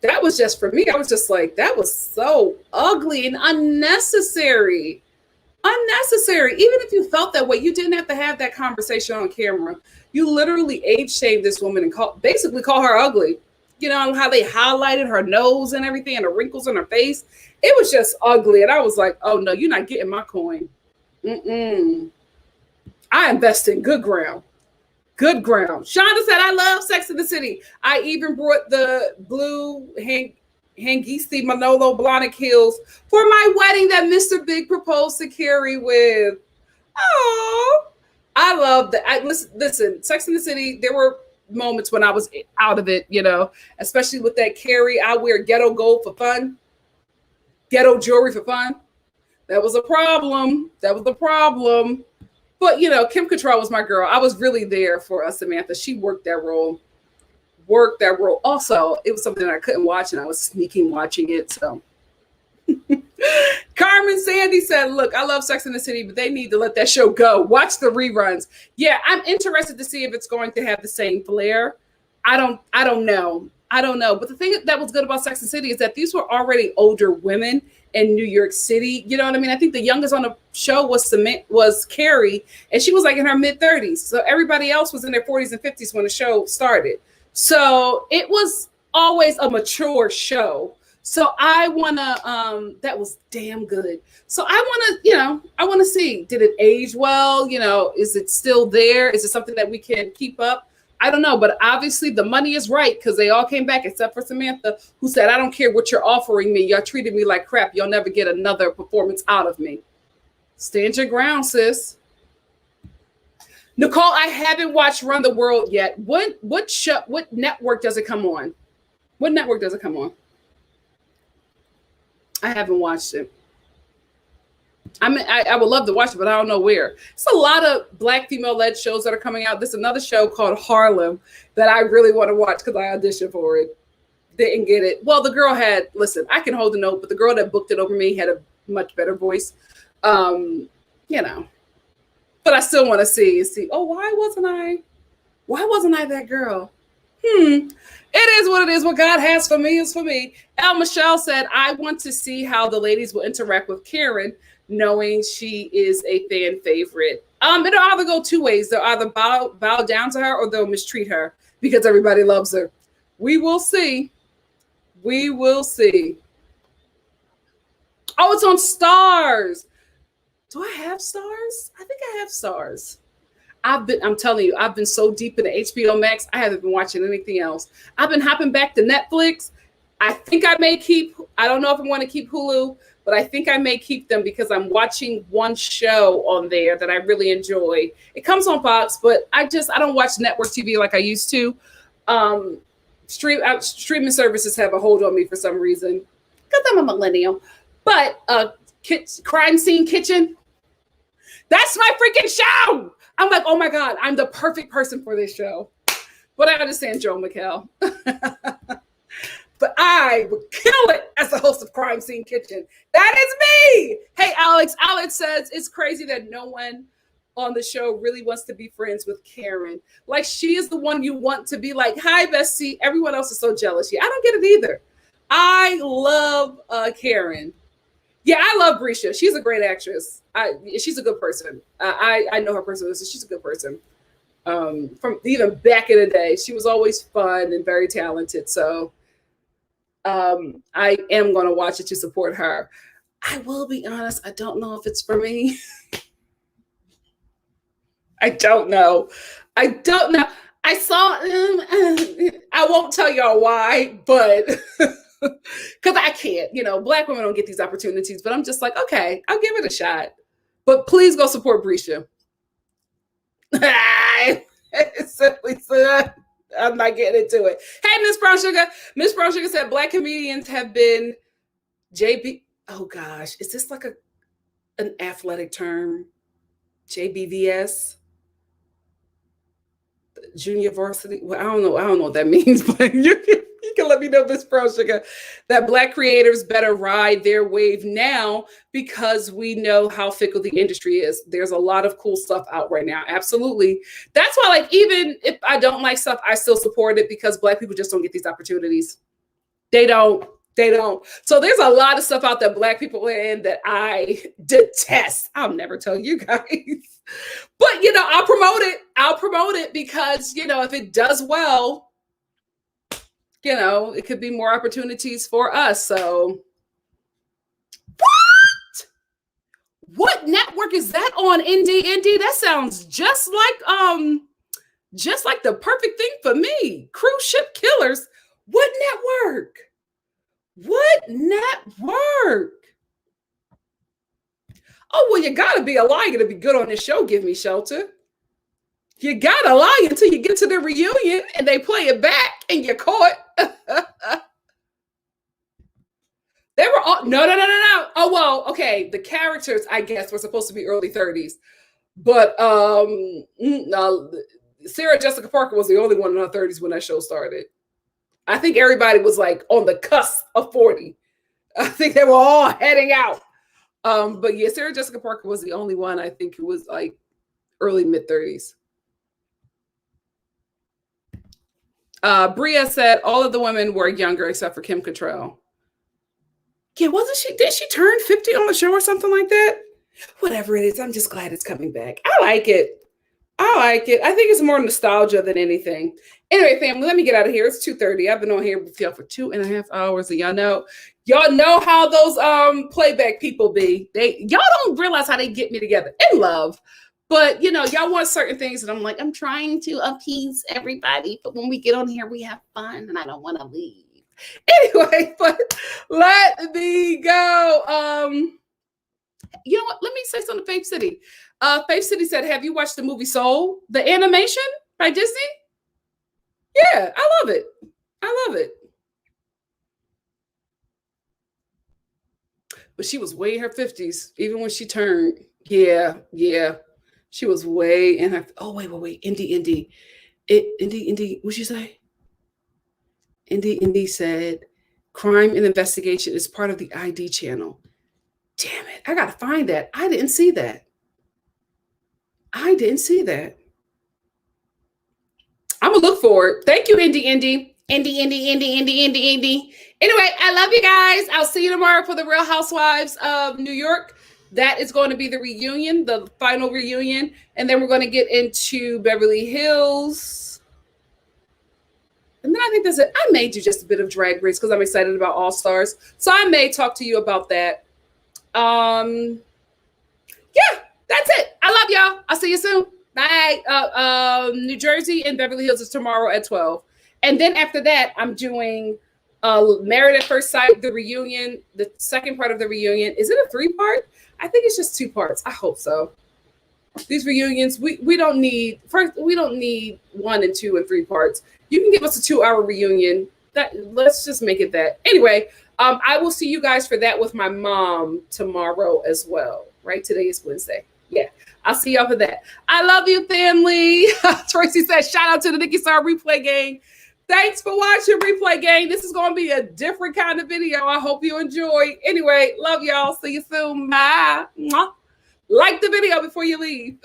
That was just for me. I was just like, that was so ugly and unnecessary. Even if you felt that way, you didn't have to have that conversation on camera. You literally age shamed this woman and basically call her ugly. You know how they highlighted her nose and everything and the wrinkles on her face. It was just ugly. And I was like, oh no, you're not getting my coin. I invest in good ground. Good ground. Shonda said, I love Sex in the City. I even brought the blue Hangisi Manolo Blahnik heels for my wedding that Mr. Big proposed to Carrie with. Oh, I love that. Listen, Sex in the City, there were moments when I was out of it, especially with that Carrie. I wear ghetto gold for fun, ghetto jewelry for fun. That was a problem. But, Kim Cattrall was my girl. I was really there for Samantha. She worked that role. Also, it was something that I couldn't watch, and I was sneaking watching it. So, Carmen Sandy said, look, I love Sex in the City, but they need to let that show go. Watch the reruns. Yeah, I'm interested to see if it's going to have the same flair. I don't know. But the thing that was good about Sex and the City is that these were already older women in New York City. You know what I mean? I think the youngest on the show was Carrie, and she was like in her mid-30s. So everybody else was in their 40s and 50s when the show started. So it was always a mature show. So I wanna, that was damn good. So I wanna see, did it age well? Is it still there? Is it something that we can keep up? I don't know, but obviously the money is right because they all came back except for Samantha, who said, I don't care what you're offering me. Y'all treated me like crap. You'll never get another performance out of me. Stand your ground, sis. Nicole, I haven't watched Run the World yet. What network does it come on? What network does it come on? I haven't watched it. I would love to watch it, but I don't know where. It's a lot of Black female-led shows that are coming out. There's another show called Harlem that I really want to watch because I auditioned for it. Didn't get it. Well, the girl listen, I can hold a note, but the girl that booked it over me had a much better voice. But I still want to see, oh, why wasn't I that girl? It is what it is. What God has for me is for me. Michelle said, I want to see how the ladies will interact with Karen, knowing she is a fan favorite. It'll either go two ways. They'll either bow down to her or they'll mistreat her because everybody loves her. We will see. We will see. Oh, it's on Stars. Do I have Stars? I think I have Stars. I'm telling you, I've been so deep into HBO Max, I haven't been watching anything else. I've been hopping back to Netflix. I think I may I don't know if I want to keep Hulu, but I think I may keep them because I'm watching one show on there that I really enjoy. It comes on Fox, but I don't watch network TV like I used to. Streaming services have a hold on me for some reason because I'm a millennial. But Crime Scene Kitchen, that's my freaking show. I'm like, oh my God, I'm the perfect person for this show. But I understand Joe Micael. But I would kill it as the host of Crime Scene Kitchen. That is me. Hey, Alex. Alex says it's crazy that no one on the show really wants to be friends with Karen. Like, she is the one you want to be like, hi, Bessie. Everyone else is so jealous. Yeah, I don't get it either. I love Karen. Yeah, I love Brescia. She's a great actress. She's a good person. I know her personally, so she's a good person. From even back in the day, she was always fun and very talented. So I am going to watch it to support her. I will be honest, I don't know if it's for me. I don't know. I saw, I won't tell y'all why, but because I can't, Black women don't get these opportunities, but I'm just like, okay, I'll give it a shot. But please go support Brescia. I'm not getting into it. Hey, Miss Brown Sugar. Miss Brown Sugar said Black comedians have been JB. Oh gosh, is this like an athletic term? JBVS? Junior varsity? Well, I don't know what that means, but you can let me know, Miss Brown Sugar, that Black creators better ride their wave now because we know how fickle the industry is. There's a lot of cool stuff out right now. Absolutely. That's why, like, even if I don't like stuff, I still support it because Black people just don't get these opportunities. They don't. So there's a lot of stuff out there Black people are in that I detest. I'll never tell you guys. But, I'll promote it because, if it does well, it could be more opportunities for us. So what network is that on? Indy? That sounds just like the perfect thing for me. Cruise Ship Killers. What network? Oh, well, you gotta be a liar to be good on this show, Give Me Shelter. You gotta lie until you get to the reunion and they play it back and you're caught. They were all no. Oh, well, okay. The characters, I guess, were supposed to be early 30s. But Sarah Jessica Parker was the only one in her 30s when that show started. I think everybody was like on the cusp of 40. I think they were all heading out. But yeah, Sarah Jessica Parker was the only one, I think, who was like early mid-30s. Bria said all of the women were younger except for Kim Cattrall. Yeah, did she turn 50 on the show or something like that? Whatever it is, I'm just glad it's coming back. I like it. I think it's more nostalgia than anything. Anyway, family, let me get out of here. It's 2:30. I've been on here with y'all for 2.5 hours, and y'all know how those playback people be. Y'all don't realize how they get me together in love. But y'all want certain things, and I'm like, I'm trying to appease everybody. But when we get on here, we have fun, and I don't want to leave. Anyway, but let me go. You know what? Let me say something to Faith City. Faith City said, have you watched the movie Soul, the animation by Disney? Yeah, I love it. But she was way in her 50s, even when she turned. Yeah. She was way in her. Oh, wait. Indy. What'd you say? Indy said, crime and investigation is part of the ID channel. Damn it. I got to find that. I didn't see that. I'm going will look forward. Thank you, Indy. Anyway, I love you guys. I'll see you tomorrow for the Real Housewives of New York. That is going to be the reunion, the final reunion. And then we're going to get into Beverly Hills. And then I think that's it. I may do just a bit of Drag Race because I'm excited about All Stars. So I may talk to you about that. Yeah, that's it. I love y'all. I'll see you soon. Bye. New Jersey and Beverly Hills is tomorrow at 12. And then after that, I'm doing Married at First Sight, the reunion, the second part of the reunion. Is it a 3-part? I think it's just 2 parts. I hope so. These reunions, we don't need 1 and 2 and 3 parts. You can give us a 2-hour reunion. Let's just make it that. Anyway, I will see you guys for that with my mom tomorrow as well. Right? Today is Wednesday. Yeah. I'll see y'all for that. I love you, family. Tracy says, shout out to the NikkiStar replay gang. Thanks for watching Replay Gang. This is going to be a different kind of video. I hope you enjoy. Anyway, love y'all. See you soon. Bye. Mwah. Like the video before you leave.